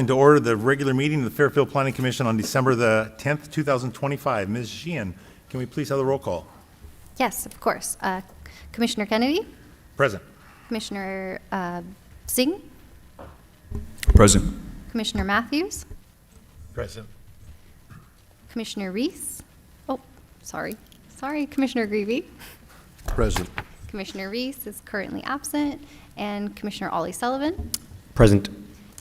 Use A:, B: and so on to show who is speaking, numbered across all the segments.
A: calling to order the regular meeting of the Fairfield Planning Commission on December the 10th, 2025. Ms. Sheehan, can we please have the roll call?
B: Yes, of course. Commissioner Kennedy,
A: Present.
B: Commissioner Singh,
C: Present.
B: Commissioner Matthews,
A: Present.
B: Commissioner Reese. Oh, sorry, Commissioner Greavy.
C: Present.
B: Commissioner Reese is currently absent, and Commissioner Ollie Sullivan.
C: Present.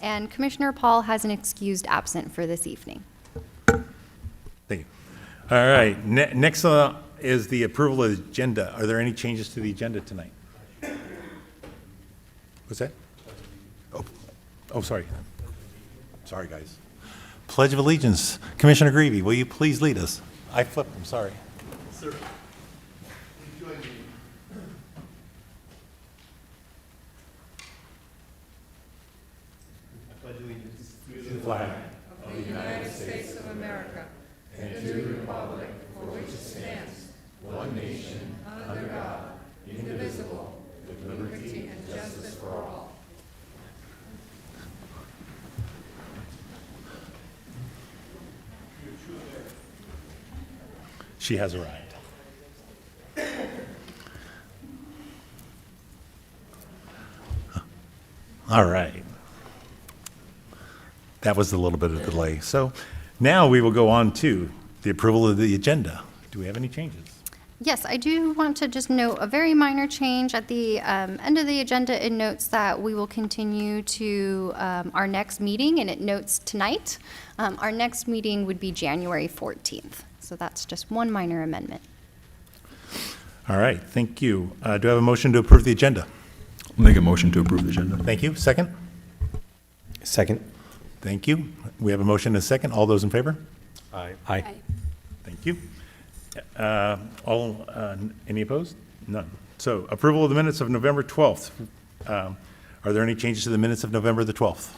B: And Commissioner Paul has an excused absent for this evening.
A: Thank you. All right, next is the approval of the agenda. Are there any changes to the agenda tonight? What's that? Oh, sorry. Sorry, guys. Pledge of Allegiance. Commissioner Greavy, will you please lead us? I flipped, I'm sorry.
D: Sir, join me. I pledge allegiance to the
A: Flag.
E: of the United States of America and to the republic for which it stands, one nation, under God, indivisible, with liberty and justice for all.
A: She has arrived. All right. That was a little bit of a delay. So now we will go on to the approval of the agenda. Do we have any changes?
B: Yes, I do want to just note a very minor change at the end of the agenda. It notes that we will continue to our next meeting, and it notes tonight. Our next meeting would be January 14th. So that's just one minor amendment.
A: All right, thank you. Do I have a motion to approve the agenda?
C: I'll make a motion to approve the agenda.
A: Thank you. Second?
C: Second.
A: Thank you. We have a motion and a second. All those in favor?
C: Aye.
A: Thank you. Any opposed? None. So approval of the minutes of November 12th. Are there any changes to the minutes of November the 12th?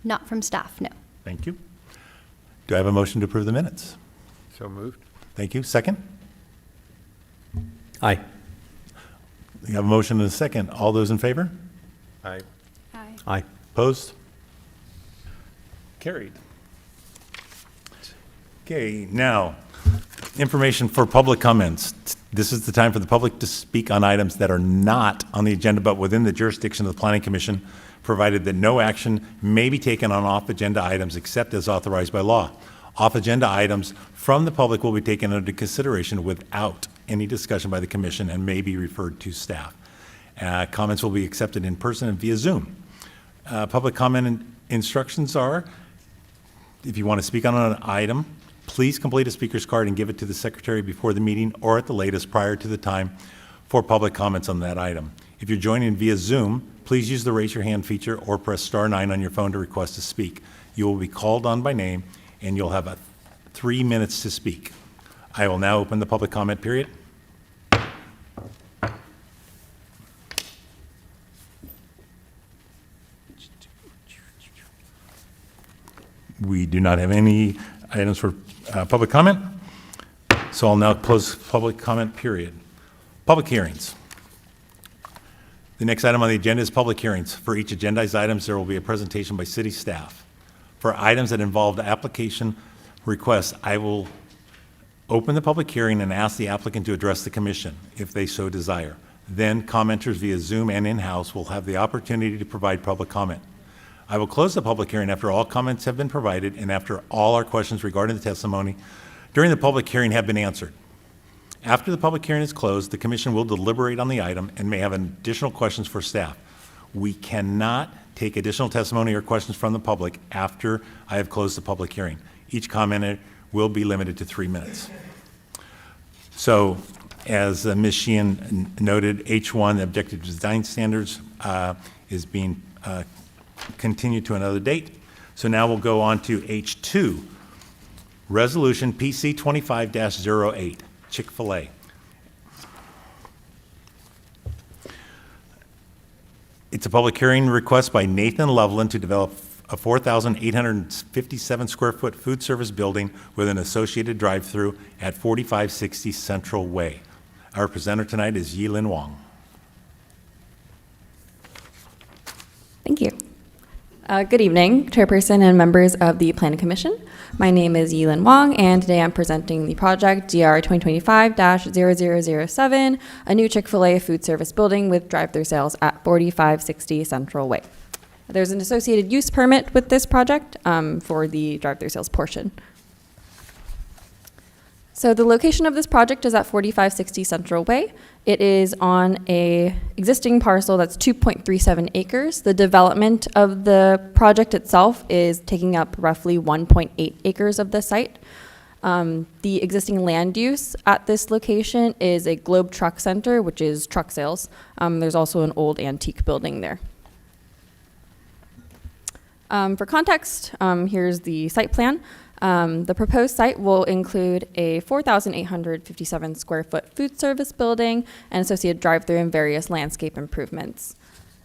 B: Not from staff, no.
A: Thank you. Do I have a motion to approve the minutes?
C: So moved.
A: Thank you. Second?
C: Aye.
A: We have a motion and a second. All those in favor?
C: Aye.
B: Aye.
C: Aye.
A: Opposed? Carried. Okay, now, information for public comments. This is the time for the public to speak on items that are not on the agenda but within the jurisdiction of the Planning Commission, provided that no action may be taken on off-agenda items except as authorized by law. Off-agenda items from the public will be taken under consideration without any discussion by the Commission and may be referred to staff. Comments will be accepted in person and via Zoom. Public comment instructions are, if you want to speak on an item, please complete a speaker's card and give it to the secretary before the meeting or at the latest prior to the time for public comments on that item. If you're joining via Zoom, please use the raise your hand feature or press *9 on your phone to request to speak. You will be called on by name and you'll have 3 minutes to speak. I will now open the public comment period. We do not have any items for public comment, so I'll now close public comment period. Public hearings. The next item on the agenda is public hearings. For each agendized items, there will be a presentation by city staff. For items that involve the application requests, I will open the public hearing and ask the applicant to address the commission if they so desire. Then commenters via Zoom and in-house will have the opportunity to provide public comment. I will close the public hearing after all comments have been provided and after all our questions regarding the testimony during the public hearing have been answered. After the public hearing is closed, the commission will deliberate on the item and may have additional questions for staff. We cannot take additional testimony or questions from the public after I have closed the public hearing. Each commenter will be limited to 3 minutes. So, as Ms. Sheehan noted, H1, the Objective Design Standards, is being continued to another date. So now we'll go on to H2, Resolution PC 25-08, Chick-fil-A. It's a public hearing request by Nathan Loveland to develop a 4,857 square foot food service building with an associated drive-through at 4560 Central Way. Our presenter tonight is Yilin Wong.
F: Thank you. Good evening, Chairperson and members of the Planning Commission. My name is Yilin Wong, and today I'm presenting the project DR 2025-0007, a new Chick-fil-A food service building with drive-through sales at 4560 Central Way. There's an associated use permit with this project for the drive-through sales portion. So the location of this project is at 4560 Central Way. It is on a existing parcel that's 2.37 acres. The development of the project itself is taking up roughly 1.8 acres of the site. The existing land use at this location is a Globe Truck Center, which is truck sales. There's also an old antique building there. For context, here's the site plan. The proposed site will include a 4,857 square foot food service building and associated drive-through and various landscape improvements.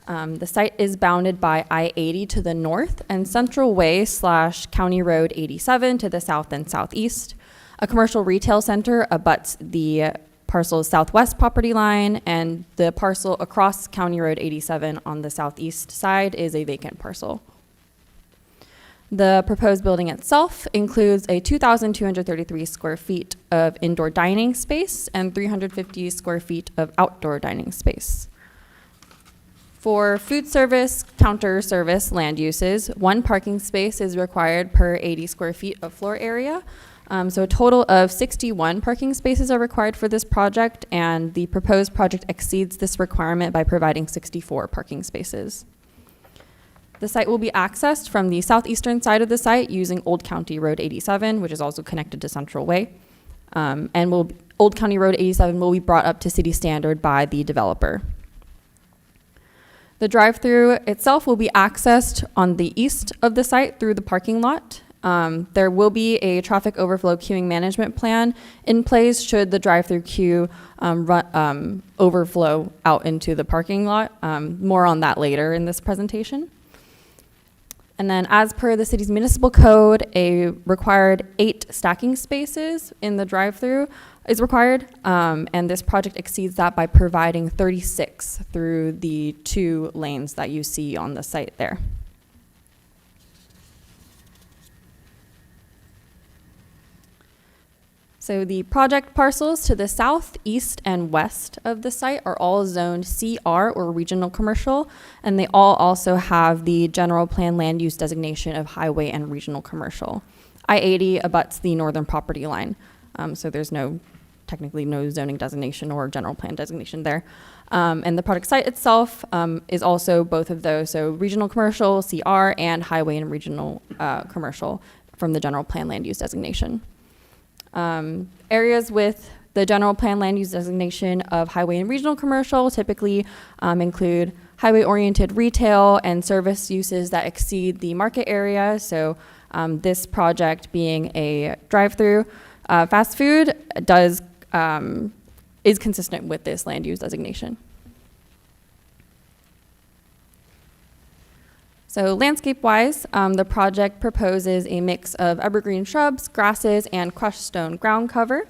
F: The site is bounded by I-80 to the north and Central Way / County Road 87 to the south and southeast. A commercial retail center abuts the parcel's southwest property line, and the parcel across County Road 87 on the southeast side is a vacant parcel. The proposed building itself includes a 2,233 square feet of indoor dining space and 350 square feet of outdoor dining space. For food service, counter service land uses, 1 parking space is required per 80 square feet of floor area. So a total of 61 parking spaces are required for this project, and the proposed project exceeds this requirement by providing 64 parking spaces. The site will be accessed from the southeastern side of the site using Old County Road 87, which is also connected to Central Way. Old County Road 87 will be brought up to city standard by the developer. The drive-through itself will be accessed on the east of the site through the parking lot. There will be a traffic overflow queuing management plan in place should the drive-through queue overflow out into the parking lot. More on that later in this presentation. And then as per the city's municipal code, a required 8 stacking spaces in the drive-through is required. And this project exceeds that by providing 36 through the 2 lanes that you see on the site there. So the project parcels to the south, east, and west of the site are all zoned CR or regional commercial, and they all also have the general plan land use designation of highway and regional commercial. I-80 abuts the northern property line, so there's technically no zoning designation or general plan designation there. And the project site itself is also both of those, so regional commercial, CR, and highway and regional commercial from the general plan land use designation. Areas with the general plan land use designation of highway and regional commercial typically include highway-oriented retail and service uses that exceed the market area. So this project being a drive-through fast food is consistent with this land use designation. So landscape-wise, the project proposes a mix of evergreen shrubs, grasses, and crushed stone ground cover.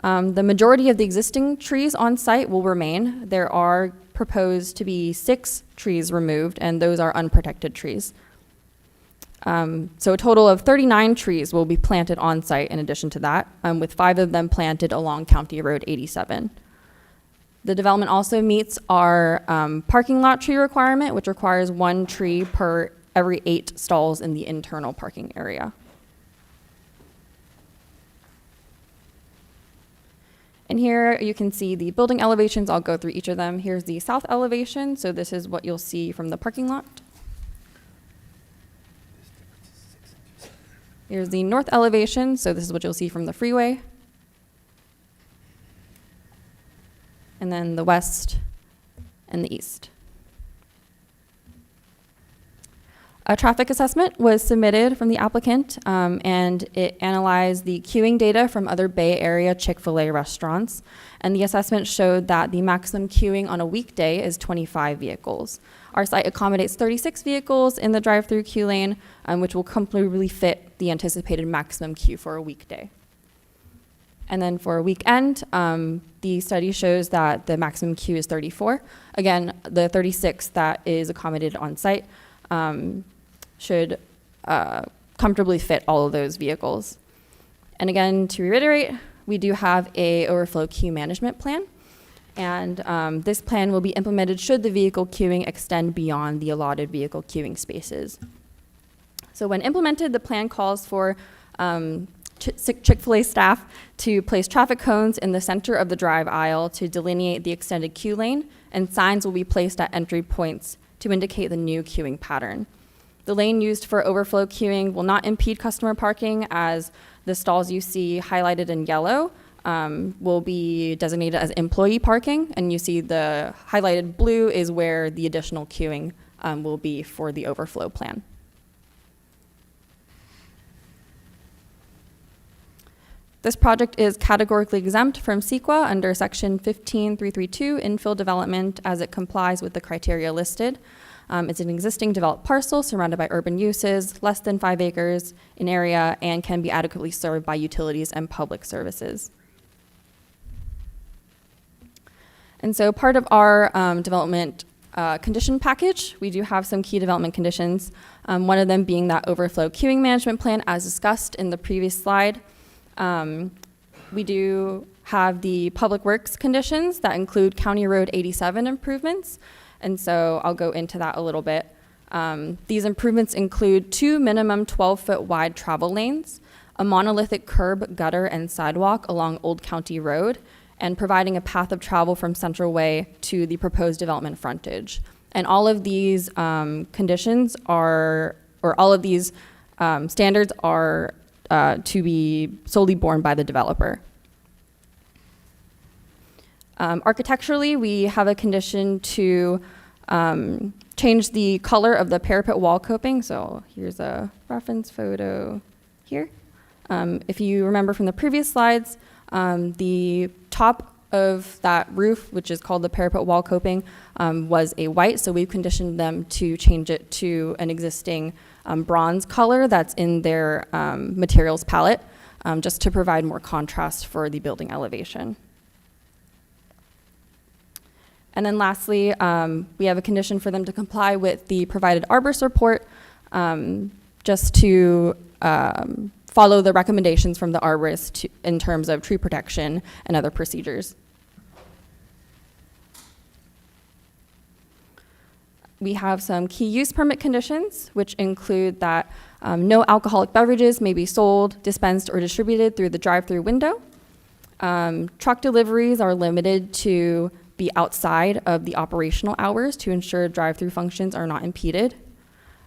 F: The majority of the existing trees on site will remain. There are proposed to be 6 trees removed, and those are unprotected trees. So a total of 39 trees will be planted on site in addition to that, with 5 of them planted along County Road 87. The development also meets our parking lot tree requirement, which requires 1 tree per every 8 stalls in the internal parking area. And here you can see the building elevations. I'll go through each of them. Here's the south elevation. So this is what you'll see from the parking lot. Here's the north elevation. So this is what you'll see from the freeway. And then the west and the east. A traffic assessment was submitted from the applicant, and it analyzed the queuing data from other Bay Area Chick-fil-A restaurants. And the assessment showed that the maximum queuing on a weekday is 25 vehicles. Our site accommodates 36 vehicles in the drive-through queue lane, which will comfortably fit the anticipated maximum queue for a weekday. And then for a weekend, the study shows that the maximum queue is 34. Again, the 36 that is accommodated on site should comfortably fit all of those vehicles. And again, to reiterate, we do have a overflow queue management plan. And this plan will be implemented should the vehicle queuing extend beyond the allotted vehicle queuing spaces. So when implemented, the plan calls for Chick-fil-A staff to place traffic cones in the center of the drive aisle to delineate the extended queue lane, and signs will be placed at entry points to indicate the new queuing pattern. The lane used for overflow queuing will not impede customer parking, as the stalls you see highlighted in yellow will be designated as employee parking, and you see the highlighted blue is where the additional queuing will be for the overflow plan. This project is categorically exempt from CEQA under Section 15332 infill development, as it complies with the criteria listed. It's an existing developed parcel surrounded by urban uses, less than 5 acres in area, and can be adequately served by utilities and public services. And so part of our development condition package, we do have some key development conditions, one of them being that overflow queuing management plan as discussed in the previous slide. We do have the public works conditions that include County Road 87 improvements, and so I'll go into that a little bit. These improvements include 2 minimum 12-foot wide travel lanes, a monolithic curb, gutter, and sidewalk along Old County Road, and providing a path of travel from Central Way to the proposed development frontage. And all of these conditions are, or all of these standards are to be solely borne by the developer. Architecturally, we have a condition to change the color of the parapet wall coping. So here's a reference photo here. If you remember from the previous slides, the top of that roof, which is called the parapet wall coping, was a white, so we've conditioned them to change it to an existing bronze color that's in their materials palette, just to provide more contrast for the building elevation. And then lastly, we have a condition for them to comply with the provided arborist report, just to follow the recommendations from the arborist in terms of tree protection and other procedures. We have some key use permit conditions, which include that no alcoholic beverages may be sold, dispensed, or distributed through the drive-through window. Truck deliveries are limited to be outside of the operational hours to ensure drive-through functions are not impeded.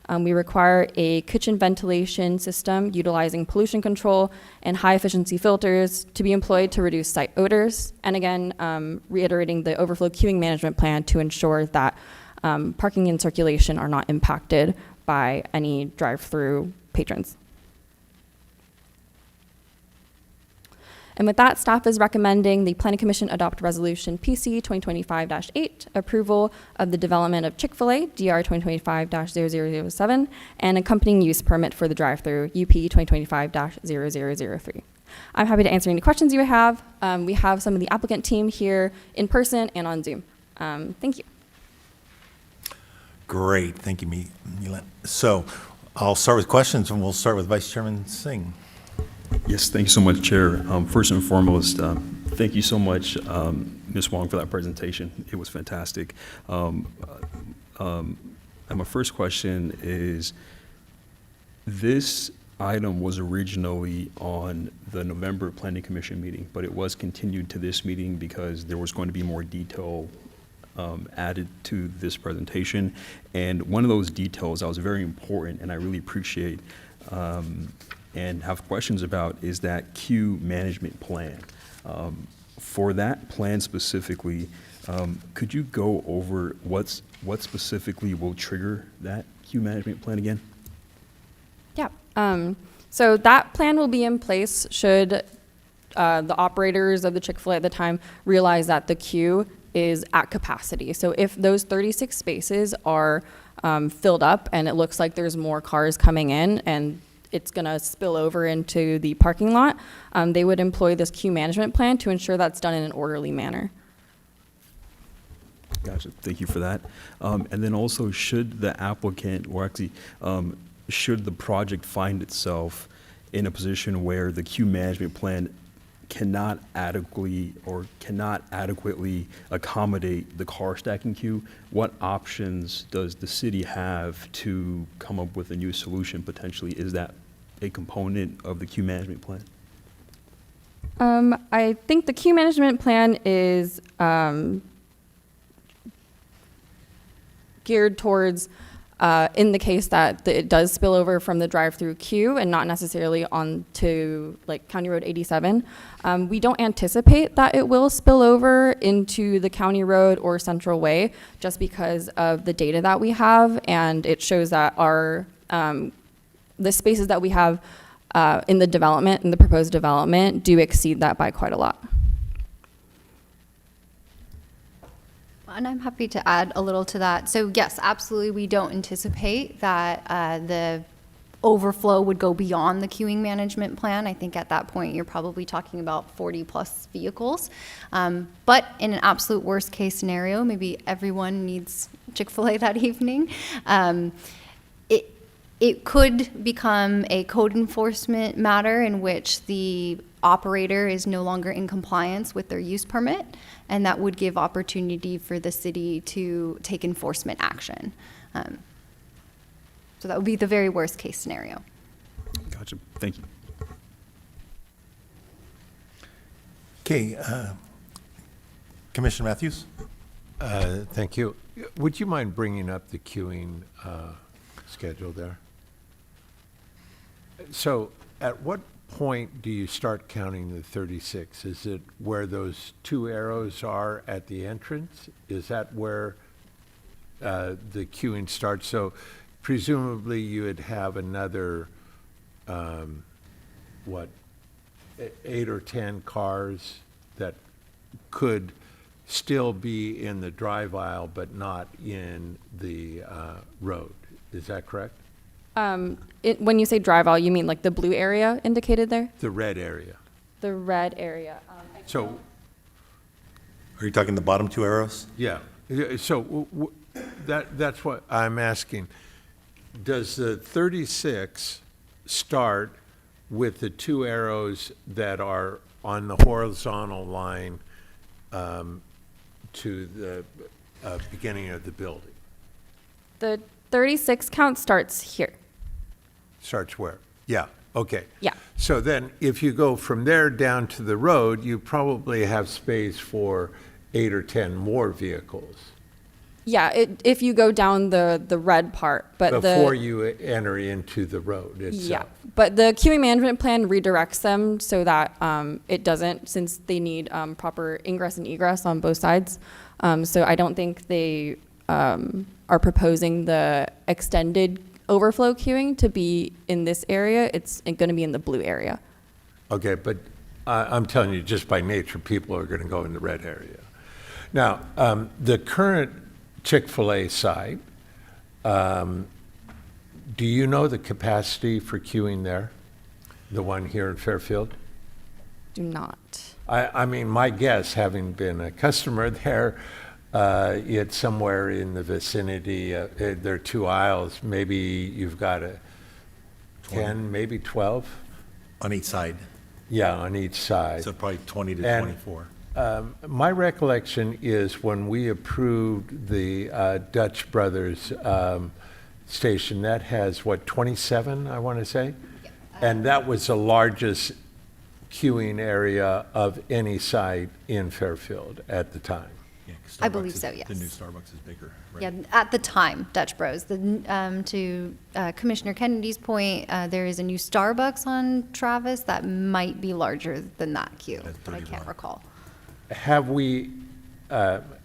F: We require a kitchen ventilation system utilizing pollution control and high-efficiency filters to be employed to reduce site odors. And again, reiterating the overflow queuing management plan to ensure that parking and circulation are not impacted by any drive-through patrons. And with that, staff is recommending the Planning Commission adopt Resolution PC 2025-8, approval of the development of Chick-fil-A, DR 2025-0007, and accompanying use permit for the drive-through, UP 2025-0003. I'm happy to answer any questions you have. We have some of the applicant team here in person and on Zoom. Thank you.
A: Great, thank you, Milan. So I'll start with questions, and we'll start with Vice Chairman Singh.
G: Yes, thank you so much, Chair. First and foremost, thank you so much, Ms. Wong, for that presentation. It was fantastic. And my first question is, this item was originally on the November Planning Commission meeting, but it was continued to this meeting because there was going to be more detail added to this presentation. And one of those details that was very important, and I really appreciate and have questions about, is that queue management plan. For that plan specifically, could you go over what specifically will trigger that queue management plan again?
F: Yeah. So that plan will be in place should the operators of the Chick-fil-A at the time realize that the queue is at capacity. So if those 36 spaces are filled up and it looks like there's more cars coming in and it's going to spill over into the parking lot, they would employ this queue management plan to ensure that's done in an orderly manner.
G: Gotcha. Thank you for that. And then also, should the applicant, or actually, should the project find itself in a position where the queue management plan cannot adequately accommodate the car stacking queue, what options does the city have to come up with a new solution potentially? Is that a component of the queue management plan?
F: I think the queue management plan is geared towards, in the case that it does spill over from the drive-through queue and not necessarily onto like County Road 87. We don't anticipate that it will spill over into the County Road or Central Way just because of the data that we have, and it shows that our the spaces that we have in the development, in the proposed development, do exceed that by quite a lot.
B: And I'm happy to add a little to that. So yes, absolutely, we don't anticipate that the overflow would go beyond the queuing management plan. I think at that point, you're probably talking about 40-plus vehicles. But in an absolute worst-case scenario, maybe everyone needs Chick-fil-A that evening. It could become a code enforcement matter in which the operator is no longer in compliance with their use permit, and that would give opportunity for the city to take enforcement action. So that would be the very worst case scenario.
G: Gotcha. Thank you.
A: Okay, Commissioner Matthews?
C: Thank you. Would you mind bringing up the queuing schedule there? So at what point do you start counting the 36? Is it where those two arrows are at the entrance? Is that where the queuing starts? So presumably you would have another, 8 or 10 cars that could still be in the drive aisle but not in the road. Is that correct?
F: When you say drive aisle, you mean like the blue area indicated there?
C: The red area.
F: The red area.
C: So,
A: Are you talking the bottom two arrows?
C: yeah, so that's what I'm asking. Does the 36 start with the two arrows that are on the horizontal line to the beginning of the building?
F: The 36 count starts here.
C: Starts where? Yeah, okay.
F: Yeah.
C: So then, if you go from there down to the road, you probably have space for 8 or 10 more vehicles
F: Yeah, if you go down the red part, but
C: before you enter into the road itself.
F: Yeah, but the queuing management plan redirects them so that it doesn't, since they need proper ingress and egress on both sides. So I don't think they are proposing the extended overflow queuing to be in this area. It's going to be in the blue area.
C: Okay, but I'm telling you, just by nature, people are going to go in the red area. Now, the current Chick-fil-A site, do you know the capacity for queuing there? The one here in Fairfield?
F: Do not.
C: I mean, my guess, having been a customer there, it's somewhere in the vicinity, there are two aisles, maybe you've got 10, maybe 12?
A: On each side,
C: Yeah, on each side.
A: so probably 20 to
C: And-
A: 24.
C: My recollection is when we approved the Dutch Brothers station, that has, 27, I want to say? And that was the largest queuing area of any site in Fairfield at the time.
A: Yeah, 'cause
B: I believe
A: Starbucks
B: so,
A: is-
B: yes.
A: The new Starbucks is bigger, right?
B: Yeah, at the time, Dutch Bros. To Commissioner Kennedy's point, there is a new Starbucks on Travis that might be larger than that queue,
A: That's
B: but I
A: pretty
B: can't
A: long.
B: recall.
C: Have we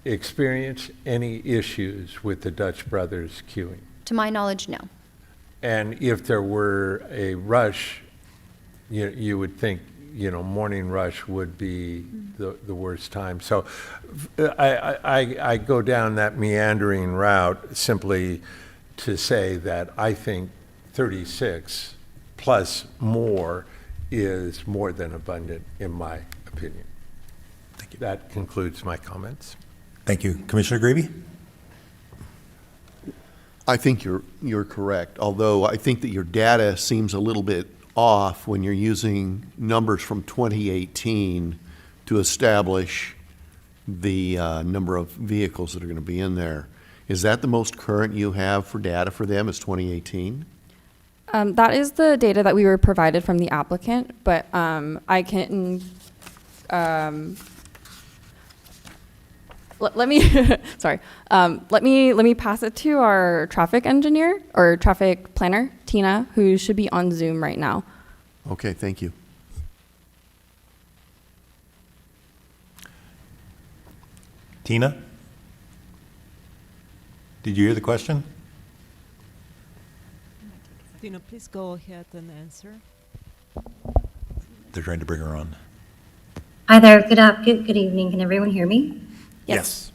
C: experienced any issues with the Dutch Brothers queuing?
B: To my knowledge, no.
C: And if there were a rush, you would think, morning rush would be the worst time. So I go down that meandering route simply to say that I think 36 plus more is more than abundant, in my opinion.
A: Thank you.
C: That concludes my comments.
A: Thank you. Commissioner Gravy?
H: I think you're correct, although I think that your data seems a little bit off when you're using numbers from 2018 to establish the number of vehicles that are going to be in there. Is that the most current you have for data for them, is 2018?
F: That is the data that we were provided from the applicant, but I can, let me, sorry, let me pass it to our traffic engineer or traffic planner, Tina, who should be on Zoom right now.
H: Okay, thank you.
A: Tina? Did you hear the question?
I: Tina, please go ahead and answer.
A: They're trying to bring her on.
J: Hi there. Good evening. Can everyone hear me?
A: Yes.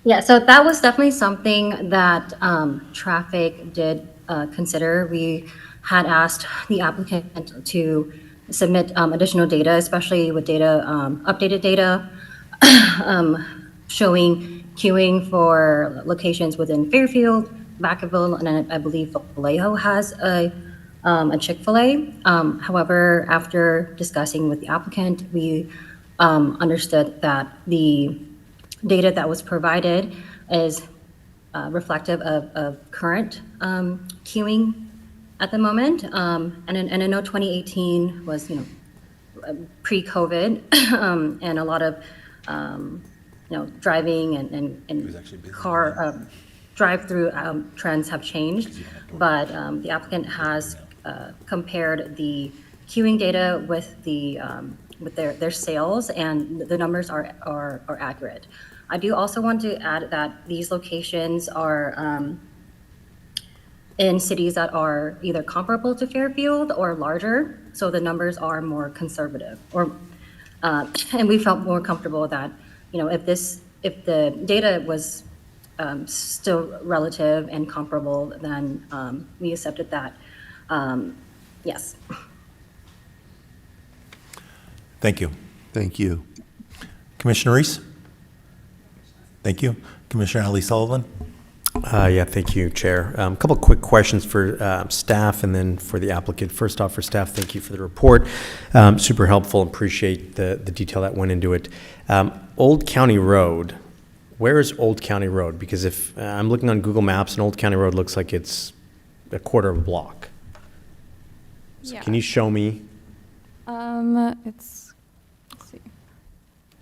J: Yeah, so that was definitely something that traffic did consider. We had asked the applicant to submit additional data, especially with data, updated data, showing queuing for locations within Fairfield, Vacaville, and I believe Vallejo has a Chick-fil-A. However, after discussing with the applicant, we understood that the data that was provided is reflective of current queuing at the moment. And I know 2018 was, pre-COVID, and a lot of, driving and car drive-through trends have changed. But the applicant has compared the queuing data with the with their sales, and the numbers are accurate. I do also want to add that these locations are in cities that are either comparable to Fairfield or larger, so the numbers are more conservative. And we felt more comfortable that, if the data was still relative and comparable, then we accepted that. Yes.
A: Thank you.
H: Thank you.
A: Commissioner Reese? Thank you. Commissioner Ali Sullivan?
K: Yeah, thank you, Chair. A couple quick questions for staff and then for the applicant. First off, for staff, thank you for the report. Super helpful. Appreciate the detail that went into it. Old County Road, where is Old County Road? Because if I'm looking on Google Maps and Old County Road looks like it's a quarter of a block. So
F: Yeah.
K: can you show me?
F: Let's see.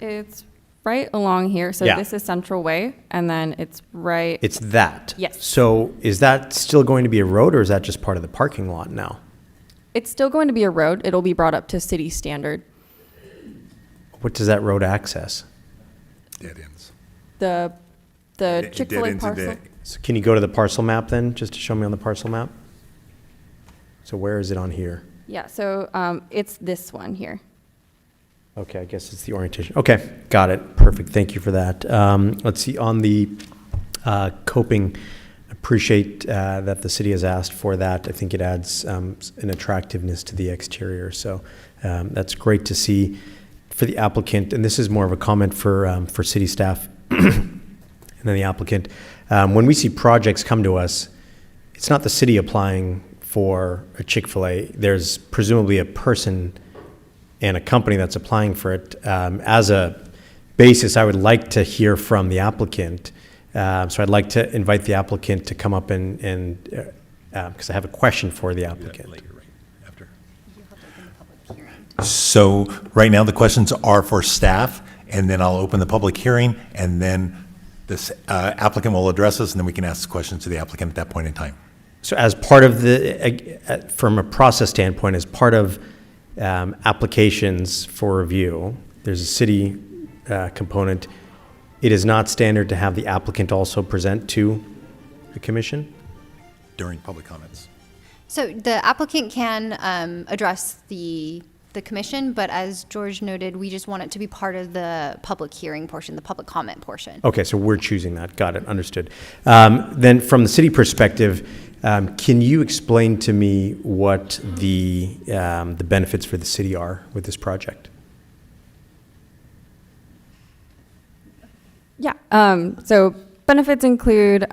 F: It's right along here. So
K: Yeah.
F: this is Central Way, and then it's right.
K: It's that.
F: Yes.
K: So is that still going to be a road, or is that just part of the parking lot now?
F: It's still going to be a road. It'll be brought up to city standard.
K: What does that road access?
A: Dead ends.
F: The
A: Dead
F: Chick-fil-A
A: ends of
F: parcel.
A: the-
K: So can you go to the parcel map then, just to show me on the parcel map? So where is it on here?
F: Yeah. So it's this one here.
K: Okay, I guess it's the orientation. Okay, got it. Perfect. Thank you for that. Let's see, on the coping, appreciate that the city has asked for that. I think it adds an attractiveness to the exterior. So that's great to see for the applicant. And this is more of a comment for city staff and then the applicant. When we see projects come to us, it's not the city applying for a Chick-fil-A. There's presumably a person and a company that's applying for it. As a basis, I would like to hear from the applicant. So I'd like to invite the applicant to come up and because I have a question for the applicant.
A: Later, right after. So right now, the questions are for staff, and then I'll open the public hearing, and then this applicant will address us, and then we can ask questions to the applicant at that point in time.
K: So as part of the, from a process standpoint, as part of applications for review, there's a city component. It is not standard to have the applicant also present to the commission?
A: During public comments.
B: So the applicant can address the commission, but as George noted, we just want it to be part of the public hearing portion, the public comment portion.
K: Okay, so we're choosing that. Got it. Understood. Then from the city perspective, can you explain to me what the benefits for the city are with this project?
F: Yeah. So benefits include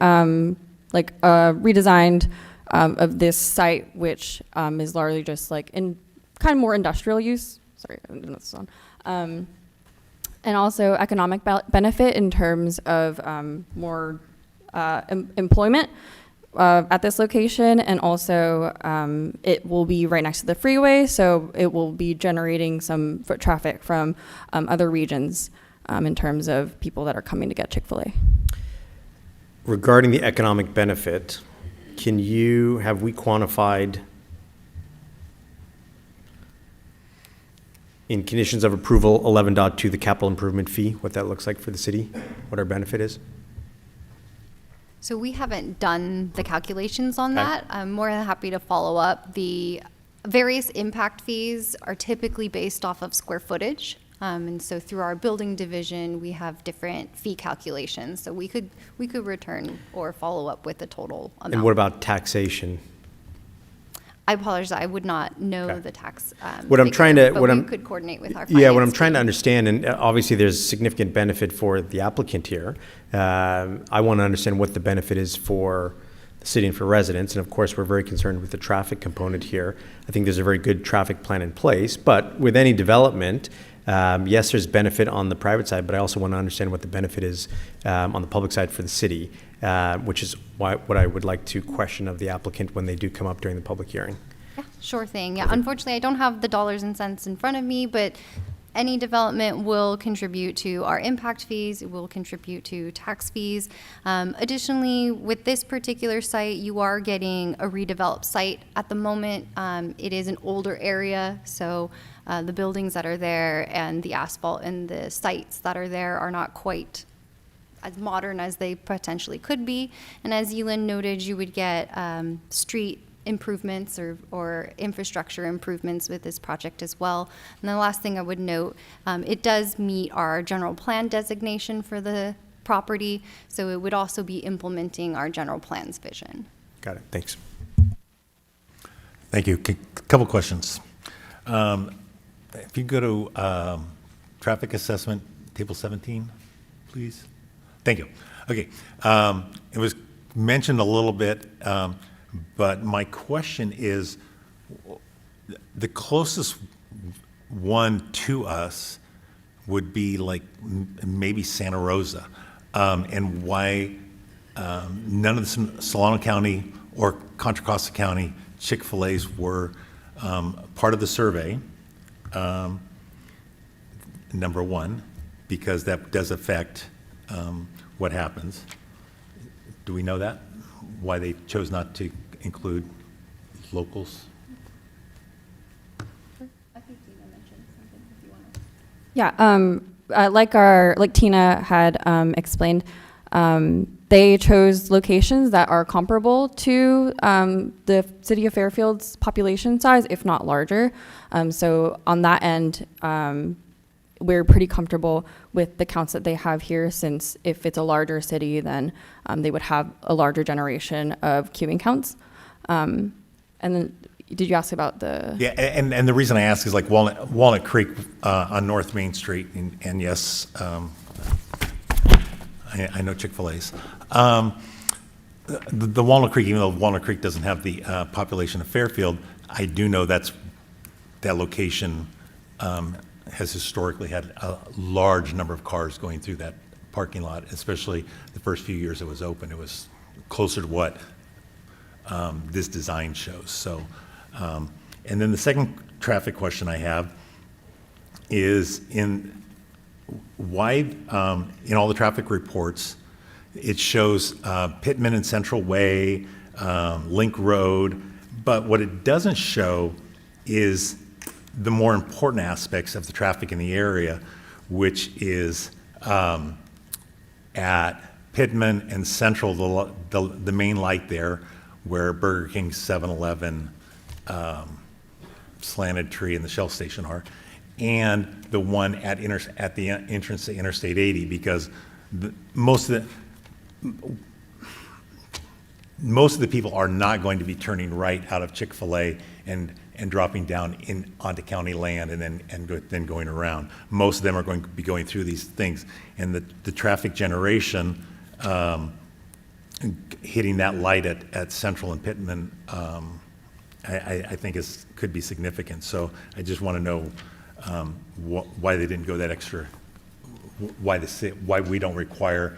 F: like redesigned of this site, which is largely just like in kind of more industrial use. Sorry, I didn't know this on. And also economic benefit in terms of more employment at this location, and also it will be right next to the freeway, so it will be generating some foot traffic from other regions in terms of people that are coming to get Chick-fil-A.
K: Regarding the economic benefit, have we quantified in conditions of approval 11.2, the capital improvement fee, what that looks like for the city, what our benefit is?
B: So we haven't done the calculations on
K: Okay.
B: that. I'm more than happy to follow up. The various impact fees are typically based off of square footage. And so through our building division, we have different fee calculations. So we could return or follow up with the total amount.
K: And what about taxation?
B: I apologize, I would not know
K: Okay.
B: the tax.
K: What I'm
B: figure,
K: trying to-
B: but
K: what
B: we
K: I'm-
B: could coordinate with our
K: Yeah, what I'm
B: finance
K: trying to
B: team.
K: understand, and obviously there's significant benefit for the applicant here. I want to understand what the benefit is for the city and for residents. And of course, we're very concerned with the traffic component here. I think there's a very good traffic plan in place, but with any development, yes, there's benefit on the private side, but I also want to understand what the benefit is on the public side for the city, which is what I would like to question of the applicant when they do come up during the public hearing.
B: Yeah, sure thing. Yeah, unfortunately, I don't have the dollars and cents in front of me, but any development will contribute to our impact fees. It will contribute to tax fees. Additionally, with this particular site, you are getting a redeveloped site at the moment. It is an older area, so the buildings that are there and the asphalt and the sites that are there are not quite as modern as they potentially could be. And as Yulin noted, you would get street improvements or infrastructure improvements with this project as well. And the last thing I would note, it does meet our general plan designation for the property, so it would also be implementing our general plan's vision.
K: Got it, thanks.
A: Thank you. Couple questions. If you go to traffic assessment, table 17, please. Thank you. Okay. It was mentioned a little bit, but my question is, the closest one to us would be like maybe Santa Rosa, and why none of the Solano County or Contra Costa County Chick-fil-A's were part of the survey, number one, because that does affect what happens. Do we know that? Why they chose not to include locals?
F: Yeah, like Tina had explained, they chose locations that are comparable to the city of Fairfield's population size, if not larger. So on that end, we're pretty comfortable with the counts that they have here, since if it's a larger city, then they would have a larger generation of queuing counts. And then, did you ask about the?
A: Yeah, and the reason I ask is like Walnut Creek on North Main Street, and yes, I know Chick-fil-A's. The Walnut Creek, even though Walnut Creek doesn't have the population of Fairfield, I do know that location has historically had a large number of cars going through that parking lot, especially the first few years it was open. It was closer to what this design shows. So, and then the second traffic question I have is in all the traffic reports, it shows Pittman and Central Way, Link Road, but what it doesn't show is the more important aspects of the traffic in the area, which is at Pittman and Central, the main light there, where Burger King, 7-Eleven, Slanted Tree, and the Shell Station are, and the one at the entrance to Interstate 80, because most of the people are not going to be turning right out of Chick-fil-A and dropping down onto county land and then going around. Most of them are going to be going through these things, and the traffic generation hitting that light at Central and Pittman, I think could be significant. So I just want to know why they didn't go that extra, why we don't require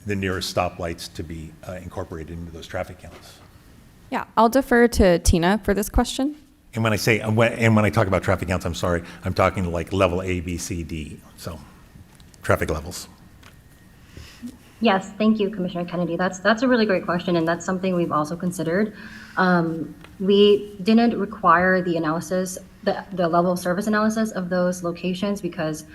A: the nearest stoplights to be incorporated into those traffic counts.
F: Yeah, I'll defer to Tina for this question.
A: And when I talk about traffic counts, I'm sorry, I'm talking like level A, B, C, D, so traffic levels.
J: Yes, thank you, Commissioner Kennedy. That's a really great question, and that's something we've also considered. We didn't require the analysis, the level of service analysis of those locations because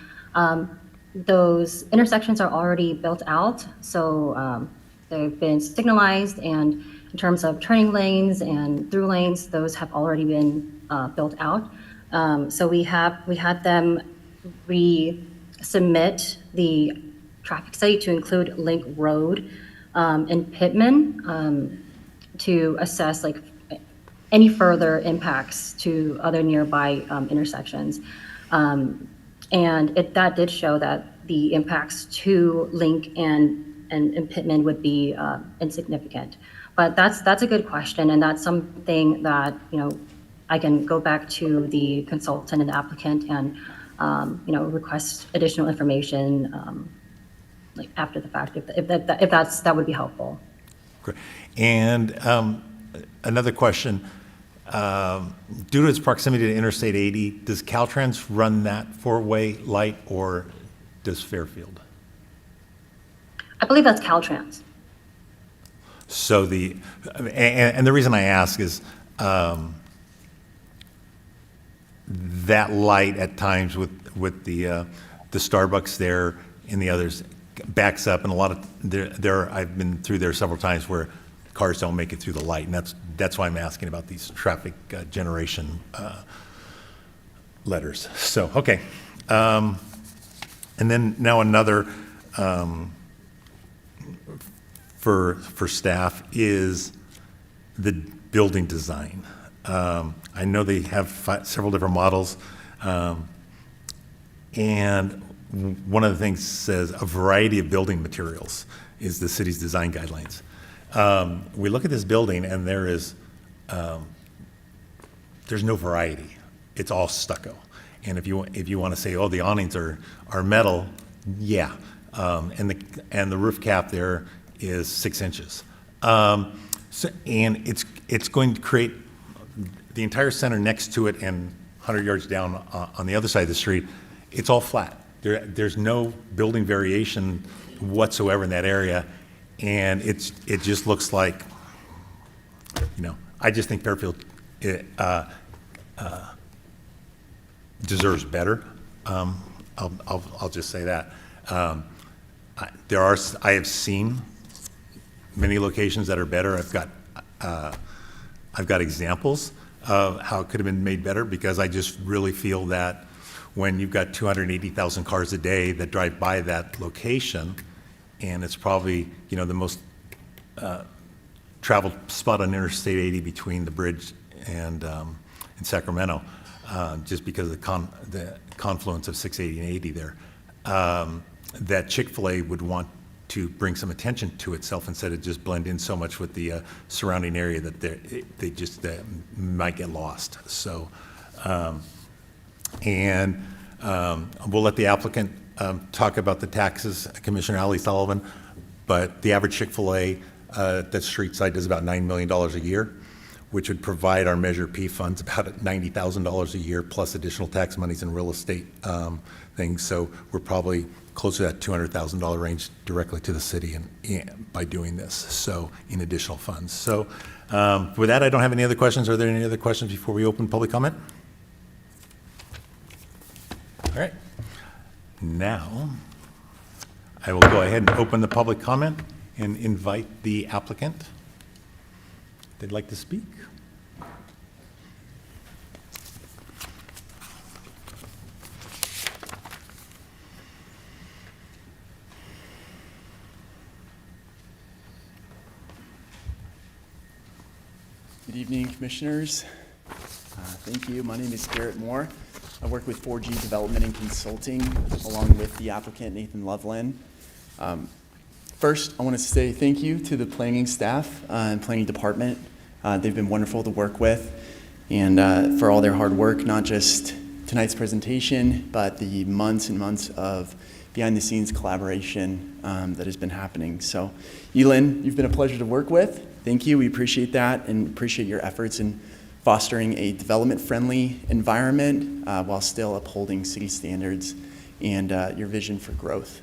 J: those intersections are already built out. So they've been signalized, and in terms of turning lanes and through lanes, those have already been built out. So we had them resubmit the traffic study to include Link Road in Pittman to assess like any further impacts to other nearby intersections. And that did show that the impacts to Link and Pittman would be insignificant. But that's a good question, and that's something that, you know, I can go back to the consultant and the applicant and, you know, request additional information like after the fact, if that would be helpful.
A: Great. And another question, due to its proximity to Interstate 80, does Caltrans run that four-way light, or does Fairfield?
J: I believe that's Caltrans.
A: So and the reason I ask is that light at times with the Starbucks there and the others backs up, and a lot of I've been through there several times where cars don't make it through the light, and that's why I'm asking about these traffic generation letters. So okay, and then now another for staff is the building design. I know they have several different models, and one of the things says a variety of building materials is the city's design guidelines. We look at this building and there's no variety. It's all stucco. And if you want to say, oh, the awnings are metal, yeah. And the roof cap there is 6 inches. And it's going to create the entire center next to it and 100 yards down on the other side of the street. It's all flat. There's no building variation whatsoever in that area, and it just looks like, you know, I just think Fairfield deserves better. I'll just say that. I have seen many locations that are better. I've got examples of how it could have been made better, because I just really feel that when you've got 280,000 cars a day that drive by that location, and it's probably, you know, the most traveled spot on Interstate 80 between the bridge and Sacramento, just because of the confluence of 680 and 80 there, that Chick-fil-A would want to bring some attention to itself instead of just blend in so much with the surrounding area that they just might get lost. So, we'll let the applicant talk about the taxes, Commissioner Ali Sullivan, but the average Chick-fil-A that street side does about $9 million a year, which would provide our Measure P funds about $90,000 a year, plus additional tax monies and real estate things. So we're probably close to that $200,000 range directly to the city and by doing this, so in additional funds. So with that, I don't have any other questions. Are there any other questions before we open public comment? All right. Now, I will go ahead and open the public comment and invite the applicant if they'd like to speak.
L: Good evening, commissioners. Thank you. My name is Garrett Moore. I work with 4G Development and Consulting along with the applicant, Nathan Loveland. First, I want to say thank you to the planning staff and planning department. They've been wonderful to work with, and for all their hard work, not just tonight's presentation, but the months and months of behind-the-scenes collaboration that has been happening. So, Elin, you've been a pleasure to work with. Thank you. We appreciate that and appreciate your efforts in fostering a development-friendly environment while still upholding city standards and your vision for growth.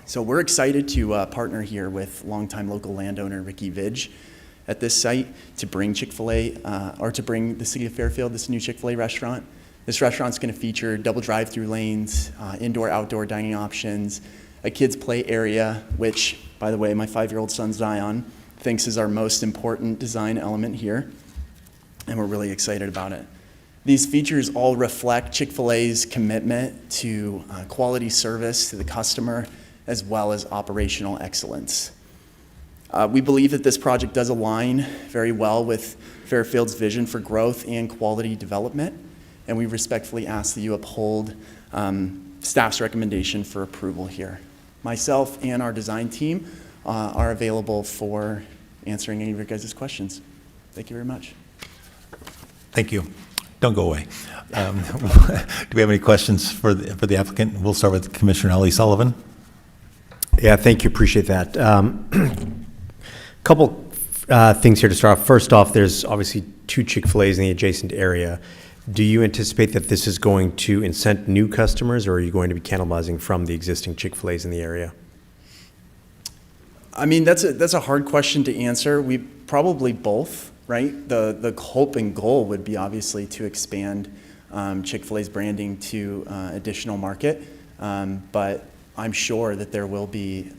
L: So we're excited to partner here with longtime local landowner Ricky Vidge at this site to bring Chick-fil-A, or to bring the city of Fairfield this new Chick-fil-A restaurant. This restaurant's going to feature double drive-through lanes, indoor-outdoor dining options, a kids' play area, which, by the way, my 5-year-old son Zion thinks is our most important design element here, and we're really excited about it. These features all reflect Chick-fil-A's commitment to quality service to the customer, as well as operational excellence. We believe that this project does align very well with Fairfield's vision for growth and quality development, and we respectfully ask that you uphold staff's recommendation for approval here. Myself and our design team are available for answering any of your guys' questions. Thank you very much.
A: Thank you. Don't go away. Do we have any questions for the applicant? We'll start with Commissioner Ellie Sullivan.
K: Yeah, thank you. Appreciate that. Couple things here to start off. First off, there's obviously 2 Chick-fil-A's in the adjacent area. Do you anticipate that this is going to incent new customers, or are you going to be cannibalizing from the existing Chick-fil-A's in the area?
L: I mean, that's a hard question to answer. We probably both, right? The hope and goal would be obviously to expand Chick-fil-A's branding to additional market, but I'm sure that there will be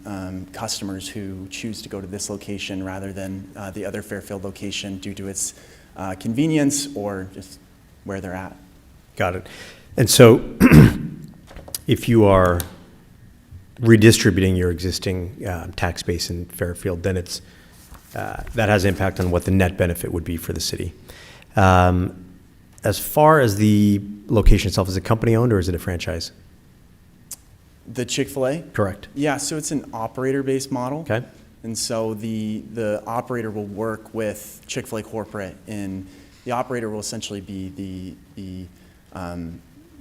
L: customers who choose to go to this location rather than the other Fairfield location due to its convenience or just where they're at.
K: Got it. And so if you are redistributing your existing tax base in Fairfield, then it's that has impact on what the net benefit would be for the city. As far as the location itself, is it company-owned or is it a franchise?
L: The Chick-fil-A?
K: Correct.
L: Yeah, so it's an operator-based model.
K: Okay.
L: And so the operator will work with Chick-fil-A corporate, and the operator will essentially be the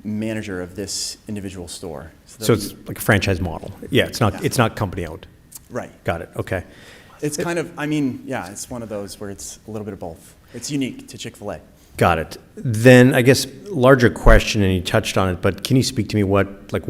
L: manager of this individual store.
K: So it's like a franchise model. Yeah, it's not company-owned.
L: Right.
K: Got it. Okay.
L: It's kind of, I mean, yeah, it's one of those where it's a little bit of both. It's unique to Chick-fil-A.
K: Got it. Then I guess larger question, and you touched on it, but can you speak to me what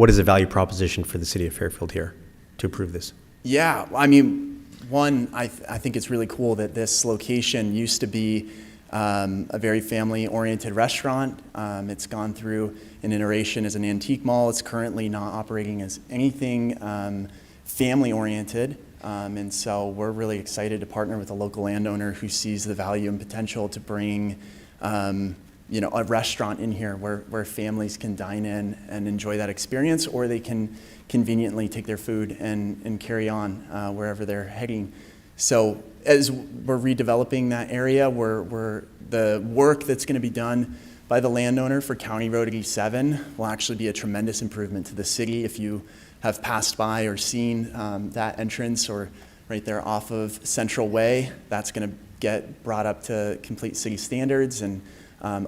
K: is the value proposition for the city of Fairfield here to approve this?
L: Yeah, I mean, one, I think it's really cool that this location used to be a very family-oriented restaurant. It's gone through an iteration as an antique mall. It's currently not operating as anything family-oriented. And so we're really excited to partner with a local landowner who sees the value and potential to bring a restaurant in here where families can dine in and enjoy that experience, or they can conveniently take their food and carry on wherever they're heading. So as we're redeveloping that area, the work that's going to be done by the landowner for County Road 87 will actually be a tremendous improvement to the city. If you have passed by or seen that entrance, or right there off of Central Way, that's going to get brought up to complete city standards and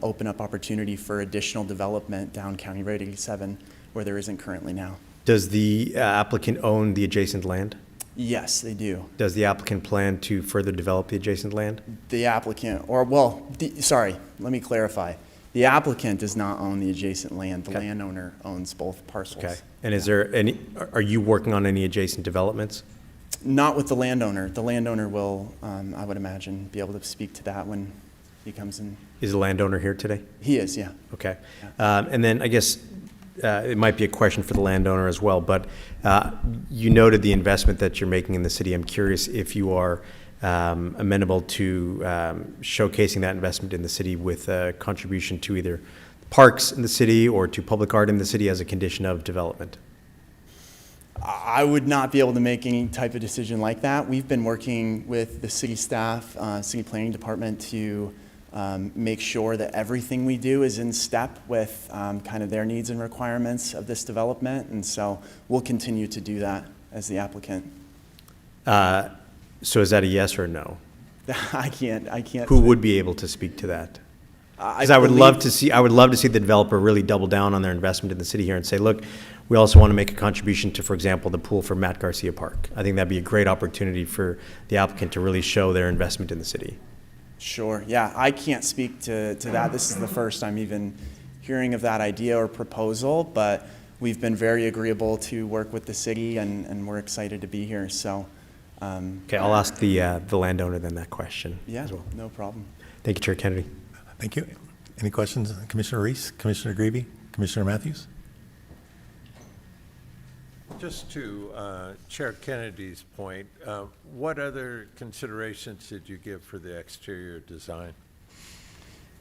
L: open up opportunity for additional development down County Road 87 where there isn't currently now.
K: Does the applicant own the adjacent land?
L: Yes, they do.
K: Does the applicant plan to further develop the adjacent land?
L: The applicant, sorry, let me clarify. The applicant does not own the adjacent land. The landowner owns both parcels.
K: Okay. And is there are you working on any adjacent developments?
L: Not with the landowner. The landowner will, I would imagine, be able to speak to that when he comes in.
K: Is the landowner here today?
L: He is, yeah.
K: Okay. And then I guess it might be a question for the landowner as well, but you noted the investment that you're making in the city. I'm curious if you are amenable to showcasing that investment in the city with a contribution to either parks in the city or to public art in the city as a condition of development.
L: I would not be able to make any type of decision like that. We've been working with the city staff, city planning department to make sure that everything we do is in step with kind of their needs and requirements of this development. And so we'll continue to do that as the applicant.
K: So is that a yes or a no?
L: I can't.
K: Who
L: say.
K: would be able to speak to that? Because I would love to see the developer really double down on their investment in the city here and say, look, we also want to make a contribution to, for example, the pool for Matt Garcia Park. I think that'd be a great opportunity for the applicant to really show their investment in the city.
L: Sure. Yeah, I can't speak to that. This is the first I'm even hearing of that idea or proposal, but we've been very agreeable to work with the city, and we're excited to be here. So.
K: Okay, I'll ask the landowner then that question
L: Yeah,
K: as well.
L: no problem.
K: Thank you, Chair Kennedy.
A: Thank you. Any questions, Commissioner Reese, Commissioner Greavy, Commissioner Matthews?
C: Just to Chair Kennedy's point, what other considerations did you give for the exterior design?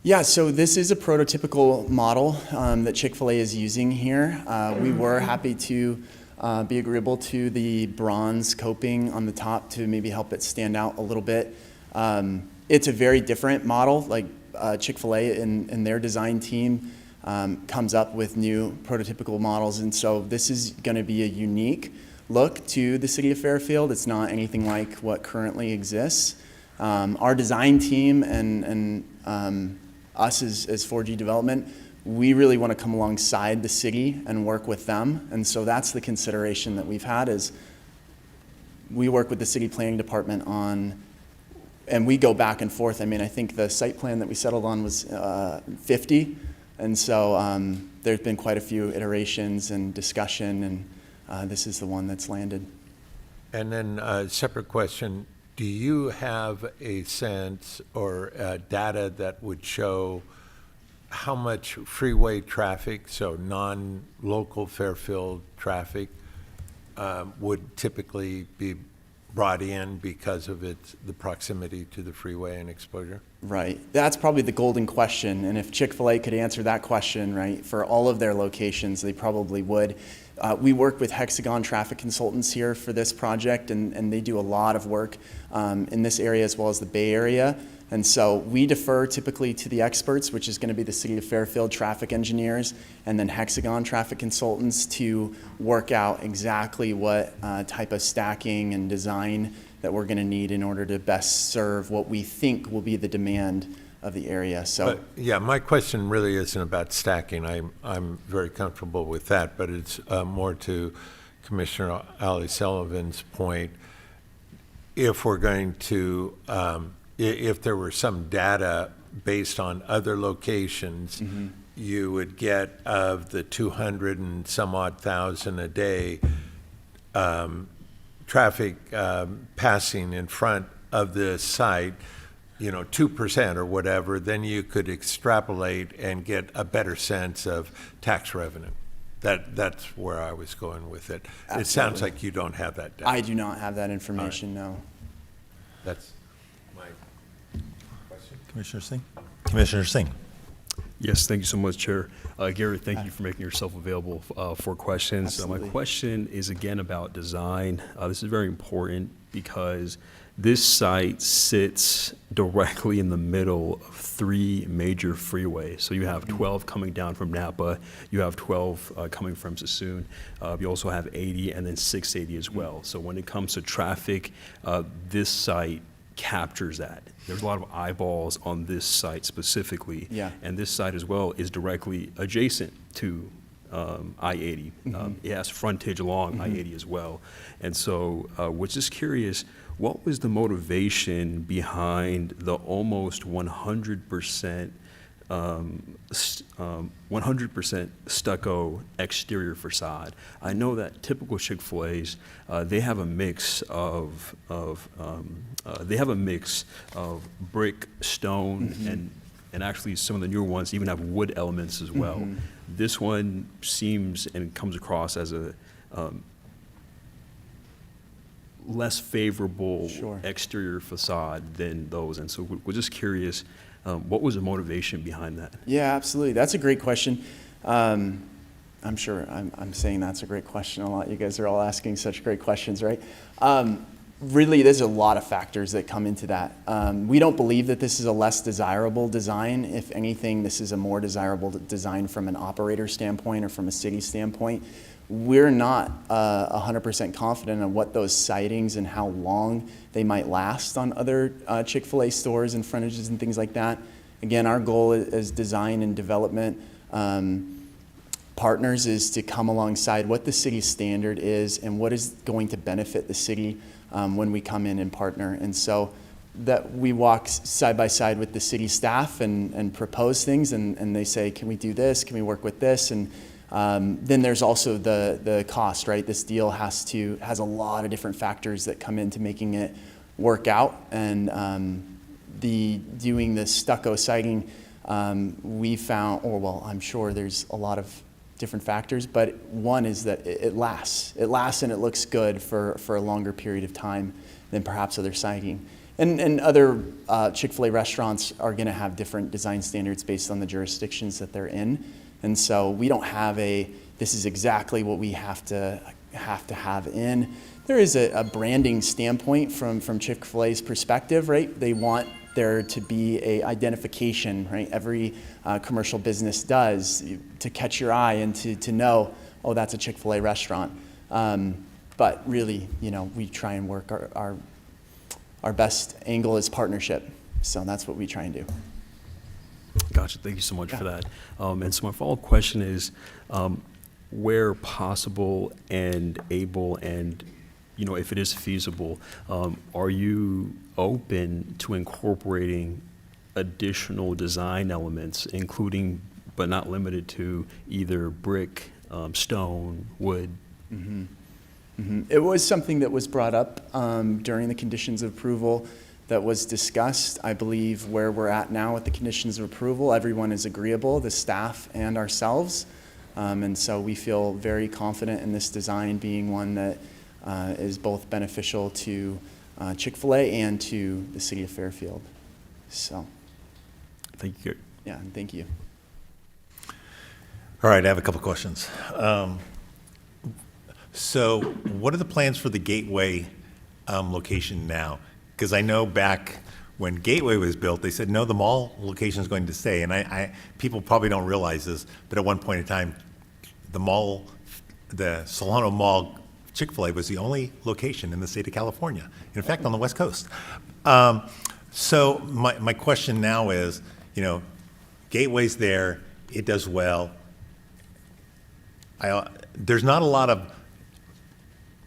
L: Yeah, so this is a prototypical model that Chick-fil-A is using here. We were happy to be agreeable to the bronze coping on the top to maybe help it stand out a little bit. It's a very different model. Like Chick-fil-A and their design team comes up with new prototypical models, and so this is going to be a unique look to the city of Fairfield. It's not anything like what currently exists. Our design team and us as 4G Development, we really want to come alongside the city and work with them, and so that's the consideration that we've had is we work with the city planning department on, and we go back and forth. I mean, I think the site plan that we settled on was 50, and so there's been quite a few iterations and discussion, and this is the one that's landed.
C: And then a separate question, do you have a sense or data that would show how much freeway traffic, so non-local Fairfield traffic, would typically be brought in because of the proximity to the freeway and exposure?
L: Right. That's probably the golden question. And if Chick-fil-A could answer that question, right, for all of their locations, they probably would. We work with Hexagon Traffic Consultants here for this project, and they do a lot of work in this area as well as the Bay Area. And so we defer typically to the experts, which is going to be the City of Fairfield traffic engineers, and then Hexagon Traffic Consultants to work out exactly what type of stacking and design that we're going to need in order to best serve what we think will be the demand of the area. So,
C: But, yeah, my question really isn't about stacking. I'm very comfortable with that, but it's more to Commissioner Ali Sullivan's point. If we're going to if there were some data based on other locations, you would get of the 200 and some odd thousand a day traffic passing in front of the site, 2% or whatever, then you could extrapolate and get a better sense of tax revenue. That's where I was going with it.
L: Absolutely.
C: It sounds like you don't have that data.
L: I do not have that information, no.
C: That's my question.
A: Commissioner Singh? Commissioner Singh?
G: Yes, thank you so much, Chair. Gary, thank you for making yourself available for questions. My
L: Absolutely.
G: question is again about design. This is very important because this site sits directly in the middle of 3 major freeways. So you have 12 coming down from Napa, you have 12 coming from Sassoon, you also have 80 and then 680 as well. So when it comes to traffic, this site captures that. There's a lot of eyeballs on this site specifically.
L: Yeah.
G: And this site as well is directly adjacent to I-80. It has frontage along I-80 as well. And so we're just curious, what was the motivation behind the almost 100% 100% stucco exterior facade? I know that typical Chick-fil-A's, they have a mix of brick, stone, and actually some of the newer ones even have wood elements as well. This one seems and comes across as a less favorable
L: Sure.
G: exterior facade than those, and so we're just curious, what was the motivation behind that?
L: Yeah, absolutely. That's a great question. I'm sure I'm saying that's a great question a lot. You guys are all asking such great questions, right? Really, there's a lot of factors that come into that. We don't believe that this is a less desirable design. If anything, this is a more desirable design from an operator standpoint or from a city standpoint. we're not 100% confident on what those sightings and how long they might last on other Chick-fil-A stores and frontages and things like that. Again, our goal as design and development partners is to come alongside what the city's standard is and what is going to benefit the city when we come in and partner. And so that we walk side by side with the city staff and propose things, and they say, can we do this? Can we work with this? And then there's also the cost, right? This deal has a lot of different factors that come into making it work out. And doing the stucco siding, we found, or well, I'm sure there's a lot of different factors, but one is that it lasts. It lasts and it looks good for a longer period of time than perhaps other siding. And other Chick-fil-A restaurants are going to have different design standards based on the jurisdictions that they're in. And so we don't have this is exactly what we have to have in. There is a branding standpoint from Chick-fil-A's perspective, right? They want there to be a identification, right? Every commercial business does, to catch your eye and to know, oh, that's a Chick-fil-A restaurant. But really, we try and work our best angle is partnership. So that's what we try and do.
G: Gotcha. Thank you so much for that. And so my follow-up question is, where possible and able and, if it is feasible, are you open to incorporating additional design elements, including but not limited to either brick, stone, wood?
L: Mm-hmm. Mm-hmm. It was something that was brought up during the conditions of approval that was discussed. I believe where we're at now with the conditions of approval, everyone is agreeable, the staff and ourselves. And so we feel very confident in this design being one that is both beneficial to Chick-fil-A and to the city of Fairfield. So.
G: Thank you.
L: Yeah, and thank you.
A: All right, I have a couple questions. So what are the plans for the Gateway location now? Because I know back when Gateway was built, they said, no, the mall location is going to stay. And people probably don't realize this, but at one point in time, the Solano Mall Chick-fil-A was the only location in the state of California. In fact, on the West Coast. So my question now is, Gateway's there, it does well. There's not a lot of,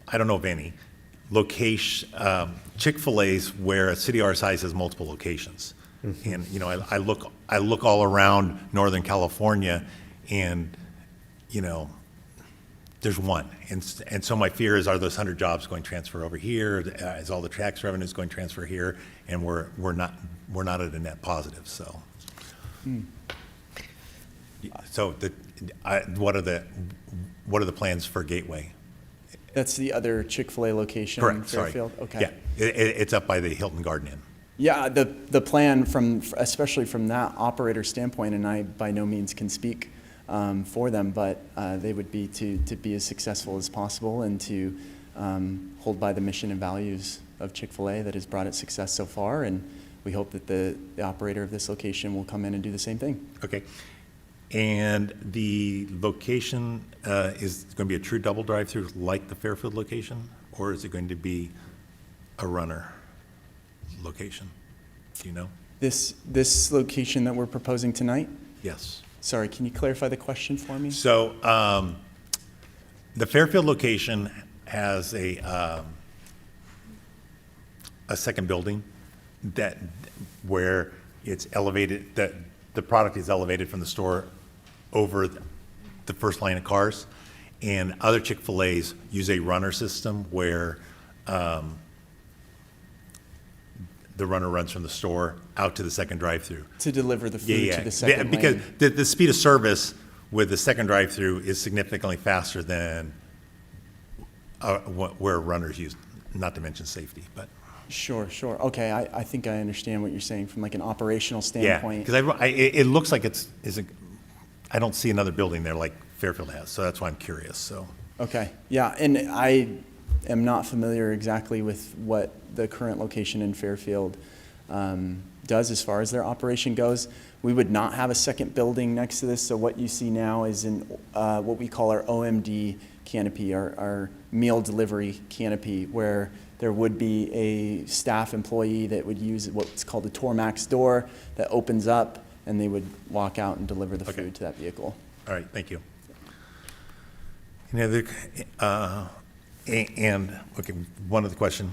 A: I don't know of any, Chick-fil-A's where a city our size has multiple locations. Mm-hmm. And, I look all around Northern California and, there's one. And so my fear is, are those 100 jobs going to transfer over here? Is all the tax revenues going to transfer here? And we're not at a net positive, so. So what are the plans for Gateway?
L: That's the other Chick-fil-A location in Fairfield?
A: Sorry.
L: Okay.
A: Yeah, it's up by the Hilton Garden Inn.
L: Yeah, the plan especially from that operator standpoint, and I by no means can speak for them, but they would be to be as successful as possible and to hold by the mission and values of Chick-fil-A that has brought it success so far, and we hope that the operator of this location will come in and do the same thing.
A: Okay. And the location is going to be a true double drive-through like the Fairfield location, or is it going to be a runner location? Do you know?
L: This location that we're proposing tonight?
A: Yes.
L: Sorry, can you clarify the question for me?
A: So the Fairfield location has a second building where it's elevated, that the product is elevated from the store over the first line of cars, and other Chick-fil-A's use a runner system where the runner runs from the store out to the second drive-through.
L: To deliver the food to the second
A: because
L: lane.
A: the speed of service with the second drive-through is significantly faster than where runners use, not to mention safety, but.
L: Sure. Okay, I think I understand what you're saying from like an operational standpoint.
A: Yeah, because it looks like I don't see another building there like Fairfield has, so that's why I'm curious, so.
L: Okay, yeah, and I am not familiar exactly with what the current location in Fairfield does as far as their operation goes. We would not have a second building next to this, so what you see now is in what we call our OMD canopy, our meal delivery canopy, where there would be a staff employee that would use what's called a Tormax door that opens up, and they would walk out and deliver the food to that vehicle.
A: All right, thank you. Any other, okay, one other question.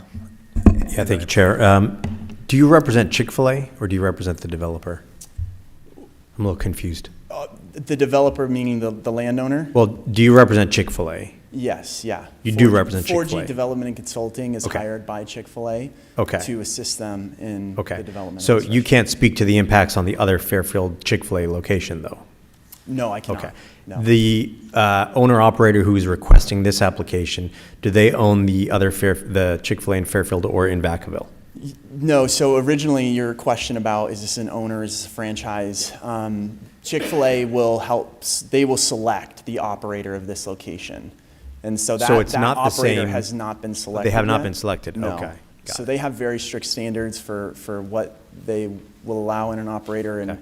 K: Yeah, thank you, Chair. Do you represent Chick-fil-A or do you represent the developer? I'm a little confused.
L: The developer, meaning the landowner?
K: Well, do you represent Chick-fil-A?
L: Yes, yeah.
K: You do represent
L: 4G
K: Chick-fil-A.
L: Development and Consulting is
K: Okay.
L: hired by Chick-fil-A
K: Okay.
L: to assist them in
K: Okay.
L: the development.
K: So
L: of this
K: you
L: restaurant.
K: can't speak to the impacts on the other Fairfield Chick-fil-A location, though?
L: No, I cannot.
K: Okay.
L: No.
K: The owner-operator who is requesting this application, do they own the the Chick-fil-A in Fairfield or in Vacaville?
L: No, so originally your question about is this an owner, is this a franchise? Chick-fil-A will they will select the operator of this location. And so that,
K: it's
L: that
K: not the
L: operator
K: same-
L: has not been selected
K: They have not
L: yet.
K: been selected,
L: No.
K: okay. Got
L: So
K: it.
L: they have very strict standards for what they will allow in an operator, and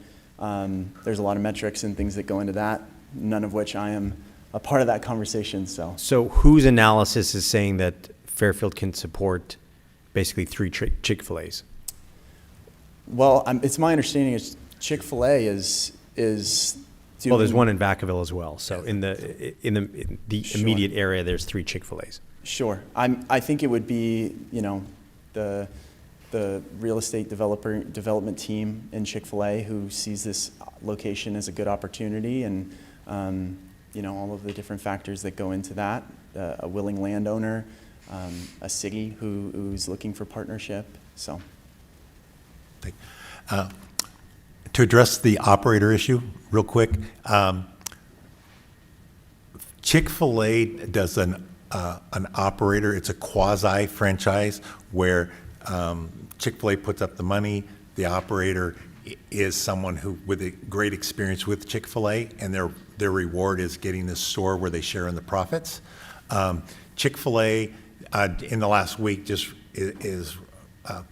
L: there's a lot of metrics and things that go into that, none of which I am a part of that conversation, so.
K: So whose analysis is saying that Fairfield can support basically 3 Chick-fil-A's?
L: Well, it's my understanding is Chick-fil-A is doing.
K: Well, there's one in Vacaville as well. So in the
L: Sure.
K: immediate area, there's 3 Chick-fil-A's.
L: Sure. I think it would be, the real estate development team in Chick-fil-A who sees this location as a good opportunity, and, all of the different factors that go into that, a willing landowner, a city who's looking for partnership, so.
A: To address the operator issue real quick, Chick-fil-A does an operator, it's a quasi-franchise where Chick-fil-A puts up the money, the operator is someone who with a great experience with Chick-fil-A, and their reward is getting this store where they share in the profits. Chick-fil-A in the last week just is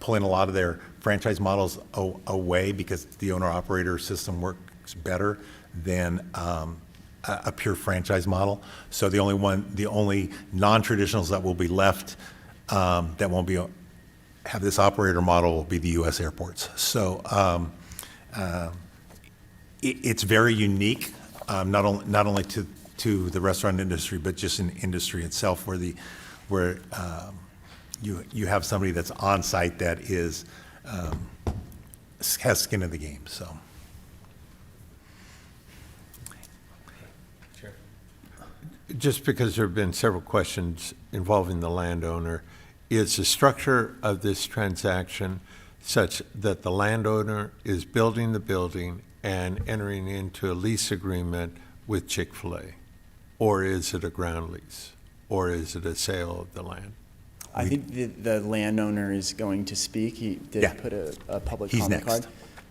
A: pulling a lot of their franchise models away because the owner-operator system works better than a pure franchise model. So the only non-traditionals that will be left that won't have this operator model will be the U.S. airports. So it's very unique, not only to the restaurant industry, but just in industry itself, where you have somebody that's on site that has skin in the game. So.
C: Just because there have been several questions involving the landowner, is the structure of this transaction such that the landowner is building the building and entering into a lease agreement with Chick-fil-A? Or is it a ground lease? Or is it a sale of the land?
L: I think the landowner is going to speak. He did
A: Yeah.
L: put a public
A: He's
L: comment
A: next.
L: card.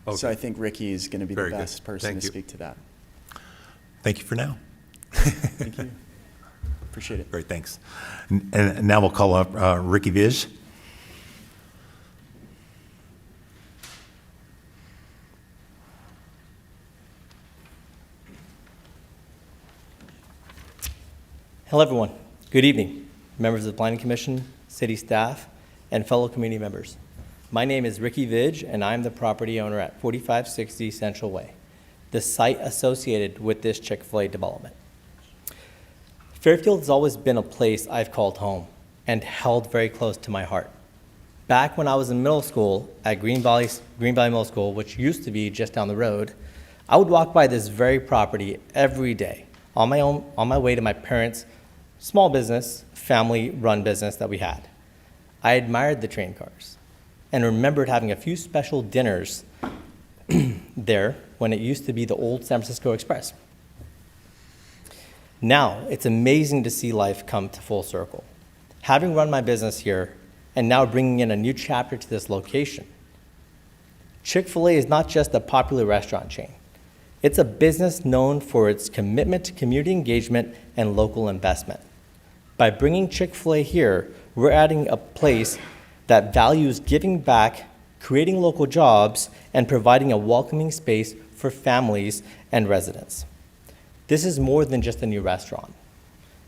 C: Okay.
L: So I think Ricky is going to be
C: Very
L: the
C: good.
L: best person
C: Thank
L: to
C: you.
L: speak to that.
A: Thank you for now.
L: Thank you. Appreciate it.
A: Great, thanks. And now we'll call up Ricky Vij.
M: Hello, everyone. Good evening, members of the Planning Commission, city staff, and fellow community members. My name is Ricky Vij, and I'm the property owner at 4560 Central Way, the site associated with this Chick-fil-A development. Fairfield has always been a place I've called home and held very close to my heart. Back when I was in middle school at Green Valley Middle School, which used to be just down the road, I would walk by this very property every day on my way to my parents' small business, family-run business that we had. I admired the train cars and remembered having a few special dinners there when it used to be the old San Francisco Express. Now, it's amazing to see life come to full circle. Having run my business here and now bringing in a new chapter to this location, Chick-fil-A is not just a popular restaurant chain. It's a business known for its commitment to community engagement and local investment. By bringing Chick-fil-A here, we're adding a place that values giving back, creating local jobs, and providing a welcoming space for families and residents. This is more than just a new restaurant.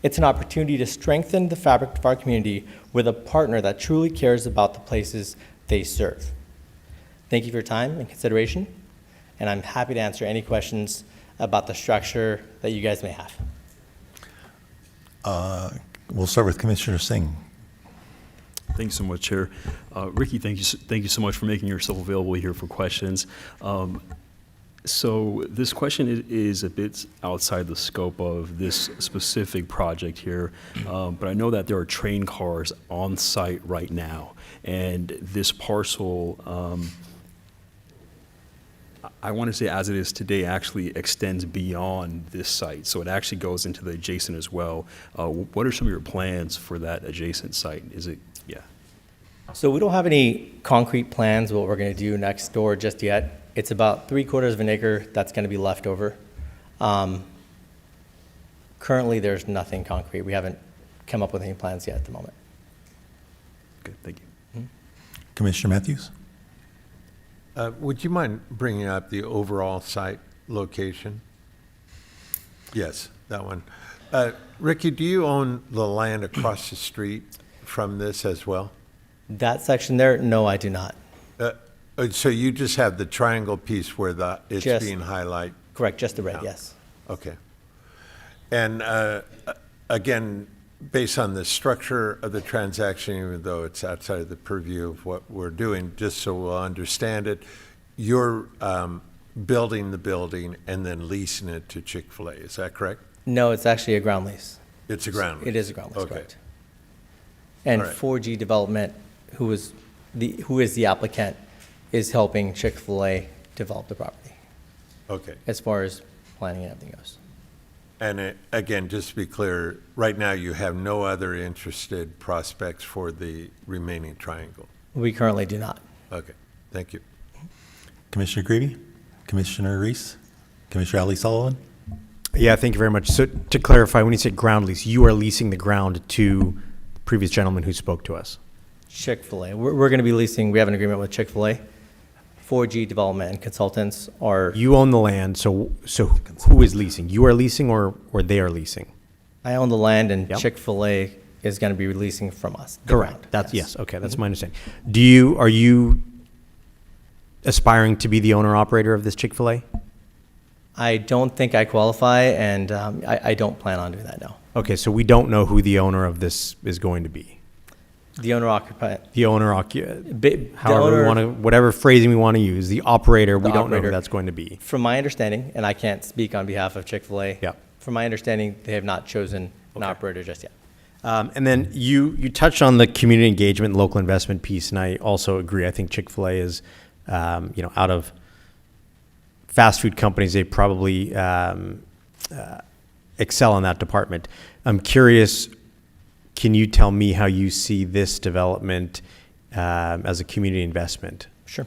M: It's an opportunity to strengthen the fabric of our community with a partner that truly cares about the places they serve. Thank you for your time and consideration, and I'm happy to answer any questions about the structure that you guys may have.
A: We'll start with Commissioner Singh.
G: Thank you so much, Chair. Ricky, thank you so much for making yourself available here for questions. So this question is a bit outside the scope of this specific project here, but I know that there are train cars on site right now, and this parcel, I want to say as it is today, actually extends beyond this site, so it actually goes into the adjacent as well. What are some of your plans for that adjacent site? Is it, yeah.
M: So we don't have any concrete plans of what we're going to do next door just yet. It's about 3/4 of an acre that's going to be left over. Currently, there's nothing concrete. We haven't come up with any plans yet at the moment.
G: Okay, thank you.
A: Commissioner Matthews?
C: Would you mind bringing up the overall site location? Yes, that one. Ricky, do you own the land across the street from this as well?
M: That section there, no, I do not.
C: So you just have the triangle piece where it's
M: Just-
C: being highlighted?
M: Correct, just the red,
C: Yeah.
M: yes.
C: Okay. And again, based on the structure of the transaction, even though it's outside of the purview of what we're doing, just so we'll understand it, you're building the building and then leasing it to Chick-fil-A, is that correct?
M: No, it's actually a ground lease.
C: It's a ground lease?
M: It is a ground lease,
C: Okay.
M: correct. And
C: All right.
M: 4G Development, who is the applicant, is helping Chick-fil-A develop the property
C: Okay.
M: as far as planning and everything goes.
C: And again, just to be clear, right now you have no other interested prospects for the remaining triangle?
M: We currently do not.
C: Okay, thank you.
A: Commissioner Greavy? Commissioner Reese? Commissioner Ali Sullivan?
K: Yeah, thank you very much. So to clarify, when you say ground lease, you are leasing the ground to the previous gentleman who spoke to us?
M: Chick-fil-A, we're going to be leasing, we have an agreement with Chick-fil-A. 4G Development and Consultants are,
K: You own the land, so who is leasing? You are leasing or they are leasing?
M: I own the land, and
K: Yep.
M: Chick-fil-A is going to be releasing from us. the
K: Correct.
M: ground,
K: That's, yes, okay, that's
M: Mm-hmm.
K: my understanding. Are you aspiring to be the owner-operator of this Chick-fil-A?
M: I don't think I qualify, and I don't plan on doing that now.
K: Okay, so we don't know who the owner of this is going to be.
M: The owner-occupied,
K: The owner,
M: the
K: however we
M: owner-
K: want to, whatever phrasing we want to use, the operator, we
M: The
K: don't know who
M: operator.
K: that's going to be.
M: From my understanding, and I can't speak on behalf of Chick-fil-A.
K: Yeah.
M: From my understanding, they have not chosen an operator just yet.
K: And then you touched on the community engagement, local investment piece, and I also agree. I think Chick-fil-A is, out of fast food companies, they probably excel in that department. I'm curious, can you tell me how you see this development as a community investment?
M: Sure.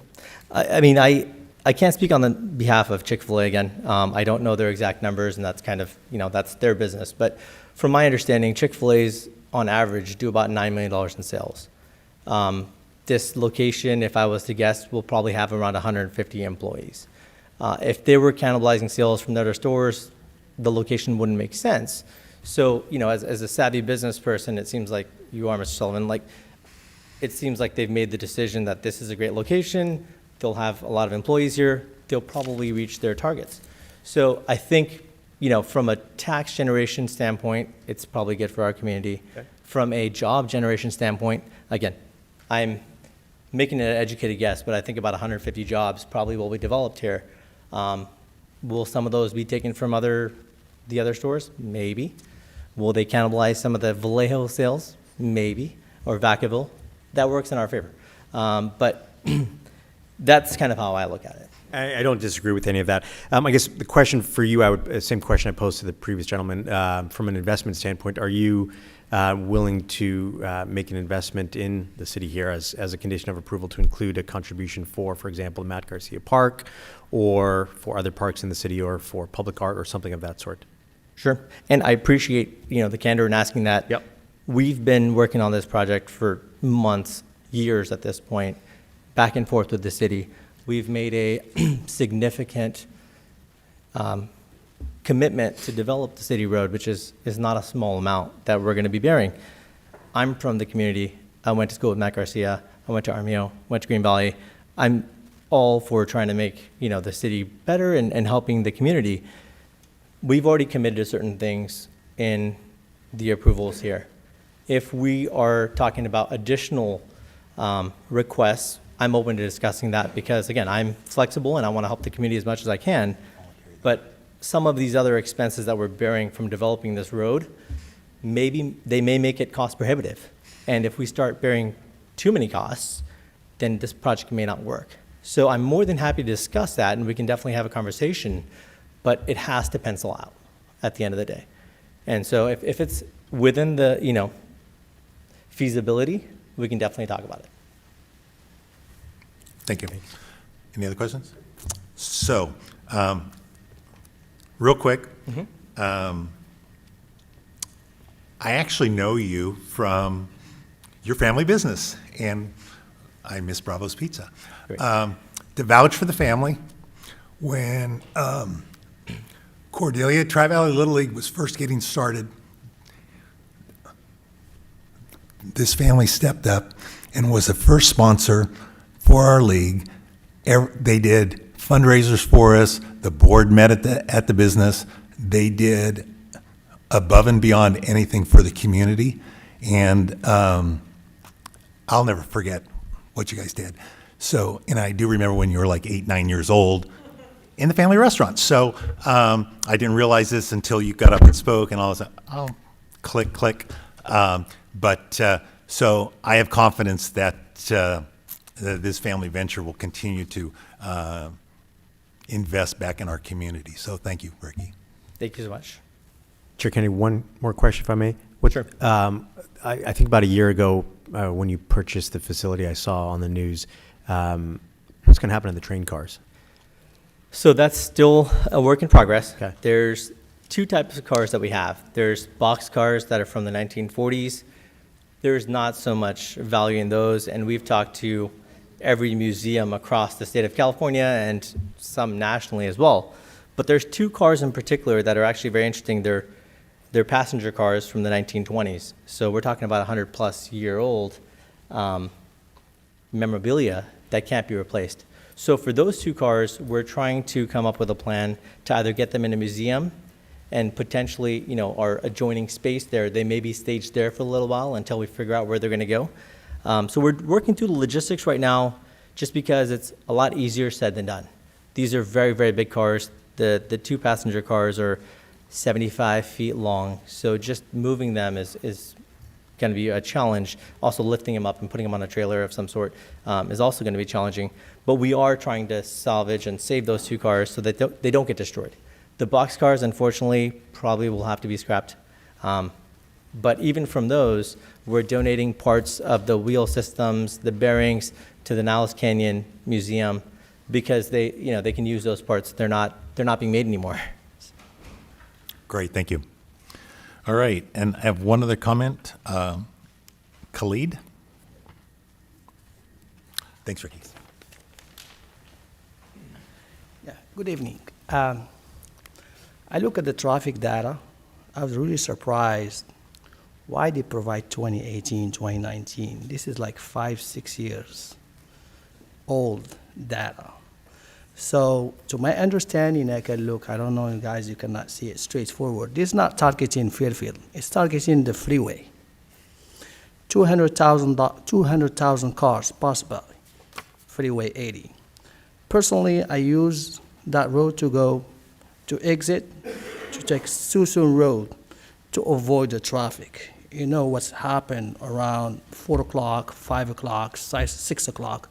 M: I mean, I can't speak on the behalf of Chick-fil-A again. I don't know their exact numbers, and that's kind of, that's their business. But from my understanding, Chick-fil-A's, on average, do about $9 million in sales. This location, if I was to guess, will probably have around 150 employees. If they were cannibalizing sales from the other stores, the location wouldn't make sense. So, as a savvy business person, it seems like you are, Mr. Sullivan, it seems like they've made the decision that this is a great location, they'll have a lot of employees here, they'll probably reach their targets. So I think, from a tax generation standpoint, it's probably good for our community.
K: Okay.
M: From a job generation standpoint, again, I'm making an educated guess, but I think about 150 jobs probably will be developed here. Will some of those be taken from the other stores? Maybe. Will they cannibalize some of the Vallejo sales? Maybe. Or Vacaville? That works in our favor. But that's kind of how I look at it.
K: I don't disagree with any of that. I guess the question for you, same question I posed to the previous gentleman. From an investment standpoint, are you willing to make an investment in the city here as a condition of approval to include a contribution for example, Matt Garcia Park, or for other parks in the city, or for public art, or something of that sort?
M: Sure. And I appreciate, the candor in asking that.
K: Yep.
M: We've been working on this project for months, years at this point, back and forth with the city. We've made a significant commitment to develop the city road, which is not a small amount that we're going to be bearing. I'm from the community. I went to school with Matt Garcia. I went to Armio, went to Green Valley. I'm all for trying to make, the city better and helping the community. We've already committed to certain things in the approvals here. If we are talking about additional requests, I'm open to discussing that because, again, I'm flexible and I want to help the community as much as I can. But some of these other expenses that we're bearing from developing this road, maybe they may make it cost prohibitive. And if we start bearing too many costs, then this project may not work. So I'm more than happy to discuss that, and we can definitely have a conversation, but it has to pencil out at the end of the day. And so if it's within the, feasibility, we can definitely talk about it.
A: Thank you. Any other questions? So, real quick, I actually know you from your family business, and I miss Bravo's Pizza. To vouch for the family, when Cordelia Tri-Valley Little League was first getting started, this family stepped up and was the first sponsor for our league. They did fundraisers for us. The board met at the business. They did above and beyond anything for the community. And I'll never forget what you guys did. So, and I do remember when you were like 8, 9 years old in the family restaurant. So I didn't realize this until you got up and spoke, and I was like, oh, click, click. So I have confidence that this family venture will continue to invest back in our community. So thank you, Ricky.
M: Thank you so much.
K: Chair Kennedy, one more question, if I may.
M: Sure.
K: I think about a year ago, when you purchased the facility, I saw on the news, what's going to happen to the train cars?
M: So that's still a work in progress.
K: Okay.
M: There's two types of cars that we have. There's box cars that are from the 1940s. There's not so much value in those, and we've talked to every museum across the state of California and some nationally as well. But there's two cars in particular that are actually very interesting. They're passenger cars from the 1920s. So we're talking about 100-plus-year-old memorabilia that can't be replaced. So for those two cars, we're trying to come up with a plan to either get them in a museum and potentially, our adjoining space there, they may be staged there for a little while until we figure out where they're going to go. So we're working through the logistics right now just because it's a lot easier said than done. These are very, very big cars. The two passenger cars are 75 feet long. So just moving them is going to be a challenge. Also lifting them up and putting them on a trailer of some sort is also going to be challenging. But we are trying to salvage and save those two cars so that they don't get destroyed. The box cars, unfortunately, probably will have to be scrapped. But even from those, we're donating parts of the wheel systems, the bearings, to the Niles Canyon Museum because they can use those parts. They're not being made anymore.
A: Great, thank you. All right, and I have one other comment. Khalid? Thanks, Ricky.
N: Yeah, good evening. I look at the traffic data. I was really surprised why they provide 2018, 2019. This is like 5-6 years old data. So to my understanding, I don't know, guys, you cannot see it straightforward. This is not targeting Fairfield. It's targeting the freeway. 200,000 cars possibly, Freeway 80. Personally, I use that road to go to exit, to take Susun Road to avoid the traffic. You know what's happened around 4 o'clock, 5 o'clock, 6 o'clock.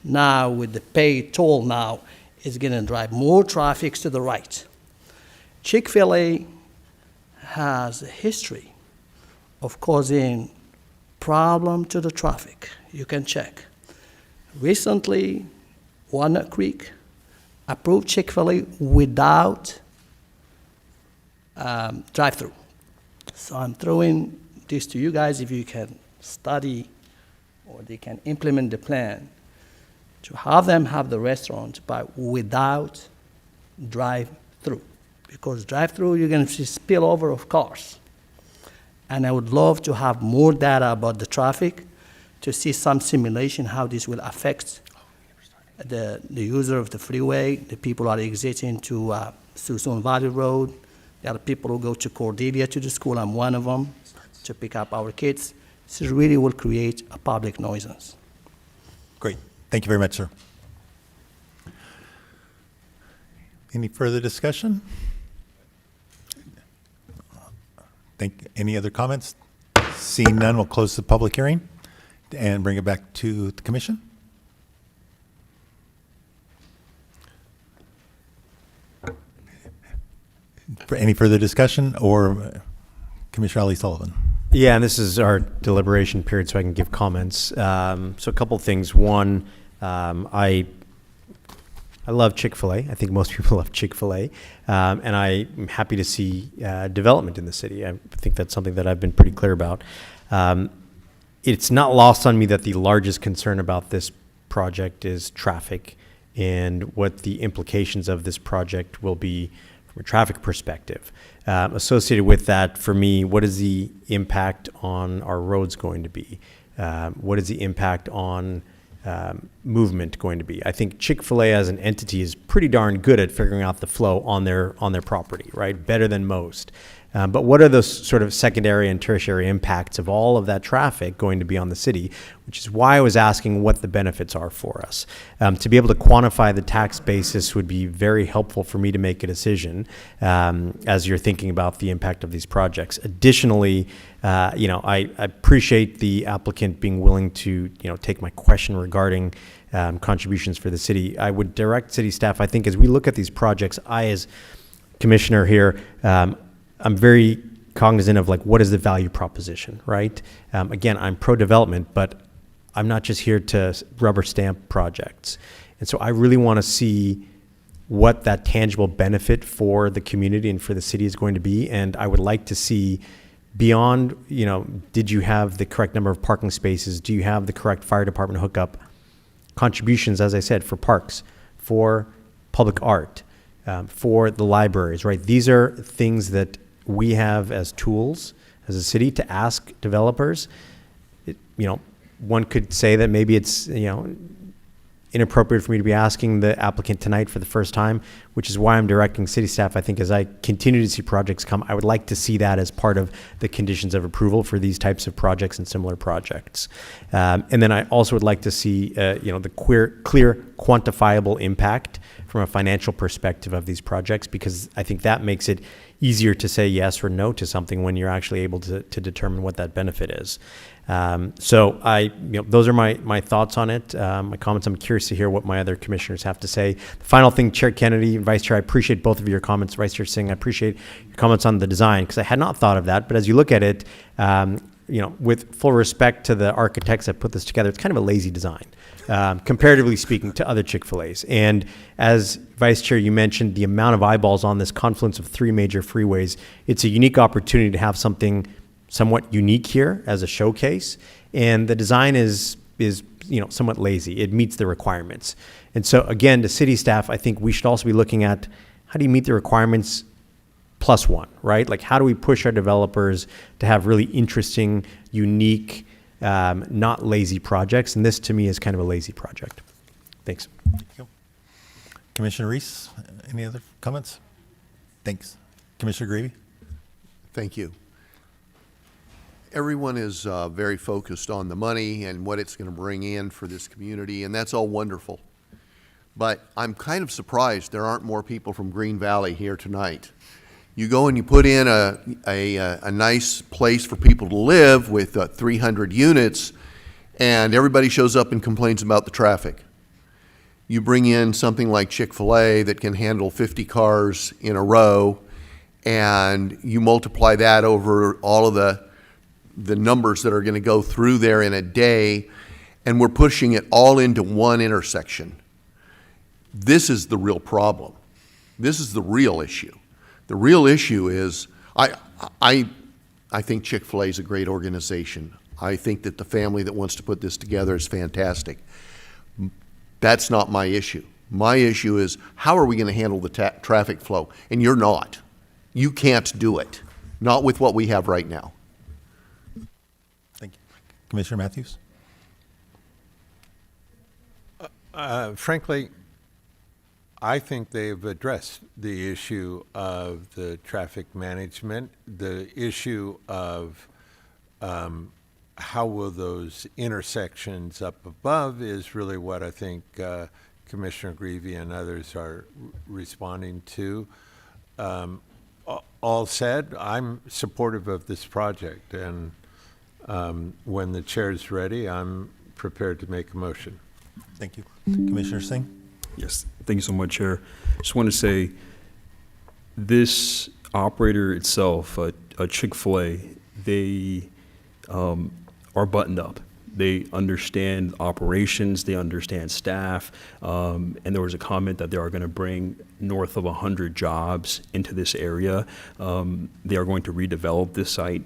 N: Now with the paid toll now, it's gonna drive more traffic to the right. Chick-fil-A has a history of causing problem to the traffic. You can check. Recently, Walnut Creek approved Chick-fil-A without drive-through. So I'm throwing this to you guys if you can study or they can implement the plan to have them have the restaurant but without drive-through. because drive-through, you're going to see spillover of cars. And I would love to have more data about the traffic to see some simulation how this will affect the user of the freeway, the people are exiting to Susan Valley Road. There are people who go to Cordelia to the school. I'm one of them to pick up our kids. This really will create a public nuisance.
A: Great. Thank you very much, sir. Any further discussion? Any other comments? Seeing none, we'll close the public hearing and bring it back to the commission. For any further discussion, or Commissioner Ali Sullivan?
K: Yeah, and this is our deliberation period, so I can give comments. So a couple things. One, I love Chick-fil-A. I think most people love Chick-fil-A. And I'm happy to see development in the city. I think that's something that I've been pretty clear about. It's not lost on me that the largest concern about this project is traffic and what the implications of this project will be from a traffic perspective. Associated with that, for me, what is the impact on our roads going to be? What is the impact on movement going to be? I think Chick-fil-A as an entity is pretty darn good at figuring out the flow on their property, right? Better than most. But what are those sort of secondary and tertiary impacts of all of that traffic going to be on the city, which is why I was asking what the benefits are for us. To be able to quantify the tax basis would be very helpful for me to make a decision as you're thinking about the impact of these projects. Additionally, I appreciate the applicant being willing to, take my question regarding contributions for the city. I would direct city staff, I think, as we look at these projects, I, as commissioner here, I'm very cognizant of what is the value proposition, right? Again, I'm pro-development, but I'm not just here to rubber stamp projects. And so I really want to see what that tangible benefit for the community and for the city is going to be. And I would like to see beyond, did you have the correct number of parking spaces? Do you have the correct fire department hookup? Contributions, as I said, for parks, for public art, for the libraries, right? These are things that we have as tools as a city to ask developers. One could say that maybe it's, inappropriate for me to be asking the applicant tonight for the first time, which is why I'm directing city staff. I think as I continue to see projects come, I would like to see that as part of the conditions of approval for these types of projects and similar projects. And then I also would like to see, the clear, quantifiable impact from a financial perspective of these projects, because I think that makes it easier to say yes or no to something when you're actually able to determine what that benefit is. So those are my thoughts on it, my comments. I'm curious to hear what my other commissioners have to say. The final thing, Chair Kennedy and Vice Chair, I appreciate both of your comments. Vice Chair Singh, I appreciate your comments on the design, because I had not thought of that. But as you look at it, with full respect to the architects that put this together, it's kind of a lazy design, comparatively speaking to other Chick-fil-A's. And as Vice Chair, you mentioned the amount of eyeballs on this confluence of three major freeways. It's a unique opportunity to have something somewhat unique here as a showcase. And the design is somewhat lazy. It meets the requirements. And so again, to city staff, I think we should also be looking at how do you meet the requirements plus one, right? Like, how do we push our developers to have really interesting, unique, not lazy projects? And this, to me, is kind of a lazy project. Thanks.
A: Thank you. Commissioner Reese, any other comments? Thanks. Commissioner Gravy?
H: Thank you. Everyone is very focused on the money and what it's going to bring in for this community, and that's all wonderful. But I'm kind of surprised there aren't more people from Green Valley here tonight. You go and you put in a nice place for people to live with 300 units, and everybody shows up and complains about the traffic. You bring in something like Chick-fil-A that can handle 50 cars in a row, and you multiply that over all of the numbers that are going to go through there in a day, and we're pushing it all into one intersection. This is the real problem. This is the real issue. The real issue is, I think Chick-fil-A is a great organization. I think that the family that wants to put this together is fantastic. That's not my issue. My issue is, how are we going to handle the traffic flow? And you're not. You can't do it, not with what we have right now.
A: Thank you. Commissioner Matthews?
C: Frankly, I think they've addressed the issue of the traffic management, the issue of how will those intersections up above is really what I think Commissioner Greavy and others are responding to. All said, I'm supportive of this project, and when the chair is ready, I'm prepared to make a motion.
A: Thank you. Commissioner Singh?
G: Yes, thank you so much, Chair. Just want to say, this operator itself, a Chick-fil-A, they are buttoned up. They understand operations, they understand staff, and there was a comment that they are going to bring north of 100 jobs into this area. They are going to redevelop this site.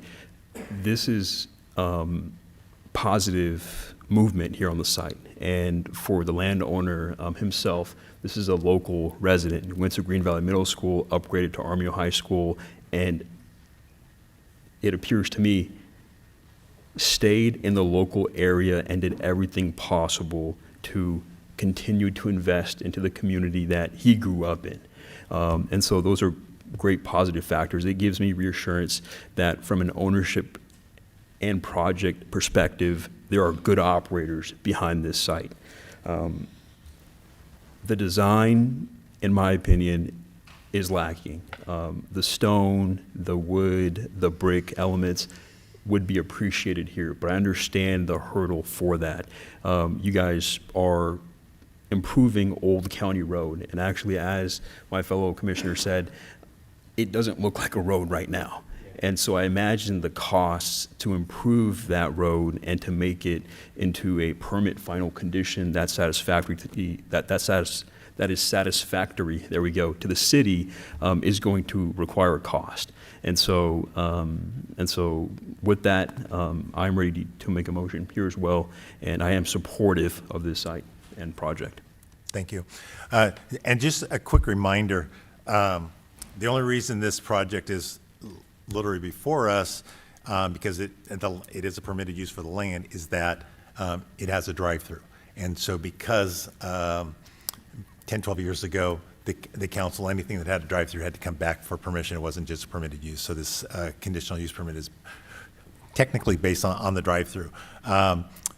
G: This is positive movement here on the site. And for the landowner himself, this is a local resident who went to Green Valley Middle School, upgraded to Armio High School, and it appears to me stayed in the local area and did everything possible to continue to invest into the community that he grew up in. And so those are great positive factors. It gives me reassurance that from an ownership and project perspective, there are good operators behind this site. The design, in my opinion, is lacking. The stone, the wood, the brick elements would be appreciated here, but I understand the hurdle for that. You guys are improving Old County Road, and actually, as my fellow commissioner said, it doesn't look like a road right now. And so I imagine the costs to improve that road and to make it into a permit final condition that's satisfactory to that is satisfactory, there we go, to the city is going to require a cost. And so with that, I'm ready to make a motion here as well, and I am supportive of this site and project.
A: Thank you. And just a quick reminder, the only reason this project is literally before us, because it is a permitted use for the land, is that it has a drive-through. And so because 10, 12 years ago, the council, anything that had a drive-through had to come back for permission. It wasn't just permitted use. So this conditional use permit is technically based on the drive-through.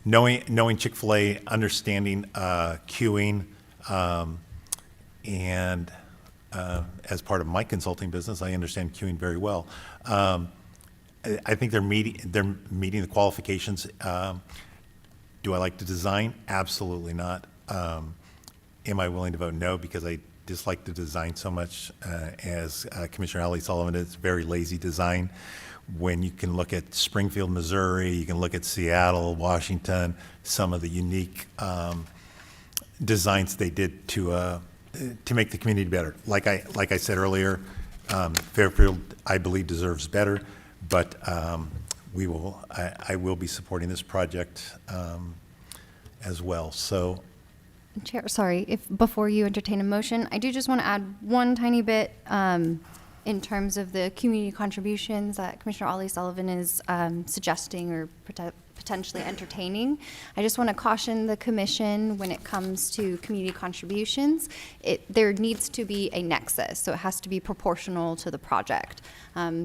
A: Knowing Chick-fil-A, understanding queuing, and as part of my consulting business, I understand queuing very well. I think they're meeting the qualifications. Do I like the design? Absolutely not. Am I willing to vote no because I dislike the design so much? As Commissioner Ali Sullivan, it's very lazy design. When you can look at Springfield, Missouri, you can look at Seattle, Washington, some of the unique designs they did to make the community better. Like I said earlier, Fairfield, I believe, deserves better, but I will be supporting this project as well. So,
B: Chair, sorry, if before you entertain a motion, I do just want to add one tiny bit in terms of the community contributions that Commissioner Ali Sullivan is suggesting or potentially entertaining. I just want to caution the commission when it comes to community contributions, there needs to be a nexus, so it has to be proportional to the project.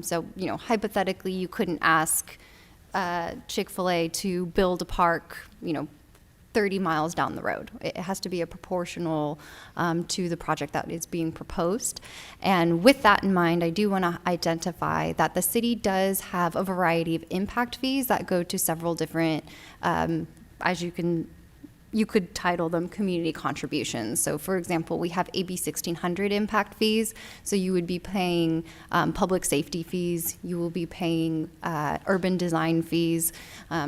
B: So, hypothetically, you couldn't ask Chick-fil-A to build a park, 30 miles down the road. It has to be a proportional to the project that is being proposed. And with that in mind, I do want to identify that the city does have a variety of impact fees that go to several different, as you could title them community contributions. So for example, we have AB 1600 impact fees. So you would be paying public safety fees, you will be paying urban design fees.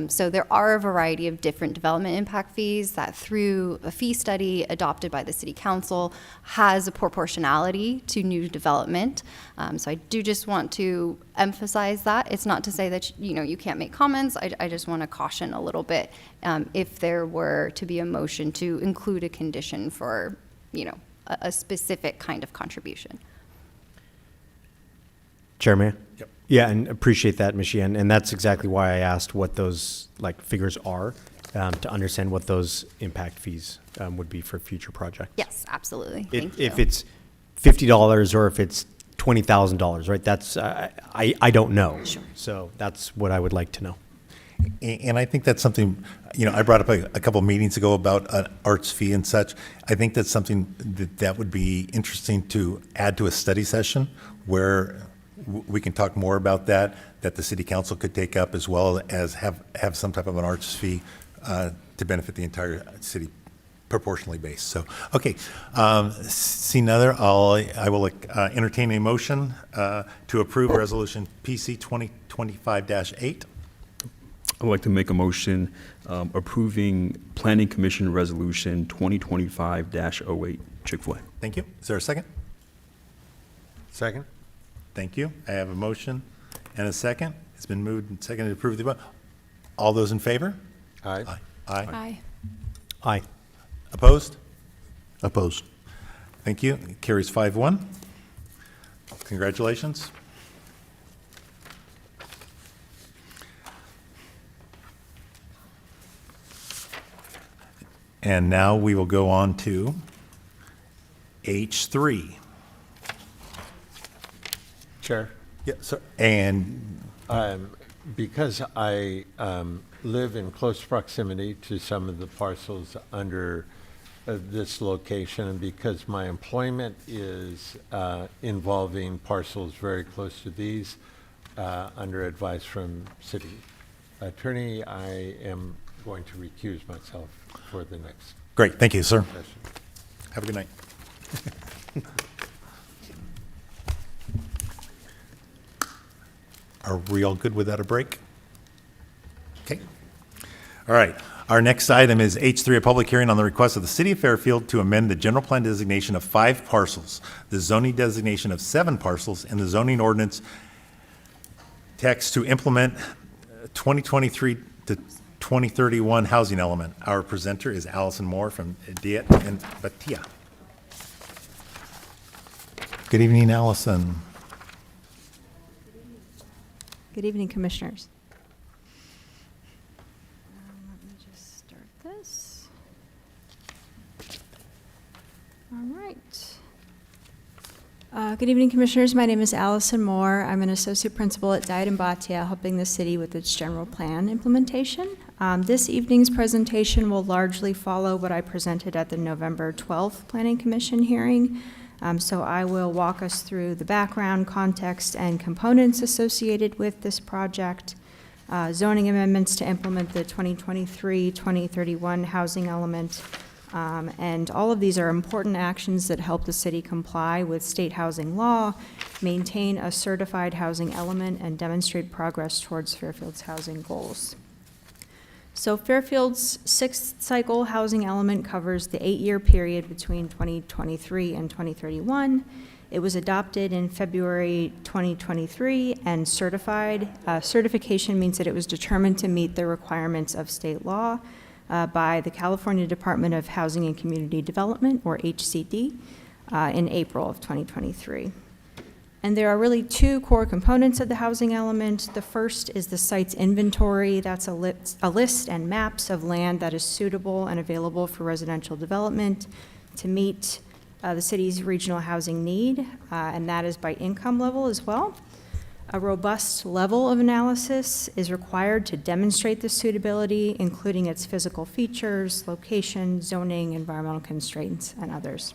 B: So there are a variety of different development impact fees that through a fee study adopted by the City Council has a proportionality to new development. So I do just want to emphasize that. It's not to say that you can't make comments. I just want to caution a little bit if there were to be a motion to include a condition for a specific kind of contribution.
K: Chair, may I?
A: Yep.
K: Yeah, and appreciate that, Michelle, and that's exactly why I asked what those figures are, to understand what those impact fees would be for future projects.
B: Yes, absolutely. Thank you.
K: If it's $50 or if it's $20,000, right? That's I don't know.
B: Sure.
K: So that's what I would like to know.
A: And I think that's something, I brought up a couple meetings ago about an arts fee and such. I think that's something that would be interesting to add to a study session where we can talk more about that the city council could take up, as well as have some type of an arts fee to benefit the entire city, proportionally based. So, okay, see another, I will entertain a motion to approve resolution PC 2025-8.
G: I'd like to make a motion approving Planning Commission Resolution 2025-08, Chick-fil-A.
A: Thank you. Is there a second?
C: Second?
A: Thank you. I have a motion and a second. It's been moved and seconded to approve the vote. All those in favor?
C: Aye.
A: Aye.
B: Aye.
K: Aye.
A: Opposed?
H: Opposed.
A: Thank you. It carries 5-1. Congratulations. And now we will go on to H3.
C: Chair?
A: Yes, sir. And
C: Because I live in close proximity to some of the parcels under this location, and because my employment is involving parcels very close to these, under advice from city attorney, I am going to recuse myself for the next
A: great. Thank you, sir.
C: session.
A: Have a good night. Are we all good without a break? Okay. All right. Our next item is H3, a public hearing on the request of the City of Fairfield to amend the general plan designation of 5 parcels, the zoning designation of 7 parcels, and the zoning ordinance text to implement 2023 to 2031 housing element. Our presenter is Allison Moore from Diet and Batia. Good evening, Allison.
O: Good evening, Commissioners.
B: Let me just start this. All right.
O: Good evening, Commissioners. My name is Allison Moore. I'm an Associate Principal at Diet and Batia, helping the city with its general plan implementation. This evening's presentation will largely follow what I presented at the November 12th Planning Commission hearing. So I will walk us through the background, context, and components associated with this project, zoning amendments to implement the 2023-2031 housing element, and all of these are important actions that help the city comply with state housing law, maintain a certified housing element, and demonstrate progress towards Fairfield's housing goals. So Fairfield's 6th cycle housing element covers the 8-year period between 2023 and 2031. It was adopted in February 2023 and certified. Certification means that it was determined to meet the requirements of state law by the California Department of Housing and Community Development, or HCD, in April of 2023. And there are really 2 core components of the housing element. The first is the site's inventory. That's a list and maps of land that is suitable and available for residential development to meet the city's regional housing need, and that is by income level as well. A robust level of analysis is required to demonstrate the suitability, including its physical features, location, zoning, environmental constraints, and others.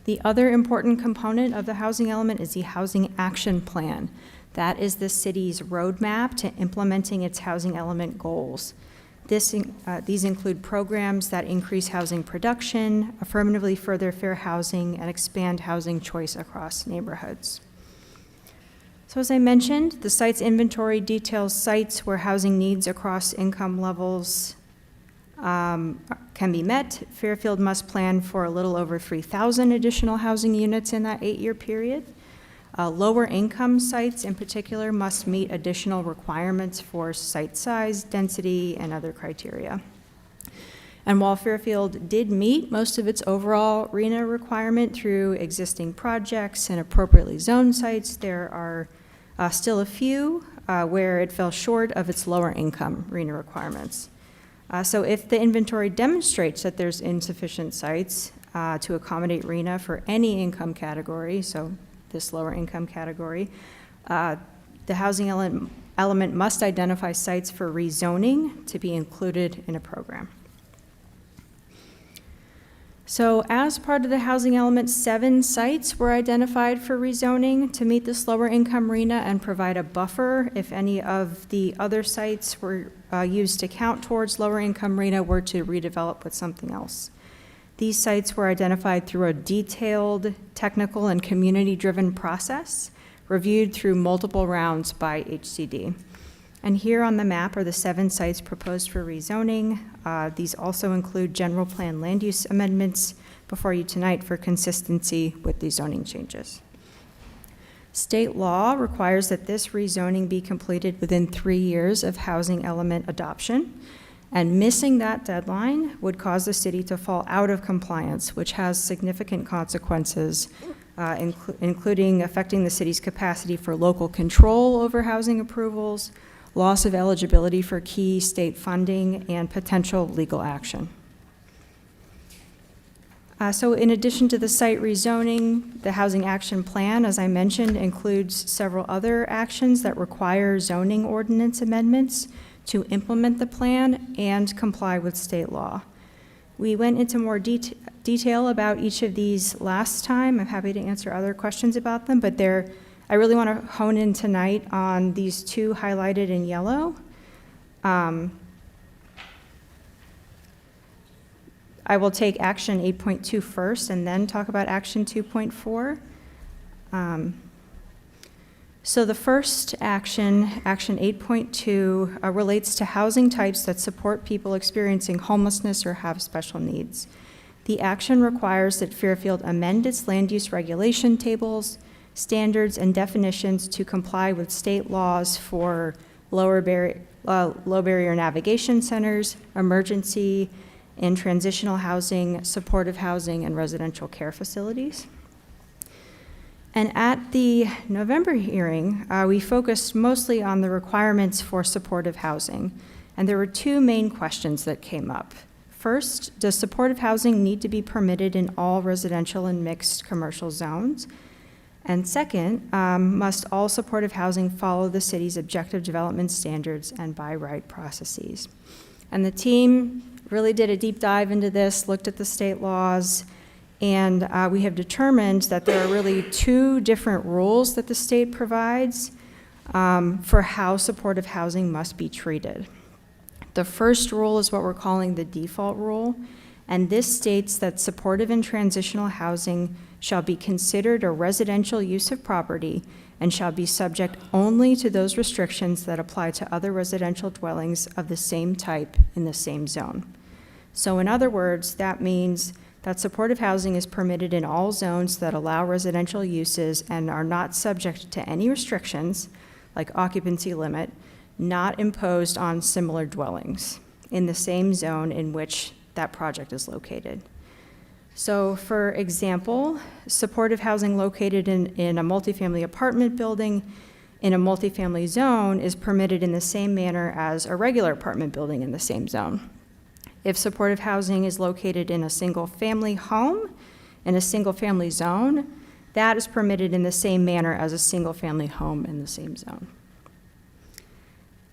O: The other important component of the housing element is the Housing Action Plan. That is the city's roadmap to implementing its housing element goals. These include programs that increase housing production, affirmatively further fair housing, and expand housing choice across neighborhoods. So as I mentioned, the site's inventory details sites where housing needs across income levels can be met. Fairfield must plan for a little over 3,000 additional housing units in that 8-year period. Lower income sites in particular must meet additional requirements for site size, density, and other criteria. And while Fairfield did meet most of its overall RHNA requirement through existing projects and appropriately zoned sites, there are still a few where it fell short of its lower income RHNA requirements. So if the inventory demonstrates that there's insufficient sites to accommodate RHNA for any income category, so this lower income category, the housing element must identify sites for rezoning to be included in a program. So as part of the housing element, 7 sites were identified for rezoning to meet this lower income RHNA and provide a buffer if any of the other sites were used to count towards lower income RHNA were to redevelop with something else. These sites were identified through a detailed technical and community-driven process reviewed through multiple rounds by HCD. And here on the map are the 7 sites proposed for rezoning. These also include general plan land use amendments before you tonight for consistency with these zoning changes. State law requires that this rezoning be completed within 3 years of housing element adoption, and missing that deadline would cause the city to fall out of compliance, which has significant consequences, including affecting the city's capacity for local control over housing approvals, loss of eligibility for key state funding, and potential legal action. So in addition to the site rezoning, the Housing Action Plan, as I mentioned, includes several other actions that require zoning ordinance amendments to implement the plan and comply with state law. We went into more detail about each of these last time. I'm happy to answer other questions about them, but I really want to hone in tonight on these 2 highlighted in yellow. I will take action 8.2 first and then talk about action 2.4. So the first action, action 8.2, relates to housing types that support people experiencing homelessness or have special needs. The action requires that Fairfield amend its land use regulation tables, standards, and definitions to comply with state laws for low barrier navigation centers, emergency and transitional housing, supportive housing, and residential care facilities. And at the November hearing, we focused mostly on the requirements for supportive housing, and there were 2 main questions that came up. First, does supportive housing need to be permitted in all residential and mixed commercial zones? And second, must all supportive housing follow the city's objective development standards and by right processes? And the team really did a deep dive into this, looked at the state laws, and we have determined that there are really 2 different rules that the state provides for how supportive housing must be treated. The first rule is what we're calling the default rule, and this states that supportive and transitional housing shall be considered a residential use of property and shall be subject only to those restrictions that apply to other residential dwellings of the same type in the same zone. So in other words, that means that supportive housing is permitted in all zones that allow residential uses and are not subject to any restrictions, like occupancy limit, not imposed on similar dwellings in the same zone in which that project is located. So for example, supportive housing located in a multifamily apartment building in a multifamily zone is permitted in the same manner as a regular apartment building in the same zone. If supportive housing is located in a single-family home in a single-family zone, that is permitted in the same manner as a single-family home in the same zone.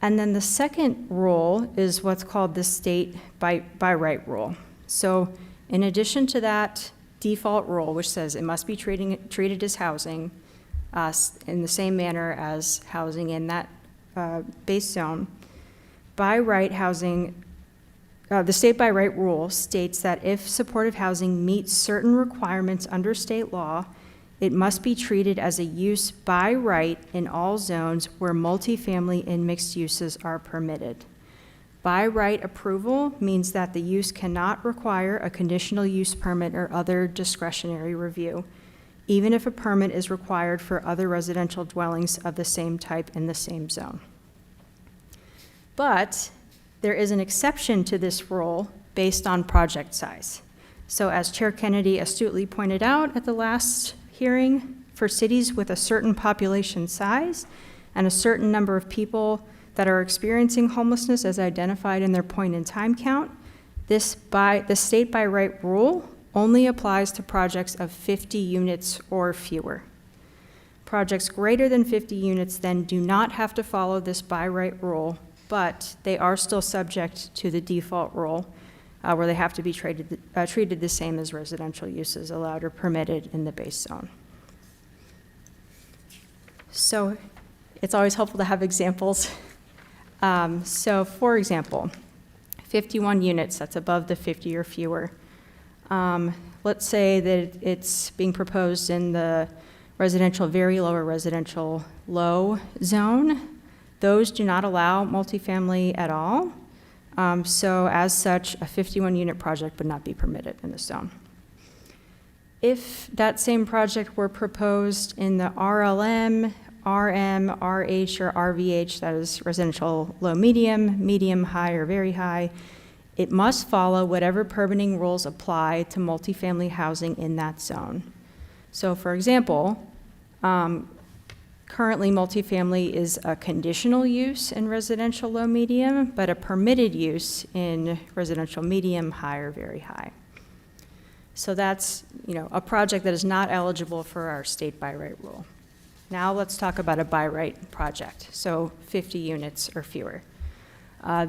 O: And then the second rule is what's called the state by right rule. So in addition to that default rule, which says it must be treated as housing in the same manner as housing in that base zone, by right housing, the state by right rule states that if supportive housing meets certain requirements under state law, it must be treated as a use by right in all zones where multifamily and mixed uses are permitted. By right approval means that the use cannot require a conditional use permit or other discretionary review, even if a permit is required for other residential dwellings of the same type in the same zone. But there is an exception to this rule based on project size. So as Chair Kennedy astutely pointed out at the last hearing, for cities with a certain population size and a certain number of people that are experiencing homelessness as identified in their point in time count, the state by right rule only applies to projects of 50 units or fewer. Projects greater than 50 units then do not have to follow this by right rule, but they are still subject to the default rule where they have to be treated the same as residential uses allowed or permitted in the base zone. So it's always helpful to have examples. So for example, 51 units, that's above the 50 or fewer. Let's say that it's being proposed in the residential very low or residential low zone. Those do not allow multifamily at all. So as such, a 51 unit project would not be permitted in this zone. If that same project were proposed in the RLM, RM, RH, or RVH, that is residential low medium, medium high, or very high, it must follow whatever permitting rules apply to multifamily housing in that zone. So for example, currently multifamily is a conditional use in residential low medium, but a permitted use in residential medium high or very high. So that's, a project that is not eligible for our state by right rule. Now let's talk about a by right project, so 50 units or fewer.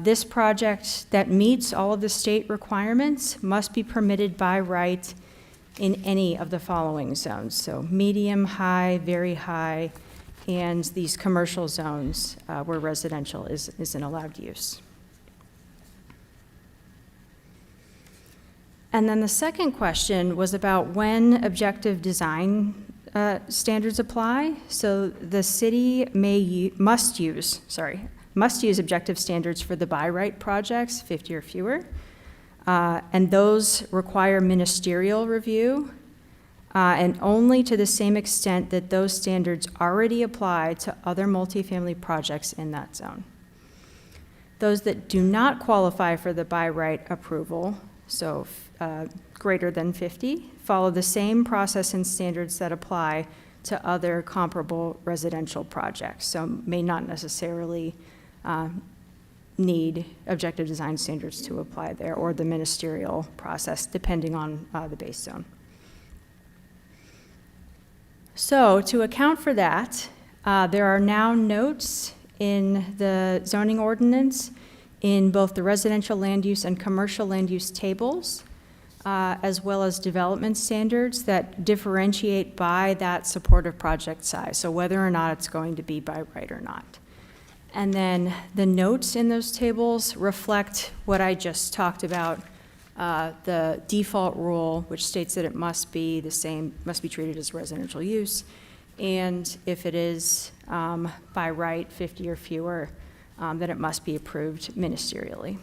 O: This project that meets all of the state requirements must be permitted by right in any of the following zones. So medium, high, very high, and these commercial zones where residential is an allowed use. And then the second question was about when objective design standards apply. So the city must use objective standards for the by right projects, 50 or fewer. And those require ministerial review, and only to the same extent that those standards already apply to other multifamily projects in that zone. Those that do not qualify for the by right approval, so greater than 50, follow the same process and standards that apply to other comparable residential projects, so may not necessarily need objective design standards to apply there, or the ministerial process, depending on the base zone. So to account for that, there are now notes in the zoning ordinance in both the residential land use and commercial land use tables, as well as development standards that differentiate by that supportive project size, so whether or not it's going to be by right or not. And then the notes in those tables reflect what I just talked about, the default rule, which states that it must be the same, must be treated as residential use, and if it is by right 50 or fewer, then it must be approved ministerially.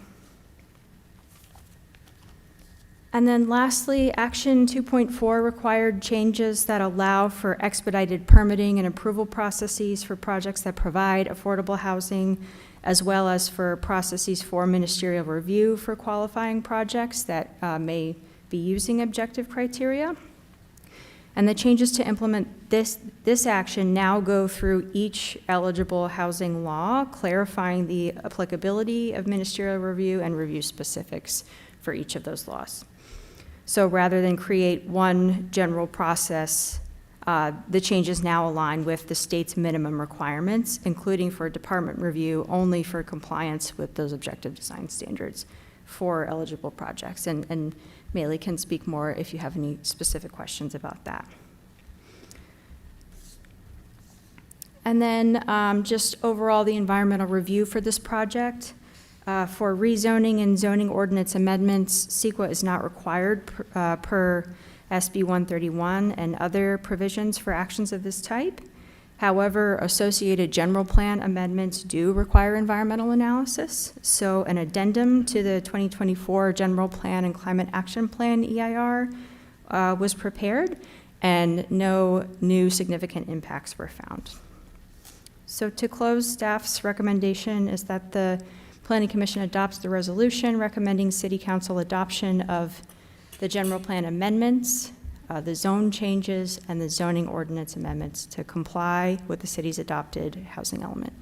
O: And then lastly, Action 2.4 required changes that allow for expedited permitting and approval processes for projects that provide affordable housing, as well as for processes for ministerial review for qualifying projects that may be using objective criteria. And the changes to implement this action now go through each eligible housing law, clarifying the applicability of ministerial review and review specifics for each of those laws. So rather than create one general process, the changes now align with the state's minimum requirements, including for department review only for compliance with those objective design standards for eligible projects. And Maylee can speak more if you have any specific questions about that. And then just overall, the environmental review for this project. For rezoning and zoning ordinance amendments, CEQA is not required per SB 131 and other provisions for actions of this type. However, associated general plan amendments do require environmental analysis. So an addendum to the 2024 General Plan and Climate Action Plan, EIR, was prepared, and no new significant impacts were found. So to close, staff's recommendation is that the Planning Commission adopts the resolution recommending City Council adoption of the general plan amendments, the zone changes, and the zoning ordinance amendments to comply with the city's adopted housing element.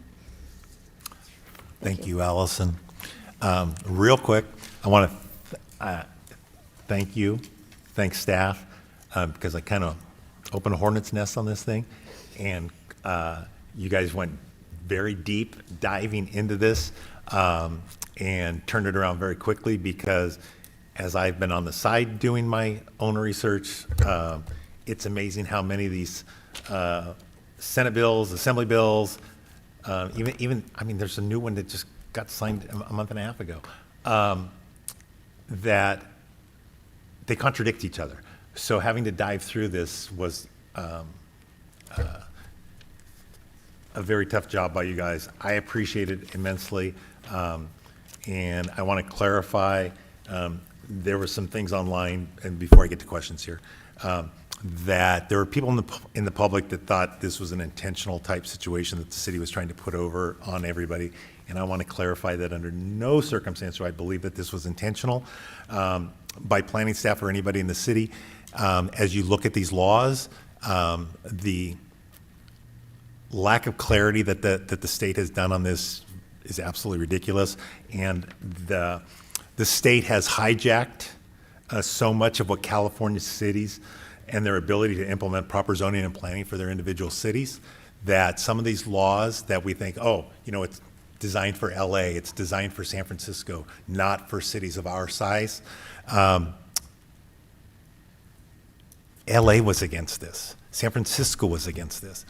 A: Thank you, Allison. Real quick, I want to thank you, thank staff, because I kind of opened a hornet's nest on this thing, and you guys went very deep diving into this and turned it around very quickly, because as I've been on the side doing my own research, it's amazing how many of these Senate bills, Assembly bills, I mean, there's a new one that just got signed a month and a half ago, that they contradict each other. So having to dive through this was a very tough job by you guys. I appreciate it immensely. And I want to clarify, there were some things online, and before I get to questions here, that there were people in the public that thought this was an intentional type situation that the city was trying to put over on everybody. And I want to clarify that under no circumstance do I believe that this was intentional by planning staff or anybody in the city. As you look at these laws, the lack of clarity that the state has done on this is absolutely ridiculous. And the state has hijacked so much of what California cities and their ability to implement proper zoning and planning for their individual cities, that some of these laws that we think, oh, you know, it's designed for LA, it's designed for San Francisco, not for cities of our size. LA was against this. San Francisco was against this.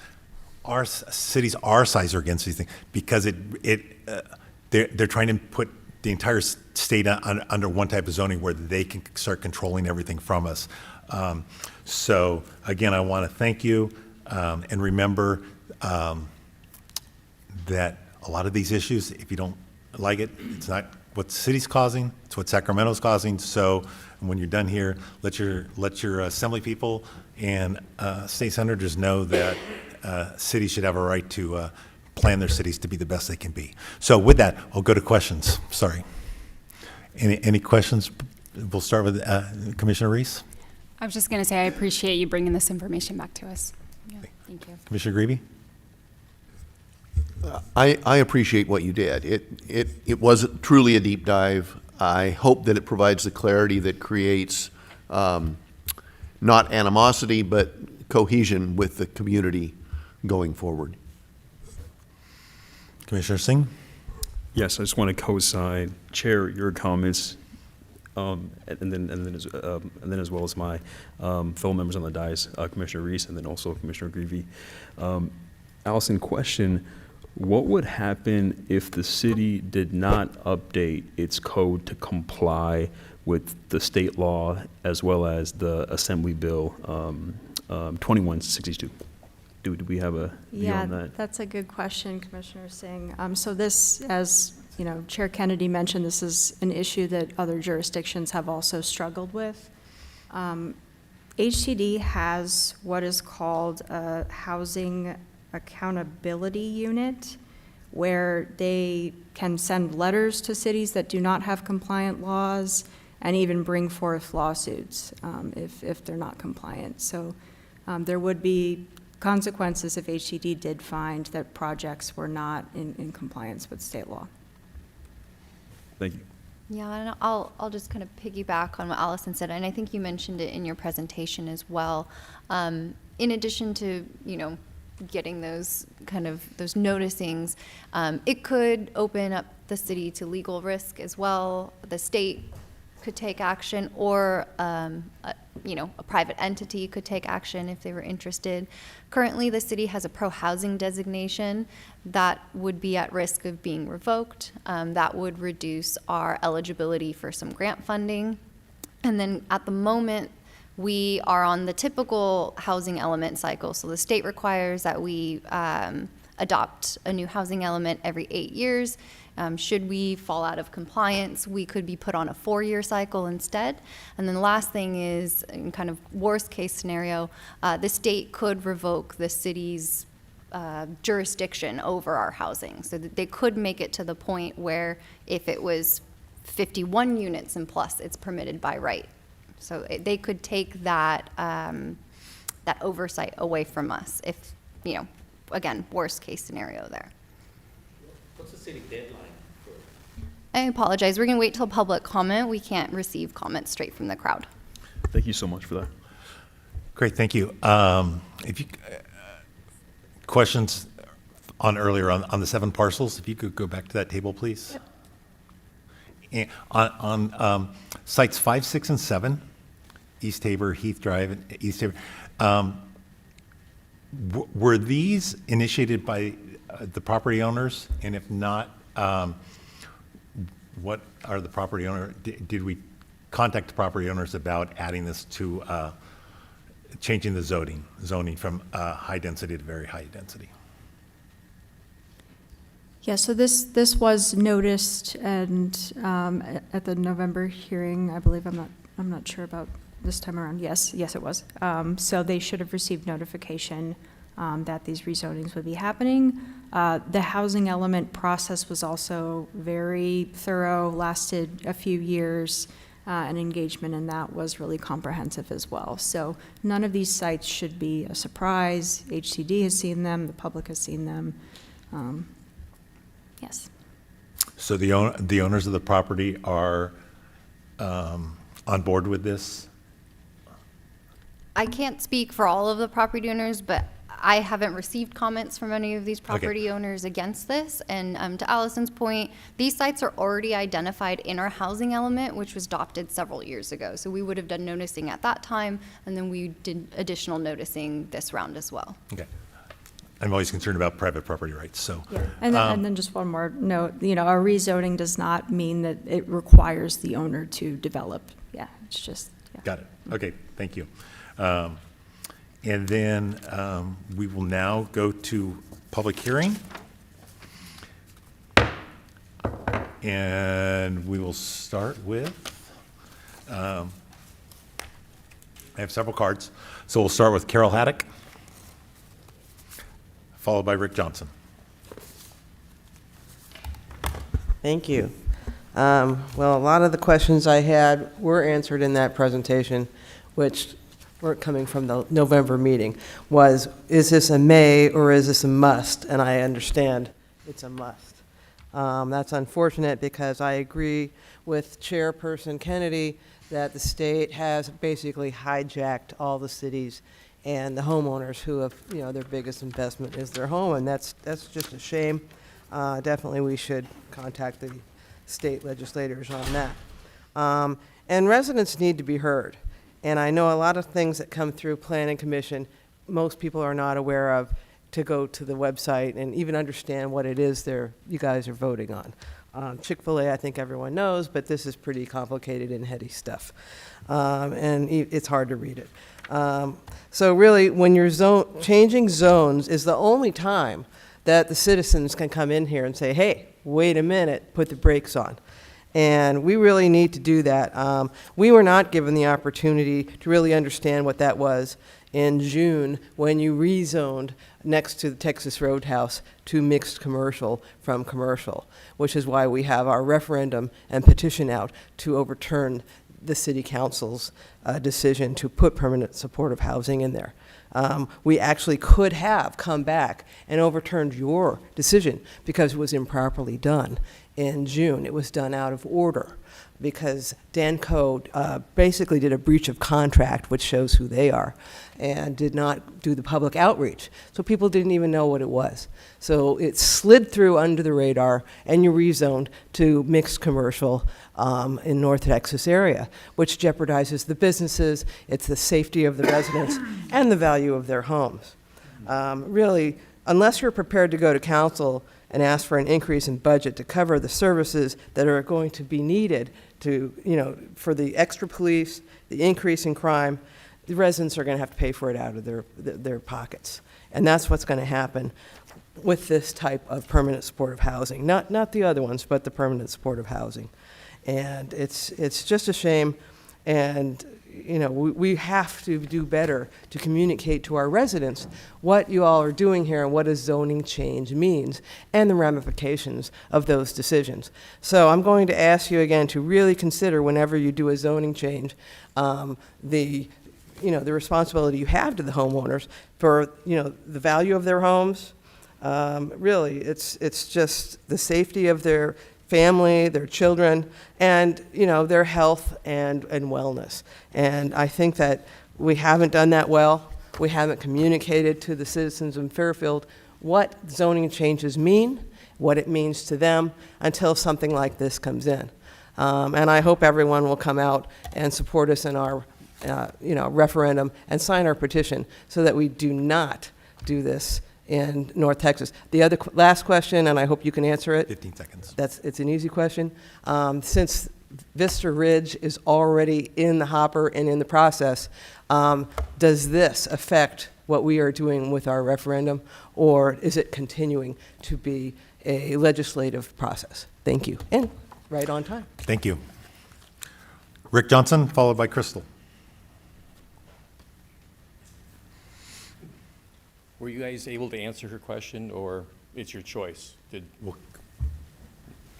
A: Our cities our size are against these things because they're trying to put the entire state under one type of zoning where they can start controlling everything from us. So again, I want to thank you, and remember that a lot of these issues, if you don't like it, it's not what the city's causing, it's what Sacramento's causing. So when you're done here, let your assembly people and state senators know that cities should have a right to plan their cities to be the best they can be. So with that, I'll go to questions. Sorry. Any questions? We'll start with Commissioner Reese.
P: I was just going to say I appreciate you bringing this information back to us. Yeah, thank you.
A: Commissioner Greavy?
H: I appreciate what you did. It was truly a deep dive. I hope that it provides the clarity that creates not animosity, but cohesion with the community going forward.
A: Commissioner Singh?
G: Yes, I just want to co-sign, Chair, your comments, and then as well as my fellow members on the dais, Commissioner Reese, and then also Commissioner Greavy. Allison, question: what would happen if the city did not update its code to comply with the state law as well as the Assembly Bill 2162? Do we have a view on that?
O: That's a good question, Commissioner Singh. So this, as you know, Chair Kennedy mentioned, this is an issue that other jurisdictions have also struggled with. HCD has what is called a housing accountability unit, where they can send letters to cities that do not have compliant laws and even bring forth lawsuits if they're not compliant. So there would be consequences if HCD did find that projects were not in compliance with state law.
G: Thank you.
B: Yeah, and I'll just kind of piggyback on what Allison said, and I think you mentioned it in your presentation as well. In addition to, you know, getting those noticings, it could open up the city to legal risk as well. The state could take action, or a private entity could take action if they were interested. Currently, the city has a pro-housing designation that would be at risk of being revoked. That would reduce our eligibility for some grant funding. And then at the moment, we are on the typical housing element cycle. So the state requires that we adopt a new housing element every 8 years. Should we fall out of compliance, we could be put on a 4-year cycle instead. And then the last thing is, in kind of worst case scenario, the state could revoke the city's jurisdiction over our housing, so that they could make it to the point where if it was 51 units and plus, it's permitted by right. So they could take that, that oversight away from us if, you know, again, worst case scenario there.
M: What's the city deadline?
B: I apologize. We're going to wait till public comment. We can't receive comments straight from the crowd.
G: Thank you so much for that.
A: Great, thank you. If you, questions on earlier on the 7 parcels, if you could go back to that table, please.
B: Yep.
A: And on sites 5, 6, and 7, East Tabor, Heath Drive, and East Tabor, were these initiated by the property owners? And if not, what are the property owner? Did we contact the property owners about adding this to changing the zoning from high density to very high density?
O: Yeah, so this was noticed and at the November hearing, I believe. I'm not sure about this time around. Yes, it was. So they should have received notification that these rezonings would be happening. The housing element process was also very thorough, lasted a few years, and engagement in that was really comprehensive as well. So none of these sites should be a surprise. HCD has seen them, the public has seen them. Yes.
A: So the owners of the property are on board with this?
B: I can't speak for all of the property owners, but I haven't received comments from any of these property owners against this. And to Allison's point, these sites are already identified in our housing element, which was adopted several years ago. So we would have done noticing at that time, and then we did additional noticing this round as well.
A: Okay. I'm always concerned about private property rights, so.
O: Yeah. And then just one more note, our rezoning does not mean that it requires the owner to develop. Yeah, it's just. Yeah.
A: Got it. Okay, thank you. And then we will now go to public hearing. And we will start with, I have several cards. So we'll start with Carol Haddock, followed by Rick Johnson.
Q: Thank you. Well, a lot of the questions I had were answered in that presentation, which weren't coming from the November meeting, is this a may or is this a must? And I understand it's a must. That's unfortunate because I agree with Chairperson Kennedy that the state has basically hijacked all the cities and the homeowners who have, their biggest investment is their home, and that's just a shame. Definitely we should contact the state legislators on that. And residents need to be heard. And I know a lot of things that come through Planning Commission, most people are not aware of, to go to the website and even understand what it is you guys are voting on. Chick-fil-A, I think everyone knows, but this is pretty complicated and heady stuff. And it's hard to read it. So really, when you're changing zones is the only time that the citizens can come in here and say, hey, wait a minute, put the brakes on. And we really need to do that. We were not given the opportunity to really understand what that was in June when you rezoned next to the Texas Roadhouse to mixed commercial from commercial, which is why we have our referendum and petition out to overturn the city council's decision to put permanent supportive housing in there. We actually could have come back and overturned your decision because it was improperly done in June. It was done out of order because Danco basically did a breach of contract, which shows who they are, and did not do the public outreach. So people didn't even know what it was. So it slid through under the radar, and you rezoned to mixed commercial in North Texas area, which jeopardizes the businesses, it's the safety of the residents, and the value of their homes. Really, unless you're prepared to go to council and ask for an increase in budget to cover the services that are going to be needed to, for the extra police, the increase in crime, the residents are going to have to pay for it out of their pockets. And that's what's going to happen with this type of permanent supportive housing. Not the other ones, but the permanent supportive housing. And it's just a shame. And, we have to do better to communicate to our residents what you all are doing here and what a zoning change means and the ramifications of those decisions. So I'm going to ask you again to really consider whenever you do a zoning change, the responsibility you have to the homeowners for, the value of their homes. Really, it's just the safety of their family, their children, and, their health and wellness. And I think that we haven't done that well. We haven't communicated to the citizens in Fairfield what zoning changes mean, what it means to them, until something like this comes in. And I hope everyone will come out and support us in our, referendum and sign our petition so that we do not do this in North Texas. The last question, and I hope you can answer it.
A: 15 seconds.
Q: It's an easy question. Since Vista Ridge is already in the hopper and in the process, does this affect what we are doing with our referendum, or is it continuing to be a legislative process? Thank you. And right on time.
A: Thank you. Rick Johnson, followed by Crystal.
R: Were you guys able to answer her question, or it's your choice? We're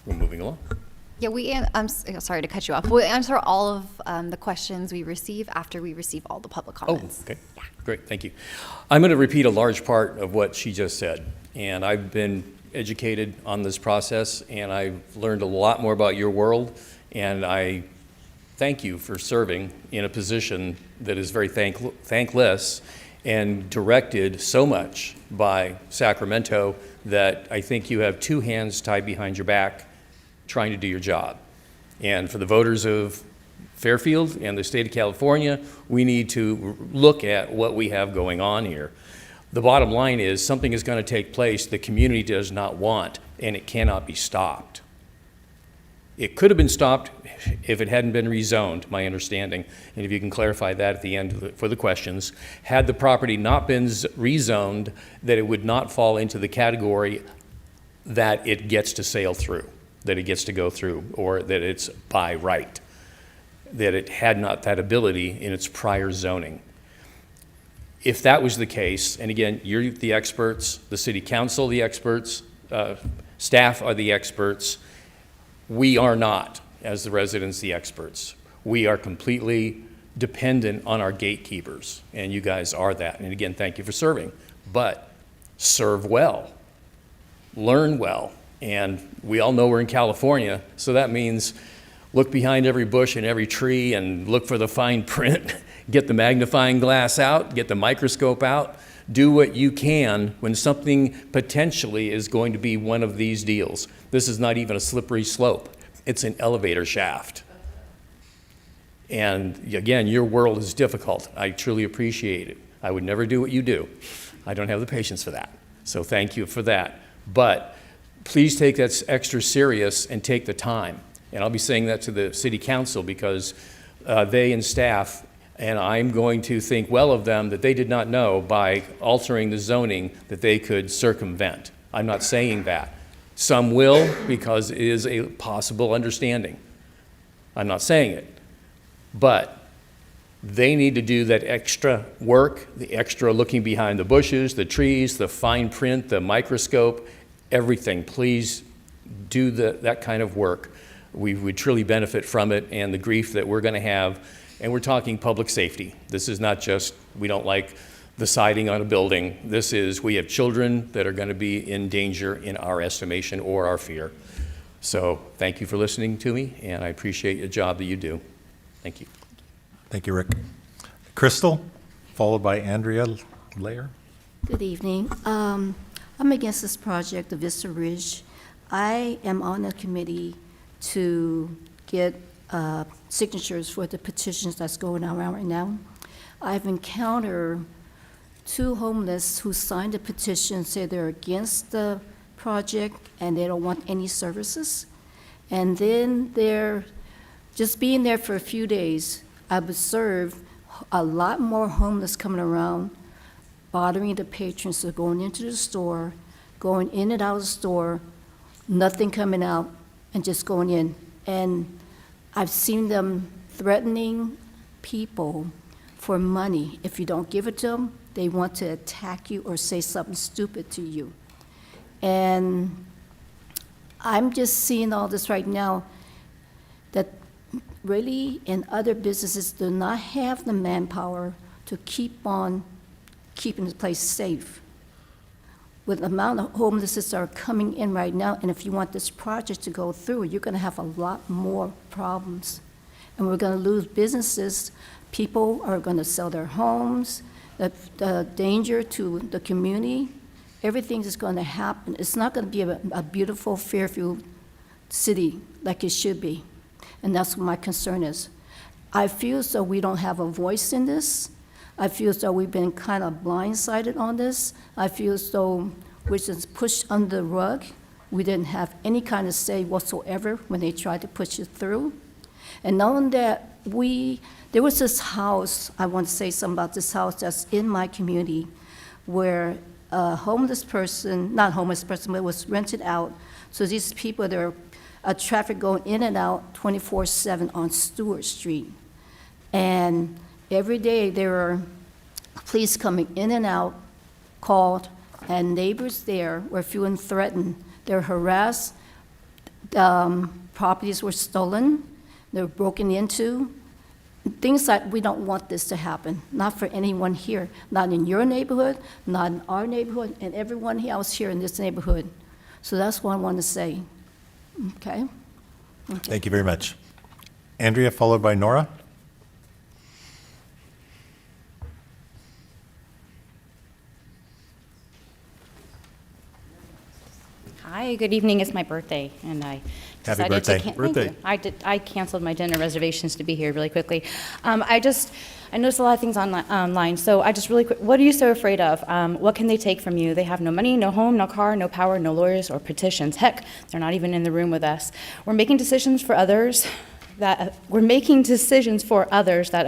R: moving along.
B: Yeah, I'm sorry to cut you off. We'll answer all of the questions we receive after we receive all the public comments.
R: Oh, okay. Yeah. Great, thank you. I'm going to repeat a large part of what she just said. And I've been educated on this process, and I've learned a lot more about your world. And I thank you for serving in a position that is very thankless and directed so much by Sacramento that I think you have two hands tied behind your back trying to do your job. And for the voters of Fairfield and the state of California, we need to look at what we have going on here. The bottom line is something is going to take place the community does not want, and it cannot be stopped. It could have been stopped if it hadn't been rezoned, my understanding, and if you can clarify that at the end for the questions. Had the property not been rezoned, that it would not fall into the category that it gets to sail through, that it gets to go through, or that it's by right, that it had not that ability in its prior zoning. If that was the case, and again, you're the experts, the city council, the experts, staff are the experts, we are not, as the residents, the experts. We are completely dependent on our gatekeepers, and you guys are that. And again, thank you for serving. But serve well, learn well, and we all know we're in California, so that means look behind every bush and every tree and look for the fine print, get the magnifying glass out, get the microscope out, do what you can when something potentially is going to be one of these deals. This is not even a slippery slope. It's an elevator shaft. And again, your world is difficult. I truly appreciate it. I would never do what you do. I don't have the patience for that. So thank you for that. But please take that extra serious and take the time. And I'll be saying that to the city council because they and staff, and I'm going to think well of them, that they did not know by altering the zoning that they could circumvent. I'm not saying that. Some will because it is a possible understanding. I'm not saying it. But they need to do that extra work, the extra looking behind the bushes, the trees, the fine print, the microscope, everything. Please do that kind of work. We would truly benefit from it, and the grief that we're going to have. And we're talking public safety. This is not just we don't like the siding on a building. This is we have children that are going to be in danger in our estimation or our fear. So thank you for listening to me, and I appreciate the job that you do. Thank you.
A: Thank you, Rick. Crystal, followed by Andrea Layer.
S: Good evening. I'm against this project, the Vista Ridge. I am on the committee to get signatures for the petitions that's going around right now. I've encountered 2 homeless who signed a petition, say they're against the project and they don't want any services. And then they're just being there for a few days. I've observed a lot more homeless coming around, bothering the patrons, so going into the store, going in and out of the store, nothing coming out, and just going in. And I've seen them threatening people for money. If you don't give it to them, they want to attack you or say something stupid to you. And I'm just seeing all this right now, that really in other businesses do not have the manpower to keep on keeping the place safe. With the amount of homelessness that are coming in right now, and if you want this project to go through, you're gonna have a lot more problems. And we're gonna lose businesses. People are gonna sell their homes, the danger to the community, everything is gonna happen. It's not gonna be a beautiful Fairfield city like it should be. And that's what my concern is. I feel as though we don't have a voice in this. I feel as though we've been kind of blindsided on this. I feel as though we're just pushed under the rug. We didn't have any kind of say whatsoever when they tried to push it through. And knowing that there was this house, I want to say something about this house that's in my community, where a homeless person, not homeless person, but it was rented out. So these people, there are traffic going in and out 24/7 on Stewart Street. And every day there are police coming in and out, called, and neighbors there were feeling threatened. They were harassed, properties were stolen, they were broken into. Things like, we don't want this to happen, not for anyone here, not in your neighborhood, not in our neighborhood, and everyone else here in this neighborhood. So that's what I want to say. Okay?
A: Thank you very much. Andrea, followed by Nora.
T: Hi, good evening. It's my birthday, and I
A: Happy
T: decided
A: birthday.
T: to thank you. I canceled my dinner reservations to be here really quickly. I noticed a lot of things online, so I just really quick, what are you so afraid of? What can they take from you? They have no money, no home, no car, no power, no lawyers or petitions. Heck, they're not even in the room with us. We're making decisions for others that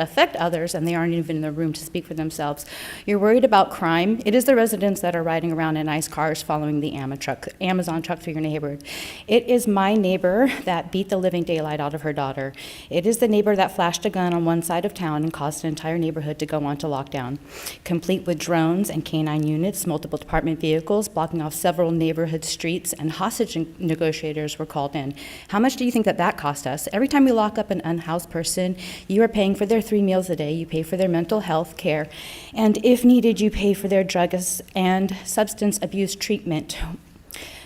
T: affect others, and they aren't even in the room to speak for themselves. You're worried about crime. It is the residents that are riding around in nice cars following the Amazon truck through your neighborhood. It is my neighbor that beat the living daylight out of her daughter. It is the neighbor that flashed a gun on one side of town and caused an entire neighborhood to go onto lockdown, complete with drones and canine units, multiple department vehicles blocking off several neighborhood streets, and hostage negotiators were called in. How much do you think that cost us? Every time we lock up an unhoused person, you are paying for their 3 meals a day, you pay for their mental health care, and if needed, you pay for their drug and substance abuse treatment.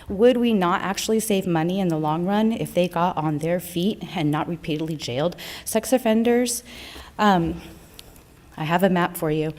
T: Would we not actually save money in the long run if they got on their feet and not repeatedly jailed? Sex offenders, I have a map for you.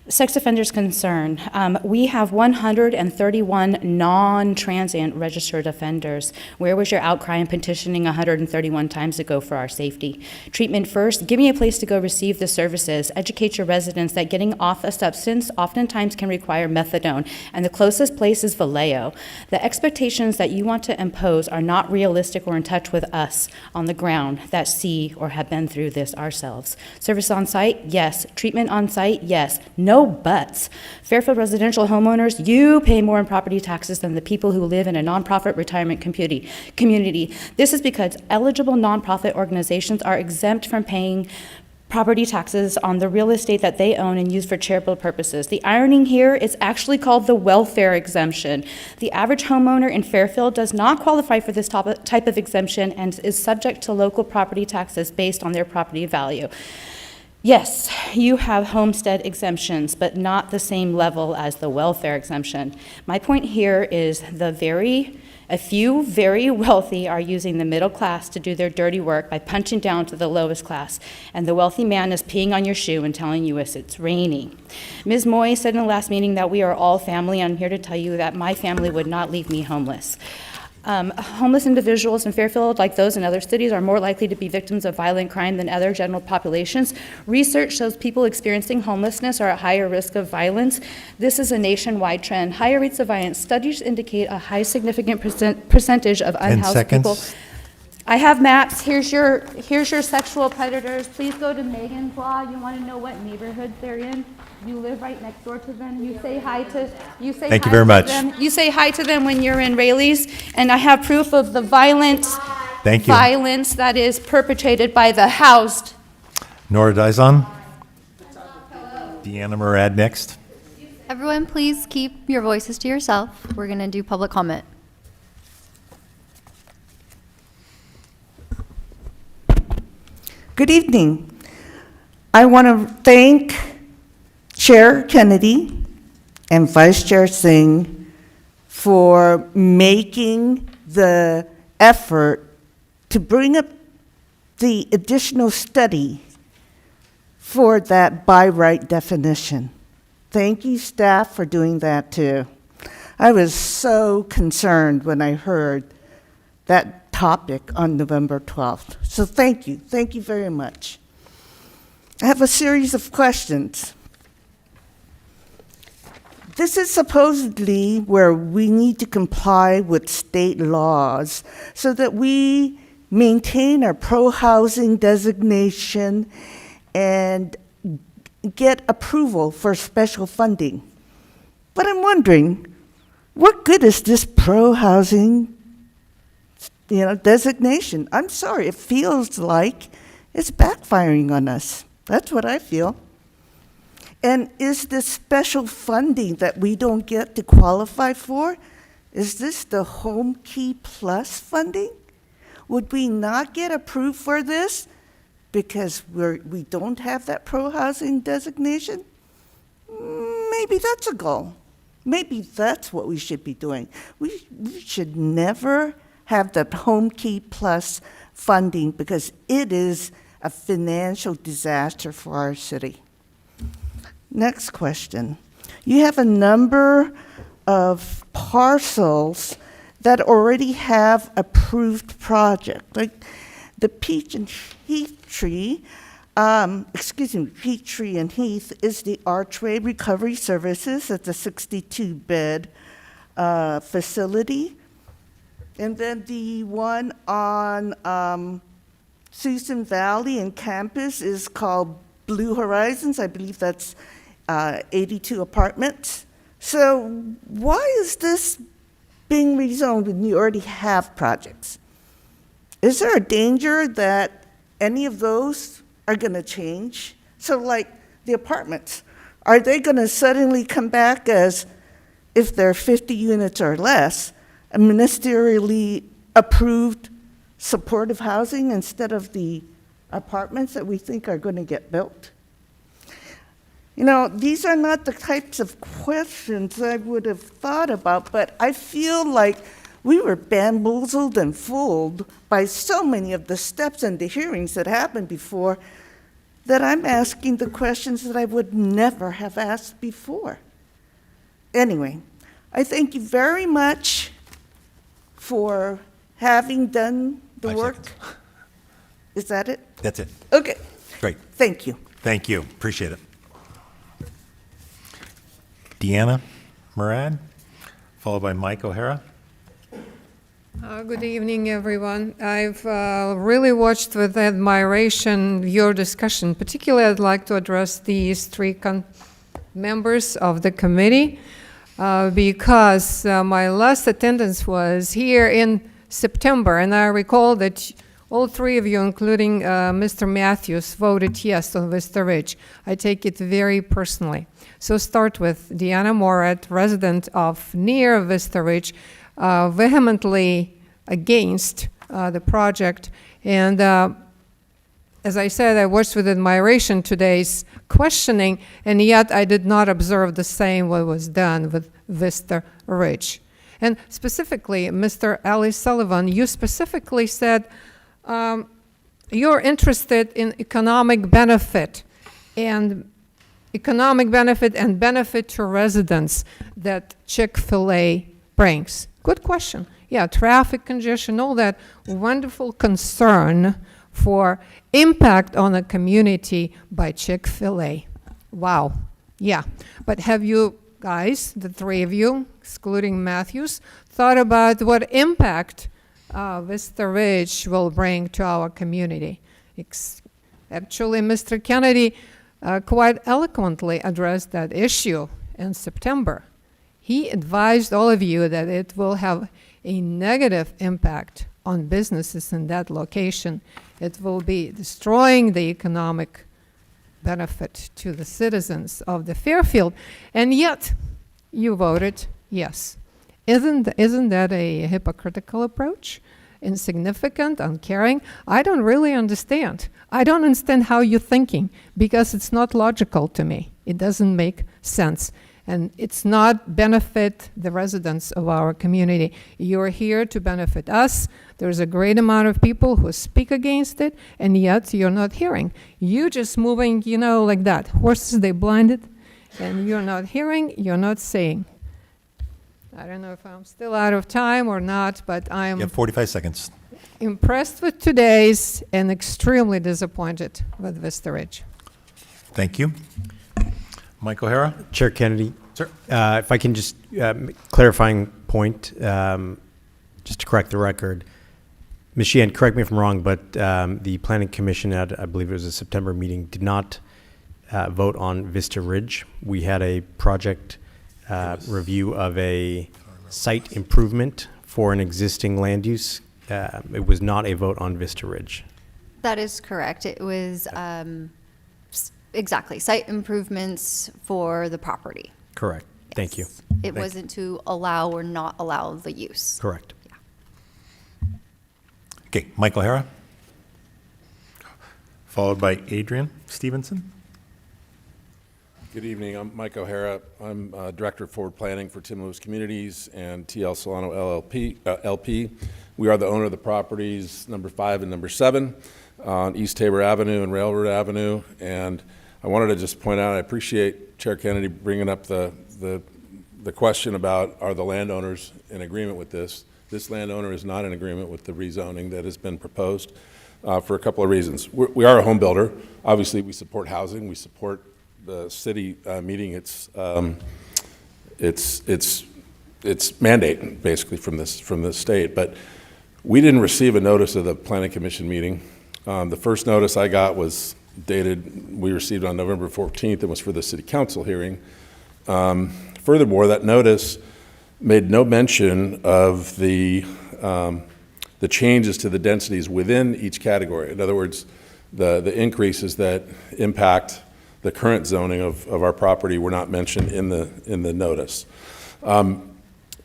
T: Sex offenders concern. We have 131 non-transient registered offenders. Where was your outcry and petitioning 131 times ago for our safety? Treatment first, give me a place to go receive the services. Educate your residents that getting off a substance oftentimes can require methadone, and the closest place is Vallejo. The expectations that you want to impose are not realistic or in touch with us on the ground that see or have been through this ourselves. Service on site, yes. Treatment on site, yes. No buts. Fairfield residential homeowners, you pay more in property taxes than the people who live in a nonprofit retirement community. This is because eligible nonprofit organizations are exempt from paying property taxes on the real estate that they own and use for charitable purposes. The irony here is actually called the welfare exemption. The average homeowner in Fairfield does not qualify for this type of exemption and is subject to local property taxes based on their property value. Yes, you have homestead exemptions, but not the same level as the welfare exemption. My point here is a few very wealthy are using the middle class to do their dirty work by punching down to the lowest class, and the wealthy man is peeing on your shoe and telling you it's raining. Ms. Moy said in the last meeting that we are all family. I'm here to tell you that my family would not leave me homeless. Homeless individuals in Fairfield, like those in other cities, are more likely to be victims of violent crime than other general populations. Research shows people experiencing homelessness are at higher risk of violence. This is a nationwide trend. Higher rates of violence. Studies indicate a high significant percentage of unhoused people. I have maps. Here's your sexual predators. Please go to Megan's Law. You want to know what neighborhoods they're in. You live right next door to them. You say hi to
A: Thank you very much.
T: them. You say hi to them when you're in Rayleigh's, and I have proof of the violence that is perpetrated by the housed.
A: Nora Dizon. Deanna Murad next.
B: Everyone, please keep your voices to yourself. We're going to do public comment.
U: Good evening. I want to thank Chair Kennedy and Vice Chair Singh for making the effort to bring up the additional study for that by right definition. Thank you, staff, for doing that too. I was so concerned when I heard that topic on November 12th. So thank you very much. I have a series of questions. This is supposedly where we need to comply with state laws so that we maintain our pro-housing designation and get approval for special funding. But I'm wondering, what good is this pro-housing designation? I'm sorry, it feels like it's backfiring on us. That's what I feel. And is this special funding that we don't get to qualify for, is this the Home Key Plus funding? Would we not get approved for this because we don't have that pro-housing designation? Maybe that's a goal. Maybe that's what we should be doing. We should never have the Home Key Plus funding because it is a financial disaster for our city. Next question. You have a number of parcels that already have approved project, like the Peachtree and Heath is the Archway Recovery Services at the 62-bed facility. And then the one on Susan Valley and campus is called Blue Horizons. I believe that's 82 apartments. So why is this being rezoned when you already have projects? Is there a danger that any of those are going to change? So like the apartments, are they going to suddenly come back as, if they're 50 units or less, a ministerially approved supportive housing instead of the apartments that we think are going to get built? These are not the types of questions I would have thought about, but I feel like we were bamboozled and fooled by so many of the steps and the hearings that happened before that I'm asking the questions that I would never have asked before. Anyway, I thank you very much for having done the work. Is that it?
A: That's it.
U: Okay.
A: Great.
U: Thank you.
A: Thank you. Appreciate it. Deanna Murad, followed by Mike O'Hara.
E: Good evening, everyone. I've really watched with admiration your discussion. Particularly, I'd like to address these three members of the committee because my last attendance was here in September, and I recall that all three of you, including Mr. Matthews, voted yes on Vista Ridge. I take it very personally. So start with Deanna Morat, resident of near Vista Ridge, vehemently against the project. And as I said, I watched with admiration today's questioning, and yet I did not observe the same what was done with Vista Ridge. And specifically, Mr. Ali Sullivan, you specifically said you're interested in economic benefit and benefit to residents that Chick-fil-A brings. Good question. Yeah, traffic congestion, all that wonderful concern for impact on a community by Chick-fil-A. Wow. Yeah. But have you guys, the three of you, excluding Matthews, thought about what impact Vista Ridge will bring to our community. Actually, Mr. Kennedy quite eloquently addressed that issue in September. He advised all of you that it will have a negative impact on businesses in that location. It will be destroying the economic benefit to the citizens of the Fairfield, and yet you voted yes. Isn't that a hypocritical approach? Insignificant, uncaring? I don't really understand. I don't understand how you're thinking, because it's not logical to me. It doesn't make sense. And it's not benefit the residents of our community. You're here to benefit us. There's a great amount of people who speak against it, and yet you're not hearing. You just moving, like that. Horses, they blinded, and you're not hearing, you're not saying. I don't know if I'm still out of time or not, but I'm
A: You have 45 seconds.
E: impressed with today's and extremely disappointed with Vista Ridge.
A: Thank you. Mike O'Hara?
K: Chair Kennedy.
A: Sir.
K: If I can just, clarifying point, just to correct the record. Ms. Sheehan, correct me if I'm wrong, but the Planning Commission at, I believe it was a September meeting, did not vote on Vista Ridge. We had a project review of a site improvement for an existing land use. It was not a vote on Vista Ridge.
B: That is correct. It was exactly site improvements for the property.
K: Correct. Thank you.
B: It wasn't to allow or not allow the use.
K: Correct.
A: Okay, Mike O'Hara. Followed by Adrian Stevenson.
D: Good evening. I'm Mike O'Hara. I'm Director of Forward Planning for Tim Lewis Communities and TL Solano LP. We are the owner of the properties number 5 and number 7 on East Tabor Avenue and Railroad Avenue. And I wanted to just point out, I appreciate Chair Kennedy bringing up the question about, are the landowners in agreement with this? This landowner is not in agreement with the rezoning that has been proposed for a couple of reasons. We are a home builder. Obviously, we support housing. We support the city meeting its mandate, basically, from this state. But we didn't receive a notice of the Planning Commission meeting. The first notice I got was dated, we received on November 14th, and was for the City Council hearing. Furthermore, that notice made no mention of the changes to the densities within each category. In other words, the increases that impact the current zoning of our property were not mentioned in the notice.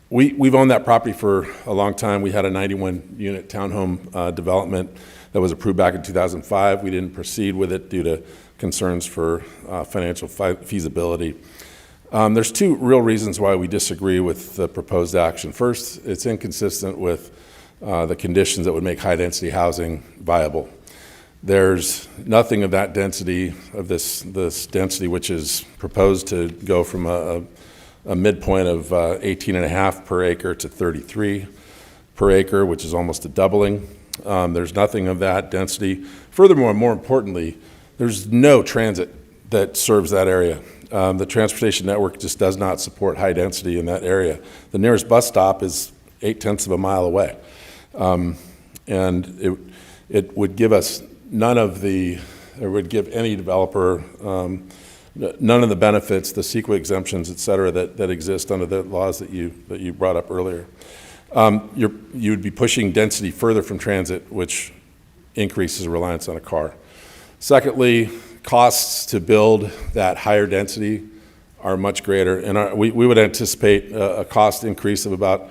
D: We've owned that property for a long time. We had a 91-unit townhome development that was approved back in 2005. We didn't proceed with it due to concerns for financial feasibility. There's 2 real reasons why we disagree with the proposed action. First, it's inconsistent with the conditions that would make high-density housing viable. There's nothing of that density, of this density, which is proposed to go from a midpoint of 18.5 per acre to 33 per acre, which is almost a doubling. There's nothing of that density. Furthermore, more importantly, there's no transit that serves that area. The transportation network just does not support high density in that area. The nearest bus stop is 0.8 of a mile away. And it would give us it would give any developer none of the benefits, the CEQA exemptions, et cetera, that exist under the laws that you brought up earlier. You would be pushing density further from transit, which increases reliance on a car. Secondly, costs to build that higher density are much greater, and we would anticipate a cost increase of about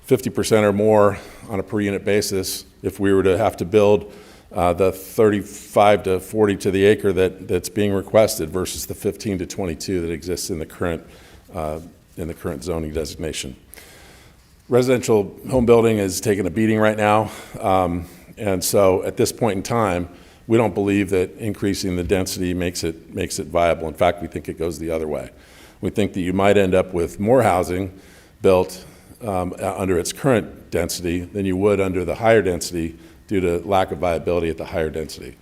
D: 50% or more on a per unit basis if we were to have to build the 35 to 40 to the acre that's being requested versus the 15 to 22 that exists in the current zoning designation. Residential home building is taking a beating right now, and so at this point in time, we don't believe that increasing the density makes it viable. In fact, we think it goes the other way. We think that you might end up with more housing built under its current density than you would under the higher density due to lack of viability at the higher density.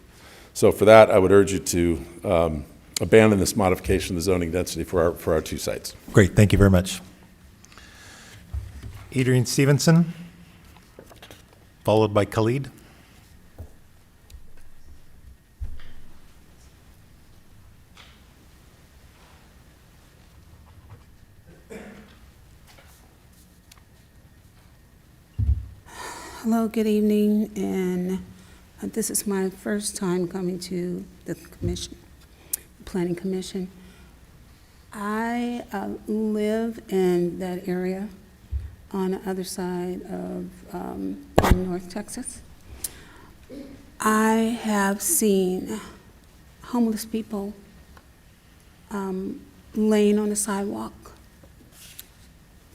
D: So for that, I would urge you to abandon this modification of the zoning density for our 2 sites.
A: Great, thank you very much. Adrian Stevenson, followed by Khalid.
I: Hello, good evening, and this is my first time coming to the commission, Planning Commission. I live in that area on the other side of North Texas. I have seen homeless people laying on the sidewalk,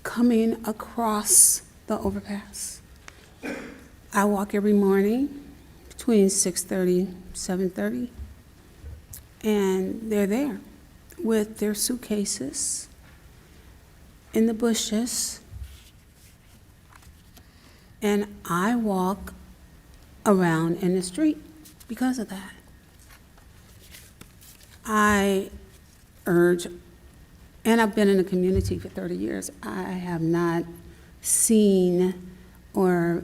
I: coming across the overpass. I walk every morning between 6:30, 7:30, and they're there with their suitcases in the bushes, and I walk around in the street because of that. I urge, and I've been in the community for 30 years, I have not seen or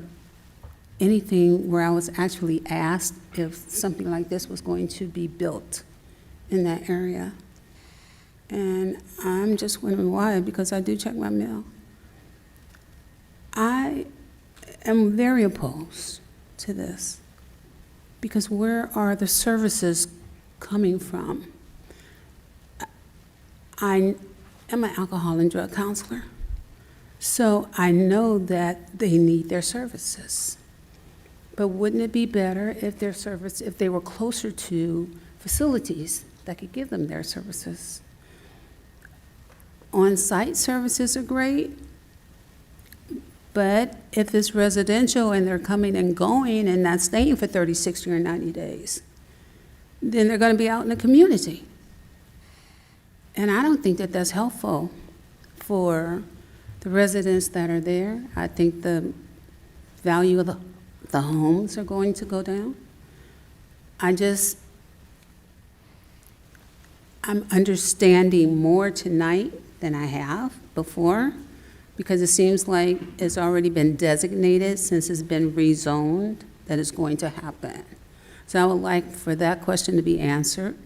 I: anything where I was actually asked if something like this was going to be built in that area. And I'm just wondering why, because I do check my mail. I am very opposed to this, because where are the services coming from? I am an alcohol and drug counselor, so I know that they need their services. But wouldn't it be better if if they were closer to facilities that could give them their services? On-site services are great, but if it's residential and they're coming and going and not staying for 30, 60, or 90 days, then they're going to be out in the community. And I don't think that that's helpful for the residents that are there. I think the value of the homes are going to go down. I'm understanding more tonight than I have before, because it seems like it's already been designated since it's been rezoned that it's going to happen. So I would like for that question to be answered.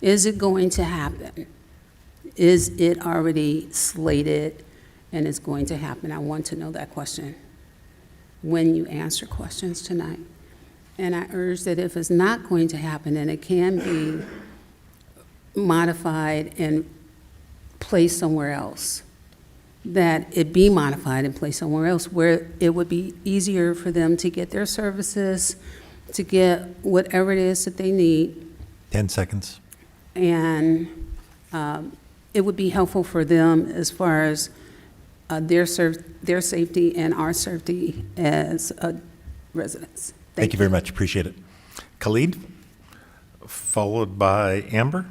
I: Is it going to happen? Is it already slated and it's going to happen? I want to know that question when you answer questions tonight. And I urge that if it's not going to happen, and it can be modified and placed somewhere else, that it be modified and placed somewhere else where it would be easier for them to get their services, to get whatever it is that they need.
A: 10 seconds.
I: And it would be helpful for them as far as their safety and our safety as residents.
A: Thank you very much. Appreciate it. Khalid, followed by Amber.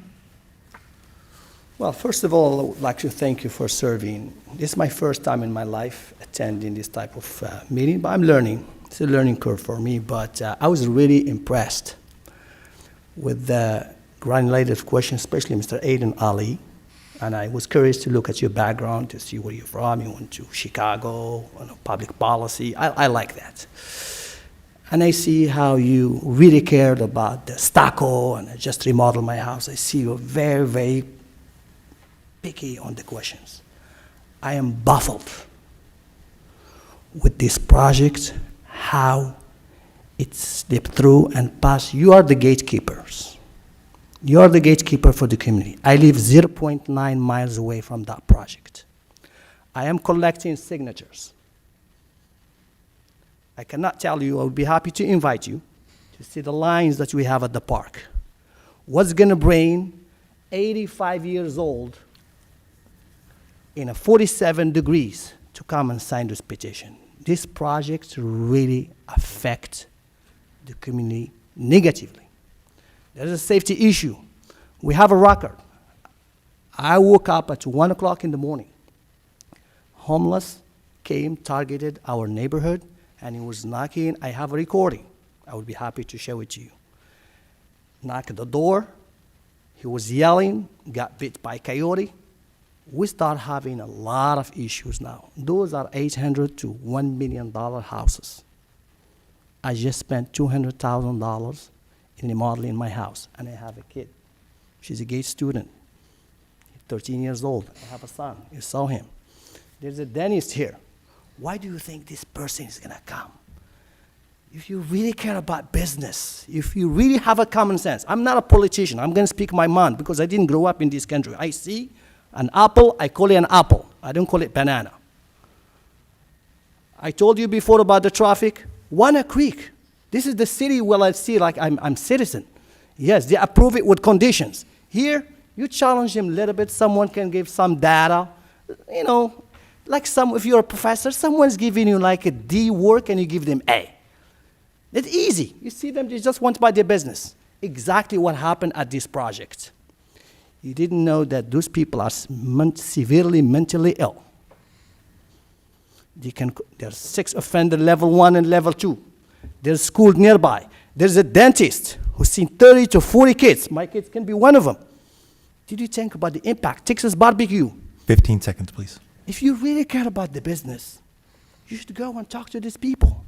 N: Well, first of all, I would like to thank you for serving. This is my first time in my life attending this type of meeting, but I'm learning. It's a learning curve for me, but I was really impressed with the granulated questions, especially Mr. Aiden Ali. And I was curious to look at your background, to see where you're from. You went to Chicago, public policy. I like that. And I see how you really cared about the stucco, and I just remodeled my house. I see you're very, very picky on the questions. I am baffled with this project, how it slipped through and passed. You are the gatekeepers. You are the gatekeeper for the community. I live 0.9 miles away from that project. I am collecting signatures. I cannot tell you, I would be happy to invite you to see the lines that we have at the park. What's going to bring 85 years old in a 47 degrees to come and sign this petition? This project really affects the community negatively. There's a safety issue. We have a record. I woke up at 1 o'clock in the morning. Homeless came, targeted our neighborhood, and he was knocking. I have a recording. I would be happy to share with you. Knocked at the door. He was yelling, got bit by a coyote. We start having a lot of issues now. Those are $800 to $1 million houses. I just spent $200,000 in remodeling my house, and I have a kid. She's a gay student, 13 years old. I have a son. You saw him. There's a dentist here. Why do you think this person is going to come? If you really care about business, if you really have a common sense, I'm not a politician. I'm going to speak my mind because I didn't grow up in this country. I see an apple, I call it an apple. I don't call it banana. I told you before about the traffic. Wanna Creek. This is the city where I see like I'm citizen. Yes, they approve it with conditions. Here, you challenge them a little bit. Someone can give some data. You know, like if you're a professor, someone's giving you like a D work and you give them A. It's easy. You see them, they just want to buy their business. Exactly what happened at this project. You didn't know that those people are severely mentally ill. There's 6 offender level 1 and level 2. There's school nearby. There's a dentist who's seen 30 to 40 kids. My kids can be one of them. Did you think about the impact? Texas barbecue.
A: 15 seconds, please.
N: If you really care about the business, you should go and talk to these people.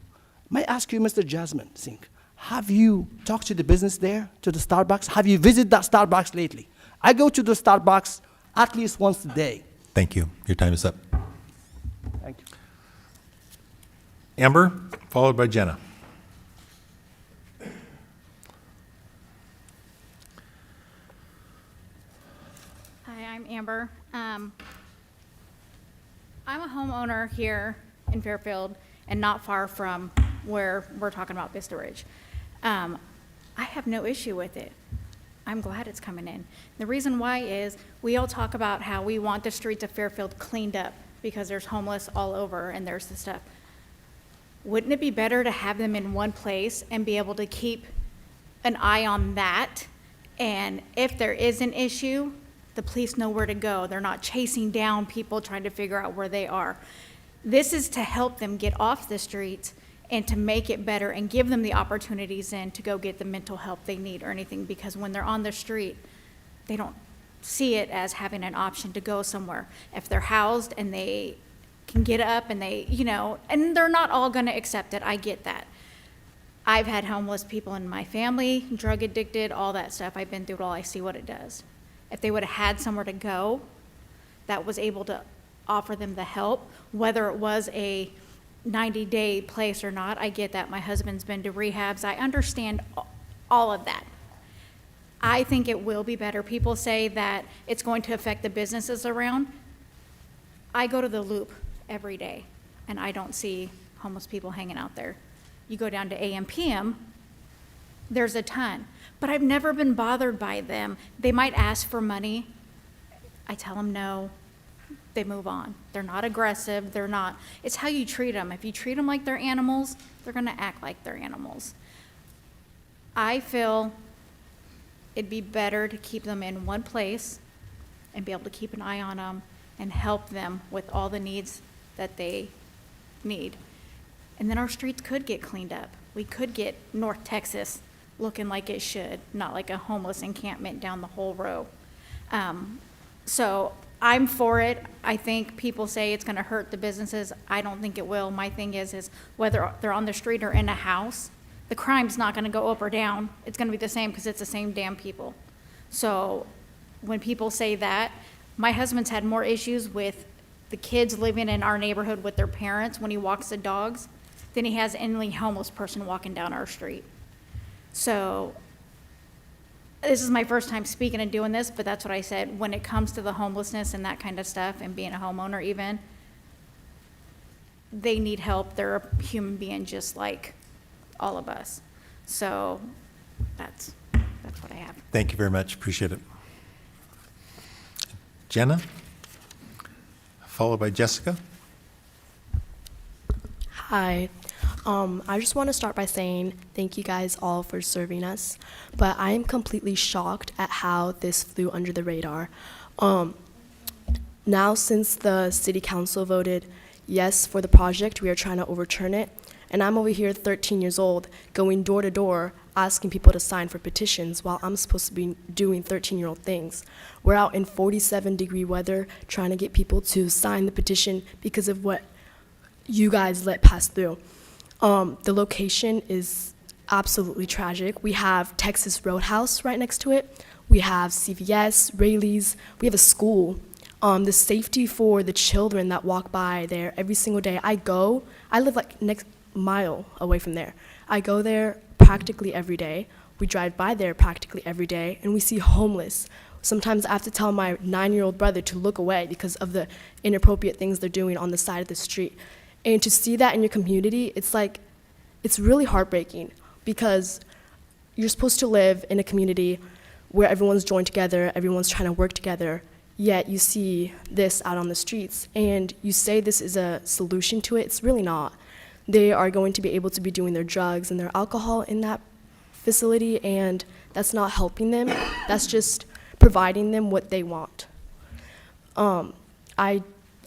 N: May I ask you, Mr. Jasmine Singh, have you talked to the business there, to the Starbucks? Have you visited that Starbucks lately? I go to the Starbucks at least once a day.
A: Thank you. Your time is up.
N: Thank you.
A: Amber, followed by Jenna.
P: Hi, I'm Amber. I'm a homeowner here in Fairfield and not far from where we're talking about Vista Ridge. I have no issue with it. I'm glad it's coming in. The reason why is we all talk about how we want the streets of Fairfield cleaned up because there's homeless all over and there's the stuff. Wouldn't it be better to have them in one place and be able to keep an eye on that? And if there is an issue, the police know where to go. They're not chasing down people trying to figure out where they are. This is to help them get off the streets and to make it better and give them the opportunities then to go get the mental help they need or anything, because when they're on the street, they don't see it as having an option to go somewhere. If they're housed and they can get up and they, you know, and they're not all gonna accept it, I get that. I've had homeless people in my family, drug addicted, all that stuff. I've been through it all, I see what it does. If they would have had somewhere to go that was able to offer them the help, whether it was a 90-day place or not, I get that. My husband's been to rehabs. I understand all of that. I think it will be better. People say that it's going to affect the businesses around. I go to the Loop every day, and I don't see homeless people hanging out there. You go down to AM/PM, there's a ton. But I've never been bothered by them. They might ask for money. I tell them no. They move on. They're not aggressive. They're not. It's how you treat them. If you treat them like they're animals, they're going to act like they're animals. I feel it'd be better to keep them in one place and be able to keep an eye on them and help them with all the needs that they need. And then our streets could get cleaned up. We could get North Texas looking like it should, not like a homeless encampment down the whole row. So I'm for it. I think people say it's gonna hurt the businesses. I don't think it will. My thing is whether they're on the street or in a house, the crime's not gonna go up or down. It's gonna be the same because it's the same damn people. So when people say that, my husband's had more issues with the kids living in our neighborhood with their parents when he walks the dogs than he has any homeless person walking down our street. So this is my first time speaking and doing this, but that's what I said. When it comes to the homelessness and that kind of stuff and being a homeowner even, they need help. They're a human being just like all of us. So that's what I have.
A: Thank you very much. Appreciate it. Jenna, followed by Jessica.
F: Hi. I just want to start by saying thank you guys all for serving us, but I am completely shocked at how this flew under the radar. Now, since the city council voted yes for the project, we are trying to overturn it, and I'm over here 13 years old going door to door asking people to sign for petitions while I'm supposed to be doing 13-year-old things. We're out in 47-degree weather trying to get people to sign the petition because of what you guys let pass through. The location is absolutely tragic. We have Texas Roadhouse right next to it. We have CVS, Rayleigh's. We have a school. The safety for the children that walk by there every single day. I live like next mile away from there. I go there practically every day. We drive by there practically every day, and we see homeless. Sometimes I have to tell my 9-year-old brother to look away because of the inappropriate things they're doing on the side of the street. And to see that in your community, it's really heartbreaking, because you're supposed to live in a community where everyone's joined together, everyone's trying to work together, yet you see this out on the streets, and you say this is a solution to it. It's really not. They are going to be able to be doing their drugs and their alcohol in that facility, and that's not helping them. That's just providing them what they want. I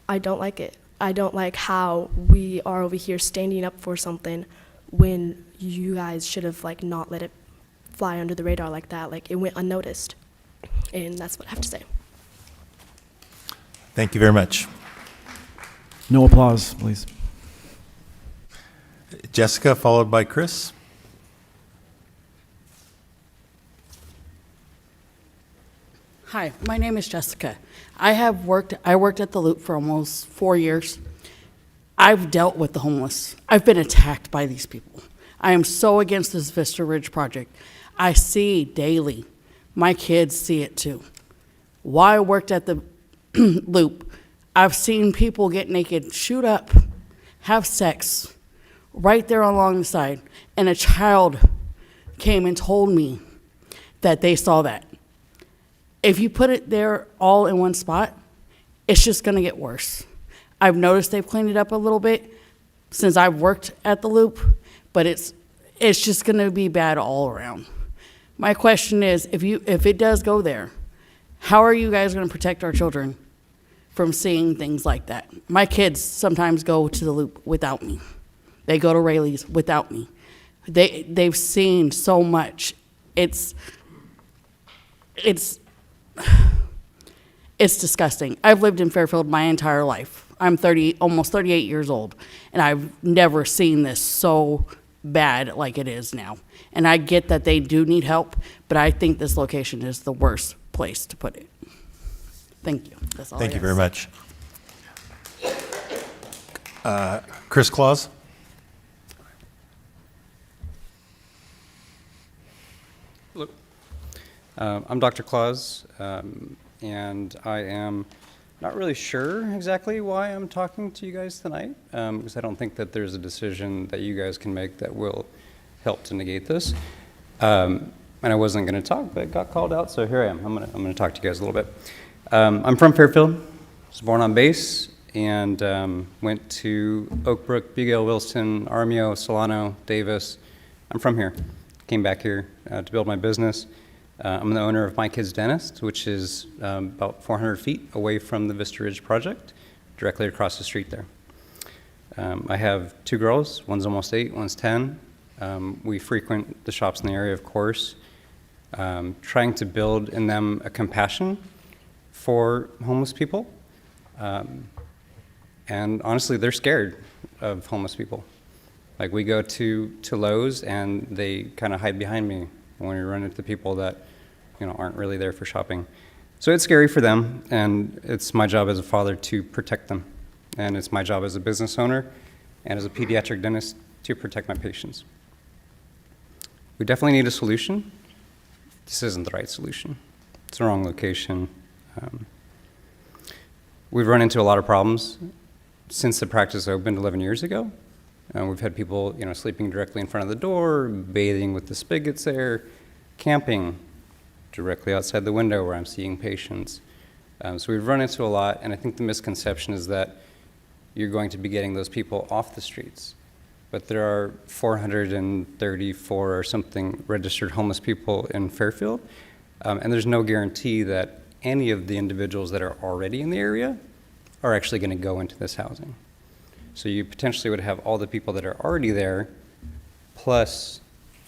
F: don't like it. I don't like how we are over here standing up for something when you guys should have not let it fly under the radar like that. It went unnoticed. And that's what I have to say.
A: Thank you very much.
J: No applause, please.
A: Jessica, followed by Chris.
V: Hi, my name is Jessica. I worked at the Loop for almost 4 years. I've dealt with the homeless. I've been attacked by these people. I am so against this Vista Ridge project. I see daily. My kids see it too. While I worked at the Loop, I've seen people get naked, shoot up, have sex right there along the side, and a child came and told me that they saw that. If you put it there all in one spot, it's just going to get worse. I've noticed they've cleaned it up a little bit since I've worked at the Loop, but it's just going to be bad all around. My question is, if it does go there, how are you guys going to protect our children from seeing things like that? My kids sometimes go to the Loop without me. They go to Rayleigh's without me. They've seen so much. It's disgusting. I've lived in Fairfield my entire life. I'm almost 38 years old, and I've never seen this so bad like it is now. And I get that they do need help, but I think this location is the worst place to put it. Thank you. That's all.
A: Thank you very much. Chris Claus.
W: Hello. I'm Dr. Claus, and I am not really sure exactly why I'm talking to you guys tonight, because I don't think that there's a decision that you guys can make that will help to negate this. And I wasn't going to talk, but got called out, so here I am. I'm going to talk to you guys a little bit. I'm from Fairfield. Was born on base and went to Oak Brook, Bugale, Wilson, Armio, Solano, Davis. I'm from here. Came back here to build my business. I'm the owner of My Kids Dentist, which is about 400 feet away from the Vista Ridge project, directly across the street there. I have 2 girls. One's almost 8, one's 10. We frequent the shops in the area, of course, trying to build in them a compassion for homeless people. And honestly, they're scared of homeless people. Like, we go to Lowe's and they kind of hide behind me when we run into people that, aren't really there for shopping. So it's scary for them, and it's my job as a father to protect them. And it's my job as a business owner and as a pediatric dentist to protect my patients. We definitely need a solution. This isn't the right solution. It's the wrong location. We've run into a lot of problems since the practice opened 11 years ago. We've had people, sleeping directly in front of the door, bathing with the spigots there, camping directly outside the window where I'm seeing patients. So we've run into a lot, and I think the misconception is that you're going to be getting those people off the streets. But there are 434 or something registered homeless people in Fairfield, and there's no guarantee that any of the individuals that are already in the area are actually going to go into this housing. So you potentially would have all the people that are already there, plus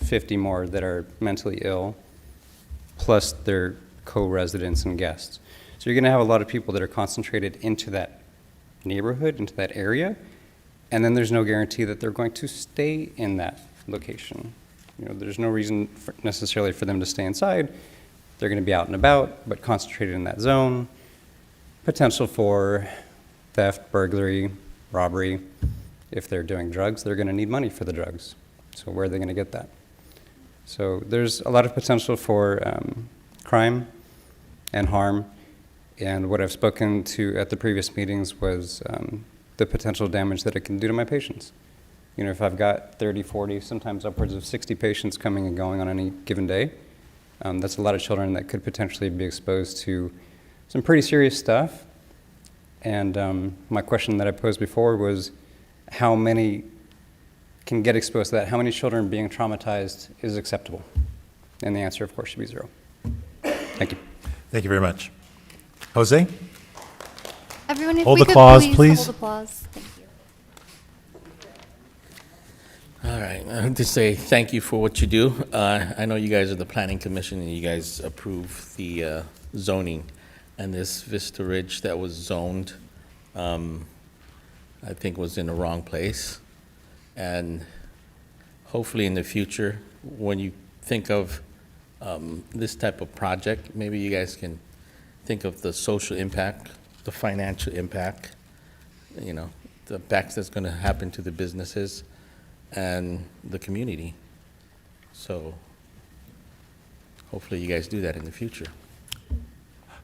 W: 50 more that are mentally ill, plus their co-residents and guests. So you're going to have a lot of people that are concentrated into that neighborhood, into that area, and then there's no guarantee that they're going to stay in that location. You know, there's no reason necessarily for them to stay inside. They're going to be out and about, but concentrated in that zone. Potential for theft, burglary, robbery. If they're doing drugs, they're going to need money for the drugs. So where are they going to get that? So there's a lot of potential for crime and harm. And what I've spoken to at the previous meetings was the potential damage that it can do to my patients. You know, if I've got 30, 40, sometimes upwards of 60 patients coming and going on any given day, that's a lot of children that could potentially be exposed to some pretty serious stuff. And my question that I posed before was, how many can get exposed to that? How many children being traumatized is acceptable? And the answer, of course, should be 0. Thank you.
A: Thank you very much. Jose?
B: Everyone, if
A: Hold
B: we
A: the
B: could
A: applause,
B: please
A: please.
B: hold applause. Thank you.
C: All right, I have to say thank you for what you do. I know you guys are the Planning Commission, and you guys approve the zoning, and this Vista Ridge that was zoned, I think was in the wrong place. And hopefully in the future, when you think of this type of project, maybe you guys can think of the social impact, the financial impact, you know, the impact that's going to happen to the businesses and the community. So hopefully you guys do that in the future.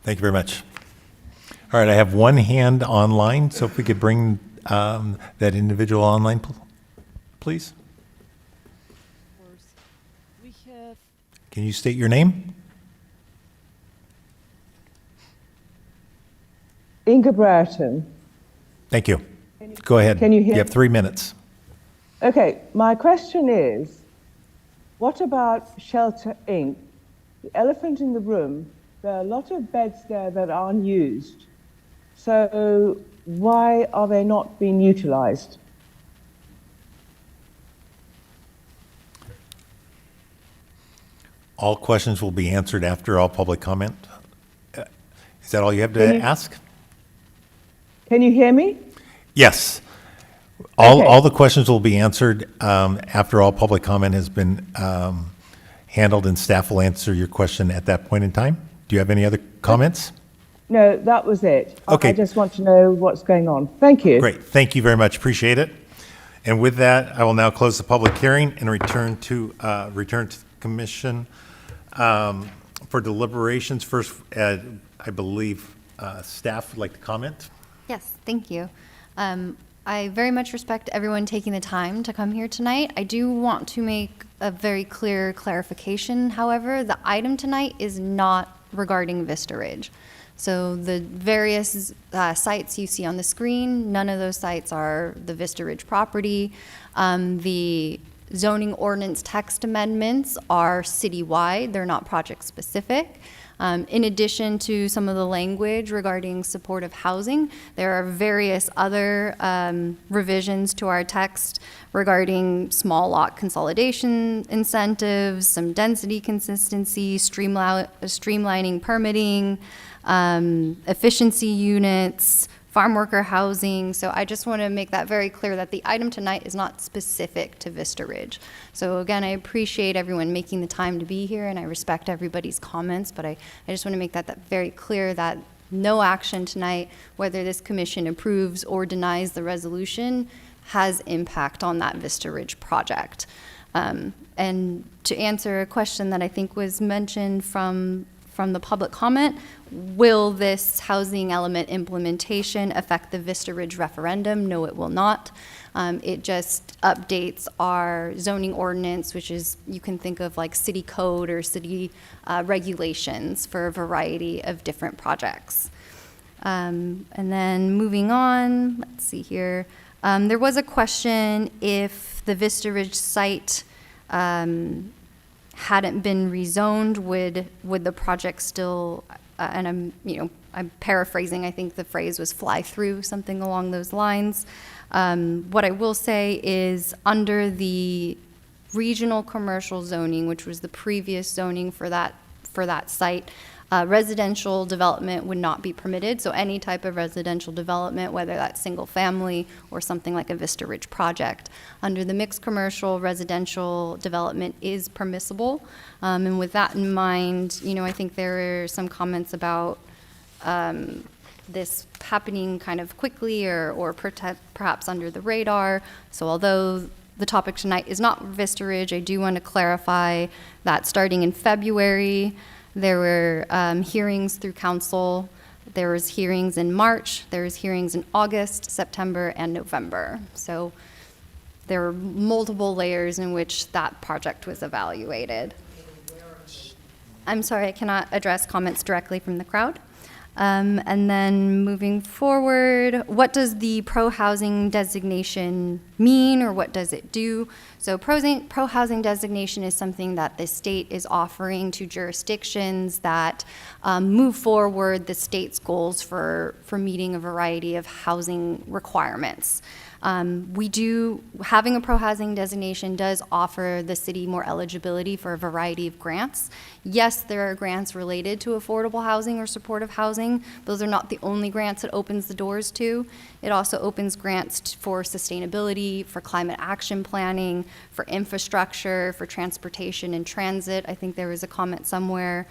A: Thank you very much. All right, I have one hand online, so if we could bring that individual online, please.
U: We have
A: Can you state your name?
H: Inga Brereton.
A: Thank you. Go ahead.
H: Can you hear?
A: You have 3 minutes.
H: Okay, my question is, what about Shelter Inc.? The elephant in the room, there are a lot of beds there that aren't used. So why are they not being utilized?
A: All questions will be answered after all public comment. Is that all you have to
H: Can you-
A: ask?
H: Can you hear me?
A: Yes.
H: Okay.
A: All the questions will be answered after all public comment has been handled, and staff will answer your question at that point in time. Do you have any other comments?
H: No, that was it.
A: Okay.
H: I just want to know what's going on. Thank you.
A: Great. Thank you very much. Appreciate it. And with that, I will now close the public hearing and return to the commission for deliberations. First, I believe staff would like to comment.
B: Yes, thank you. I very much respect everyone taking the time to come here tonight. I do want to make a very clear clarification, however. The item tonight is not regarding Vista Ridge. So the various sites you see on the screen, none of those sites are the Vista Ridge property. The zoning ordinance text amendments are citywide, they're not project specific. In addition to some of the language regarding supportive housing, there are various other revisions to our text regarding small lot consolidation incentives, some density consistency, streamlining permitting, efficiency units, farm worker housing. So I just want to make that very clear that the item tonight is not specific to Vista Ridge. So again, I appreciate everyone making the time to be here, and I respect everybody's comments, but I just want to make that very clear that no action tonight, whether this commission approves or denies the resolution, has impact on that Vista Ridge project. And to answer a question that I think was mentioned from the public comment, will this housing element implementation affect the Vista Ridge referendum? No, it will not. It just updates our zoning ordinance, which is, you can think of like city code or city regulations for a variety of different projects. And then moving on, let's see here. There was a question if the Vista Ridge site hadn't been rezoned, would the project still, and I'm paraphrasing, I think the phrase was fly through, something along those lines. What I will say is under the regional commercial zoning, which was the previous zoning for that for that site. Residential development would not be permitted, so any type of residential development, whether that's single family or something like a Vista Ridge project. Under the mixed commercial, residential development is permissible. And with that in mind, I think there are some comments about this happening kind of quickly or perhaps under the radar. So although the topic tonight is not Vista Ridge, I do want to clarify that starting in February, there were hearings through council. There was hearings in March. There was hearings in August, September, and November. So there were multiple layers in which that project was evaluated. I'm sorry, I cannot address comments directly from the crowd. And then moving forward, what does the pro-housing designation mean, or what does it do? So pro-housing designation is something that the state is offering to jurisdictions that move forward the state's goals for meeting a variety of housing requirements. Having a pro-housing designation does offer the city more eligibility for a variety of grants. Yes, there are grants related to affordable housing or supportive housing. Those are not the only grants it opens the doors to. It also opens grants for sustainability, for climate action planning, for infrastructure, for transportation and transit. I think there was a comment somewhere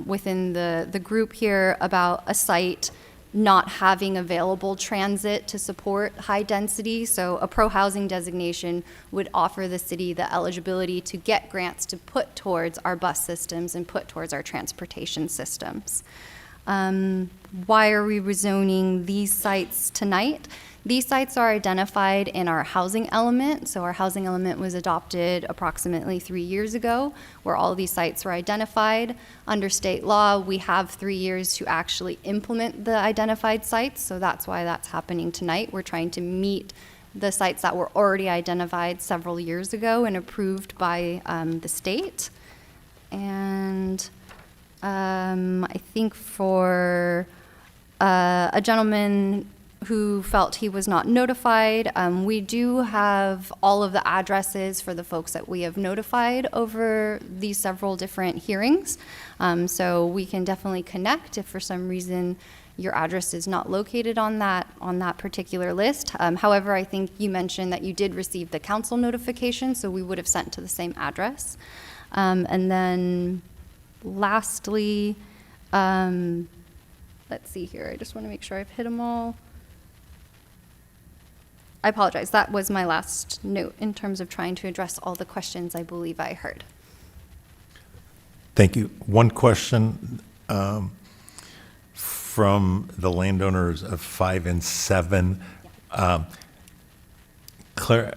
B: within the group here about a site not having available transit to support high density. So a pro-housing designation would offer the city the eligibility to get grants to put towards our bus systems and put towards our transportation systems. Why are we rezoning these sites tonight? These sites are identified in our housing element. So our housing element was adopted approximately 3 years ago, where all of these sites were identified. Under state law, we have 3 years to actually implement the identified sites. So that's why that's happening tonight. We're trying to meet the sites that were already identified several years ago and approved by the state. And I think for a gentleman who felt he was not notified, we do have all of the addresses for the folks that we have notified over these several different hearings. So we can definitely connect if for some reason your address is not located on that particular list. However, I think you mentioned that you did receive the council notification, so we would have sent to the same address. And then lastly, let's see here. I just want to make sure I've hit them all. I apologize. That was my last note in terms of trying to address all the questions I believe I heard.
A: Thank you. One question from the landowners of 5 and 7. Claire,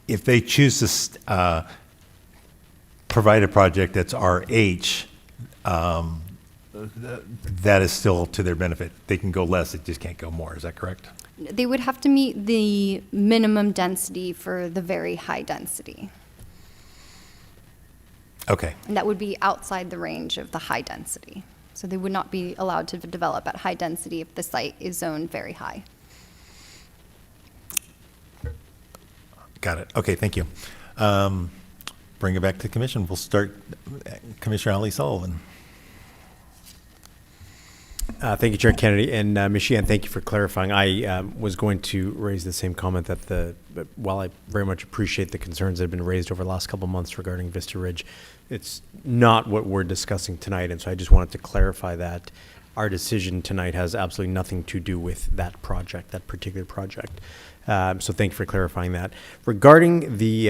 A: if they choose to provide a project that's RH, that is still to their benefit. They can go less, it just can't go more. Is that correct?
B: They would have to meet the minimum density for the very high density.
A: Okay.
B: And that would be outside the range of the high density. So they would not be allowed to develop at high density if the site is zoned very high.
A: Got it. Okay, thank you. Bring it back to the commission. We'll start, Commissioner Ali Sullivan.
K: Thank you, Chair Kennedy. And Ms. Sheehan, thank you for clarifying. I was going to raise the same comment that while I very much appreciate the concerns that have been raised over the last couple of months regarding Vista Ridge, it's not what we're discussing tonight. And so I just wanted to clarify that our decision tonight has absolutely nothing to do with that project, that particular project. So thank you for clarifying that. Regarding the,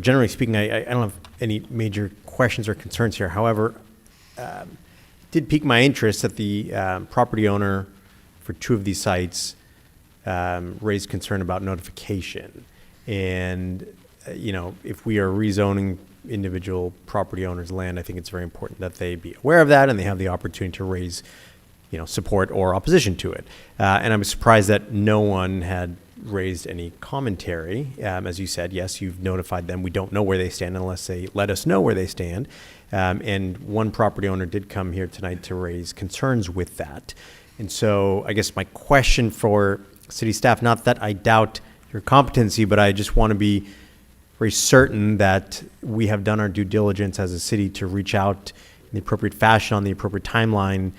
K: generally speaking, I don't have any major questions or concerns here. However, did pique my interest that the property owner for 2 of these sites raised concern about notification. And, if we are rezoning individual property owners' land, I think it's very important that they be aware of that and they have the opportunity to raise, support or opposition to it. And I'm surprised that no one had raised any commentary. As you said, yes, you've notified them. We don't know where they stand unless they let us know where they stand. And one property owner did come here tonight to raise concerns with that. And so I guess my question for city staff, not that I doubt your competency, but I just want to be very certain that we have done our due diligence as a city to reach out in the appropriate fashion on the appropriate timeline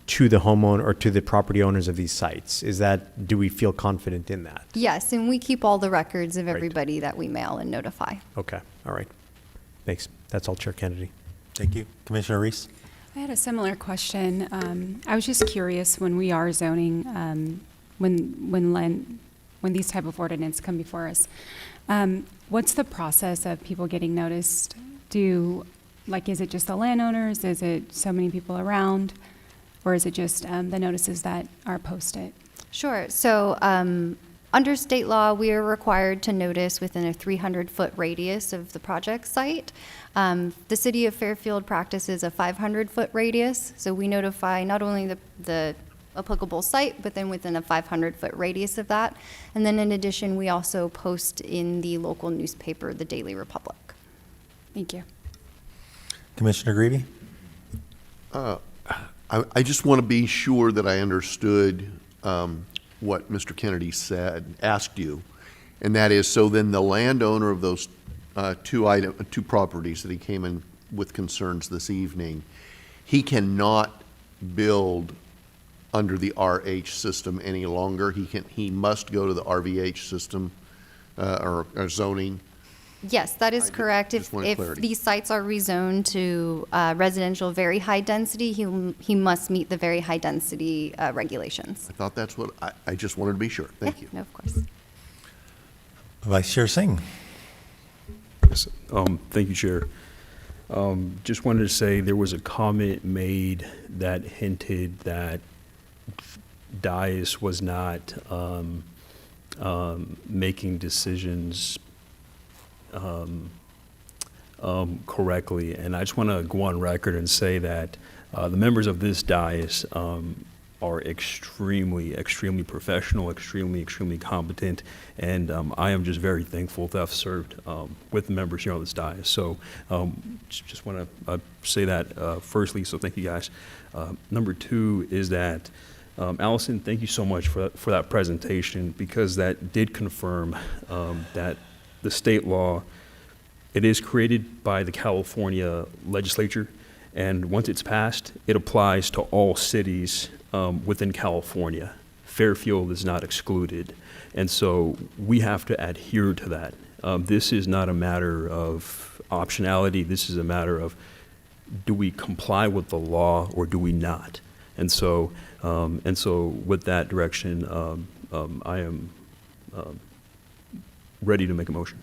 K: to the homeowner or to the property owners of these sites. Do we feel confident in that?
B: Yes, and we keep all the records of everybody that we mail and notify.
K: Okay, all right. Thanks. That's all, Chair Kennedy.
A: Thank you. Commissioner Reese?
G: I had a similar question. I was just curious, when we are zoning, when these type of ordinance come before us, what's the process of people getting noticed? Is it just the landowners? Is it so many people around? Or is it just the notices that are posted?
B: Sure. So under state law, we are required to notice within a 300-foot radius of the project site. The city of Fairfield practices a 500-foot radius, so we notify not only the applicable site, but then within a 500-foot radius of that. And then in addition, we also post in the local newspaper, the Daily Republic.
G: Thank you.
A: Commissioner Greavy?
L: I just want to be sure that I understood what Mr. Kennedy asked you, and that is, so then the landowner of those two properties that he came in with concerns this evening, he cannot build under the RH system any longer. He must go to the RVH system or zoning.
B: Yes, that is correct. If
L: clarity.
B: these sites are rezoned to residential very high density, he must meet the very high density regulations.
L: I thought that's what, I just wanted to be sure. Thank you.
B: No, of course.
A: Vice Chair Singh?
M: Yes, thank you, Chair. Just wanted to say there was a comment made that hinted that DICE was not making decisions correctly, and I just want to go on record and say that the members of this dais are extremely professional, extremely competent, and I am just very thankful to have served with the members here on this dais. So just want to say that firstly, so thank you guys. Number two is that Allison, thank you so much for that presentation, because that did confirm that the state law, it is created by the California legislature, and once it's passed, it applies to all cities within California. Fairfield is not excluded, and so we have to adhere to that. This is not a matter of optionality. This is a matter of, do we comply with the law or do we not? And so with that direction, I am ready to make a motion.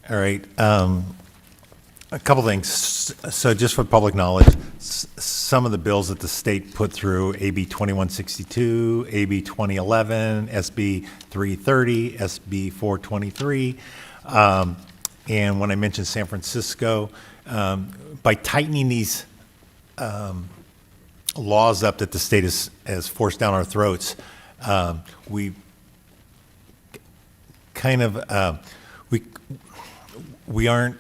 A: All right. A couple things. So just for public knowledge, some of the bills that the state put through, AB 2162, AB 2011, SB 330, SB 423, and when I mentioned San Francisco, by tightening these laws up that the state has forced down our throats, we kind of we aren't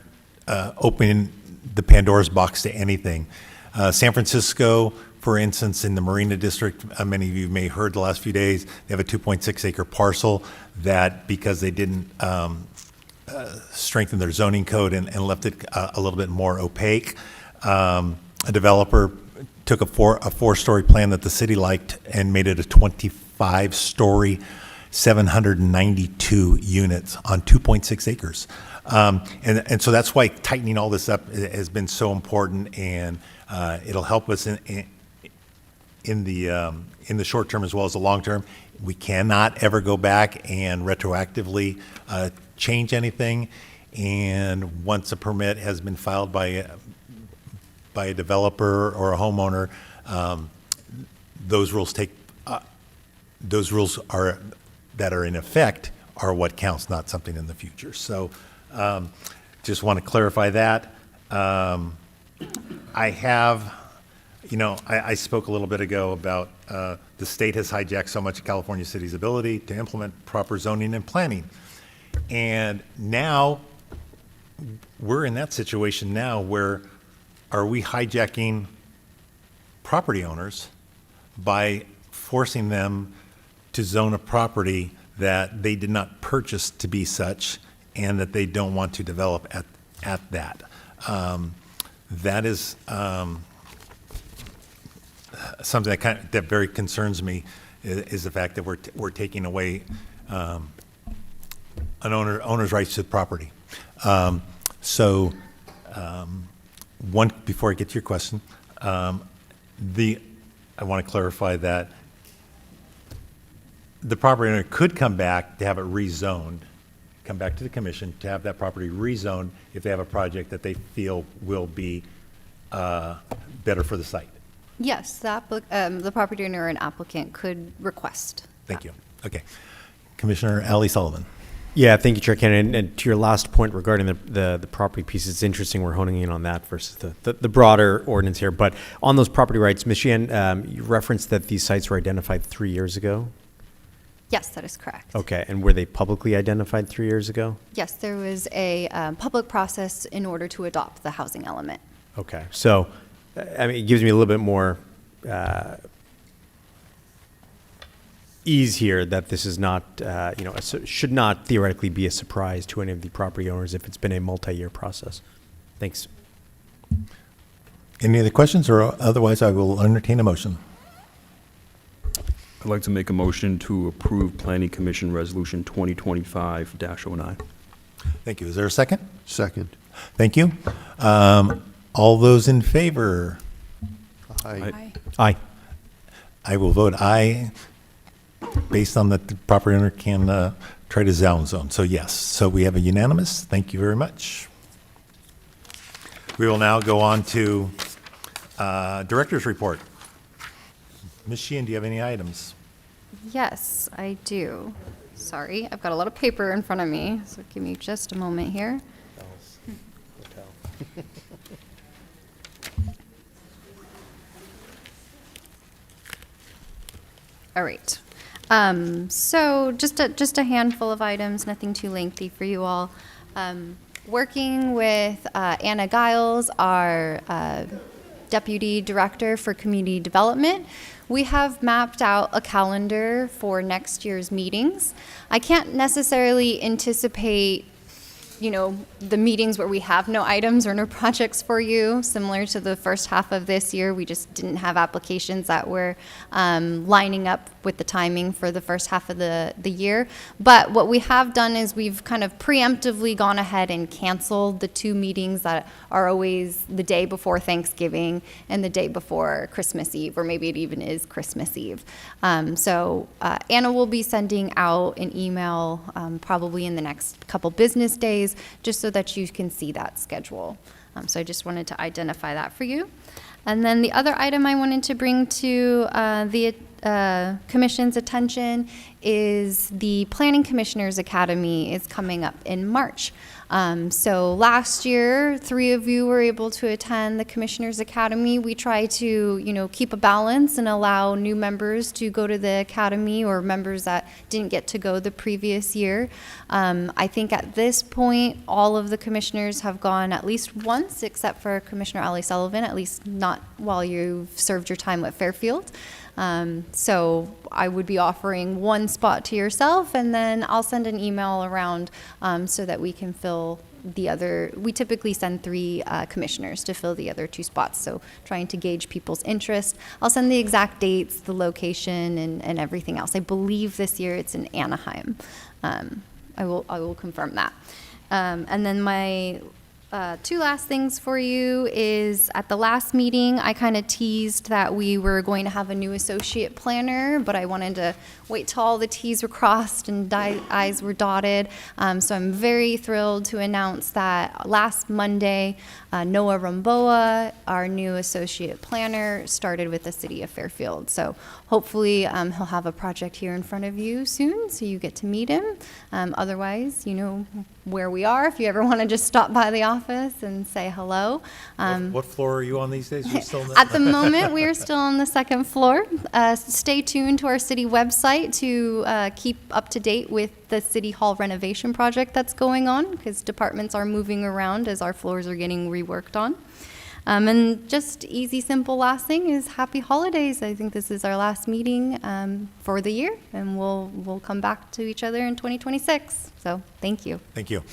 A: opening the Pandora's box to anything. San Francisco, for instance, in the Marina District, many of you may have heard the last few days, they have a 2.6 acre parcel that, because they didn't strengthen their zoning code and left it a little bit more opaque, a developer took a four-story plan that the city liked and made it a 25-story, 792 units on 2.6 acres. And so that's why tightening all this up has been so important, and it'll help us in the short term as well as the long term. We cannot ever go back and retroactively change anything, and once a permit has been filed by a developer or a homeowner, those rules that are in effect are what counts, not something in the future. So just want to clarify that. I spoke a little bit ago about the state has hijacked so much of California City's ability to implement proper zoning and planning. And now we're in that situation now where are we hijacking property owners by forcing them to zone a property that they did not purchase to be such, and that they don't want to develop at that. That is something that very concerns me, is the fact that we're taking away an owner's rights to the property. Before I get to your question, I want to clarify that the property owner could come back to have it rezoned, come back to the commission to have that property rezoned if they have a project that they feel will be better for the site.
B: Yes, the property owner and applicant could request.
A: Thank you. Okay. Commissioner Ali Sullivan.
K: Yeah, thank you, Chair Kennedy. And to your last point regarding the property piece, it's interesting we're honing in on that versus the broader ordinance here. But on those property rights, Ms. Sheehan, you referenced that these sites were identified 3 years ago?
B: Yes, that is correct.
K: Okay, and were they publicly identified 3 years ago?
B: Yes, there was a public process in order to adopt the housing element.
K: Okay, so, I mean, it gives me a little bit more ease here that this is not, should not theoretically be a surprise to any of the property owners if it's been a multi-year process. Thanks.
A: Any other questions, or otherwise I will entertain a motion?
M: I'd like to make a motion to approve Planning Commission Resolution 2025-09.
A: Thank you. Is there a second?
L: Second.
A: Thank you. All those in favor?
L: Aye.
K: Aye.
A: I will vote aye, based on that the property owner can try to zone. So yes, so we have a unanimous. Thank you very much. We will now go on to Director's Report. Ms. Sheehan, do you have any items?
B: Yes, I do. Sorry, I've got a lot of paper in front of me, so give me just a moment here. All right. So just a handful of items, nothing too lengthy for you all. Working with Anna Giles, our Deputy Director for Community Development, we have mapped out a calendar for next year's meetings. I can't necessarily anticipate, the meetings where we have no items or no projects for you. Similar to the first half of this year, we just didn't have applications that were lining up with the timing for the first half of the year. But what we have done is we've kind of preemptively gone ahead and canceled the 2 meetings that are always the day before Thanksgiving and the day before Christmas Eve, or maybe it even is Christmas Eve. So Anna will be sending out an email probably in the next couple business days, just so that you can see that schedule. So I just wanted to identify that for you. And then the other item I wanted to bring to the Commission's attention is the Planning Commissioners Academy is coming up in March. So last year, 3 of you were able to attend the Commissioners Academy. We try to, keep a balance and allow new members to go to the Academy, or members that didn't get to go the previous year. I think at this point, all of the commissioners have gone at least once, except for Commissioner Ali Sullivan, at least not while you've served your time at Fairfield. So I would be offering 1 spot to yourself, and then I'll send an email around so that we can fill the other. We typically send 3 commissioners to fill the other 2 spots, so trying to gauge people's interest. I'll send the exact dates, the location, and everything else. I believe this year it's in Anaheim. I will confirm that. And then my 2 last things for you is, at the last meeting, I kind of teased that we were going to have a new associate planner, but I wanted to wait till all the T's were crossed and I's were dotted. So I'm very thrilled to announce that last Monday, Noah Ramboa, our new associate planner, started with the City of Fairfield. So hopefully he'll have a project here in front of you soon, so you get to meet him. Otherwise, you know where we are if you ever want to just stop by the office and say hello.
A: What floor are you on these days? Are you still in
B: At the moment, we are still on the 2nd floor. Stay tuned to our city website to keep up to date with the City Hall renovation project that's going on, because departments are moving around as our floors are getting reworked on. And just easy, simple last thing is happy holidays. I think this is our last meeting for the year, and we'll come back to each other in 2026. So thank you.
A: Thank you.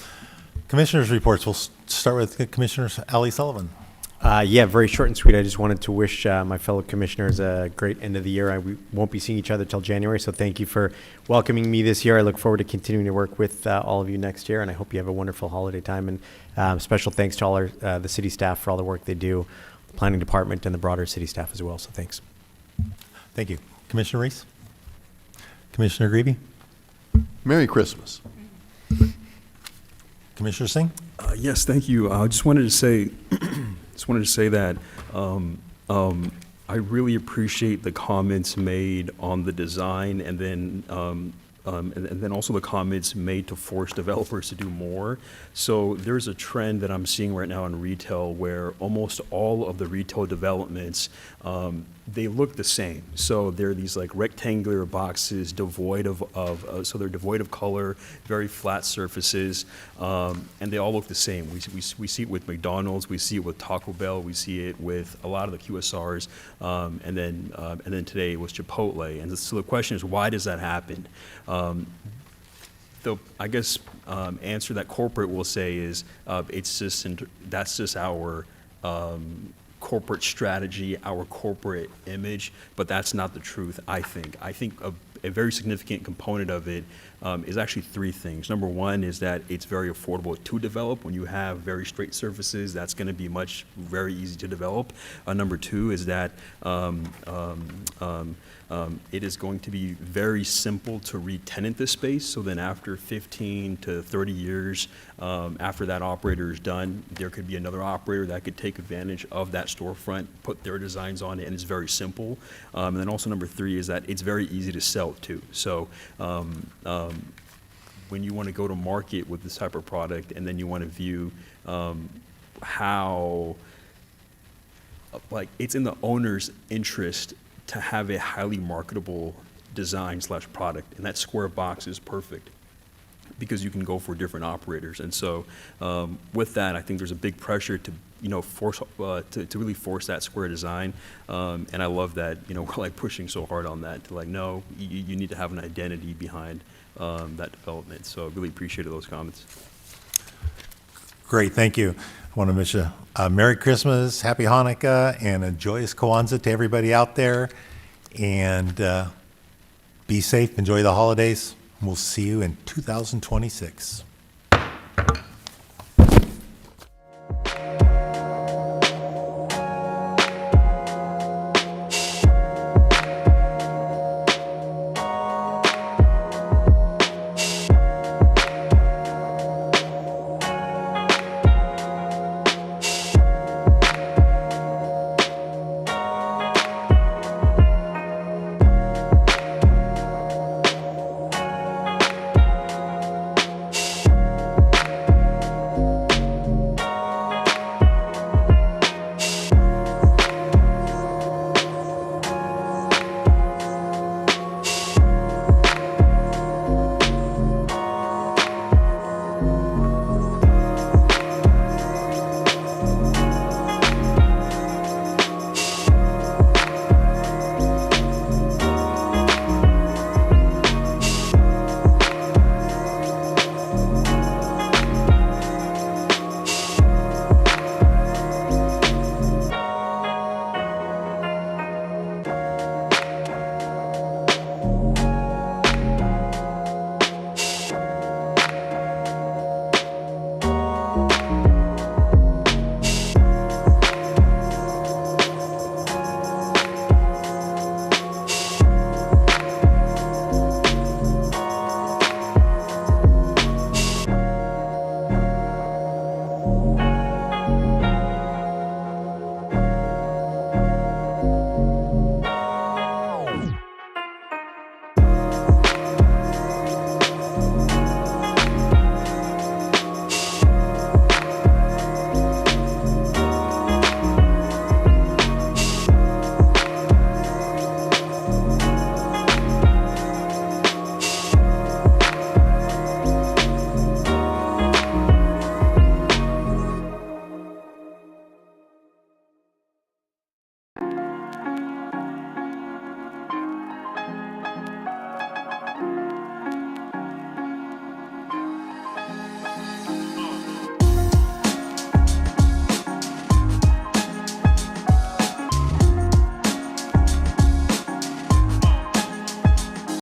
A: Commissioners' reports. We'll start with Commissioner Ali Sullivan.
K: Yeah, very short and sweet. I just wanted to wish my fellow commissioners a great end of the year. We won't be seeing each other till January, so thank you for welcoming me this year. I look forward to continuing to work with all of you next year, and I hope you have a wonderful holiday time. And special thanks to all the city staff for all the work they do, the planning department, and the broader city staff as well. So thanks.
A: Thank you. Commissioner Reese? Commissioner Greavy?
L: Merry Christmas.
A: Commissioner Singh?
M: Yes, thank you. I just wanted to say, that I really appreciate the comments made on the design, and then also the comments made to force developers to do more. So there's a trend that I'm seeing right now in retail where almost all of the retail developments, they look the same. So they're these like rectangular boxes devoid so they're devoid of color, very flat surfaces, and they all look the same. We see it with McDonald's, we see it with Taco Bell, we see it with a lot of the QSRs, and then today it was Chipotle. And so the question is, why does that happen? The answer that corporate will say is that's just our corporate strategy, our corporate image, but that's not the truth, I think. I think a very significant component of it is actually three things. Number one is that it's very affordable to develop. When you have very straight surfaces, that's going to be very easy to develop. Number two is that it is going to be very simple to re-tenant this space. So then after 15 to 30 years, after that operator is done, there could be another operator that could take advantage of that storefront, put their designs on it, and it's very simple. And then also number three is that it's very easy to sell too. So when you want to go to market with this type of product, and then you want to view how it's in the owner's interest to have a highly marketable design/product, and that square box is perfect because you can go for different operators. And so with that, I think there's a big pressure to really force that square design, and I love that we're pushing so hard on that to no, you need to have an identity behind that development. So I really appreciated those comments.
A: Great, thank you. I want to wish a Merry Christmas, Happy Hanukkah, and a joyous Kwanzaa to everybody out there. And be safe, enjoy the holidays. We'll see you in 2026.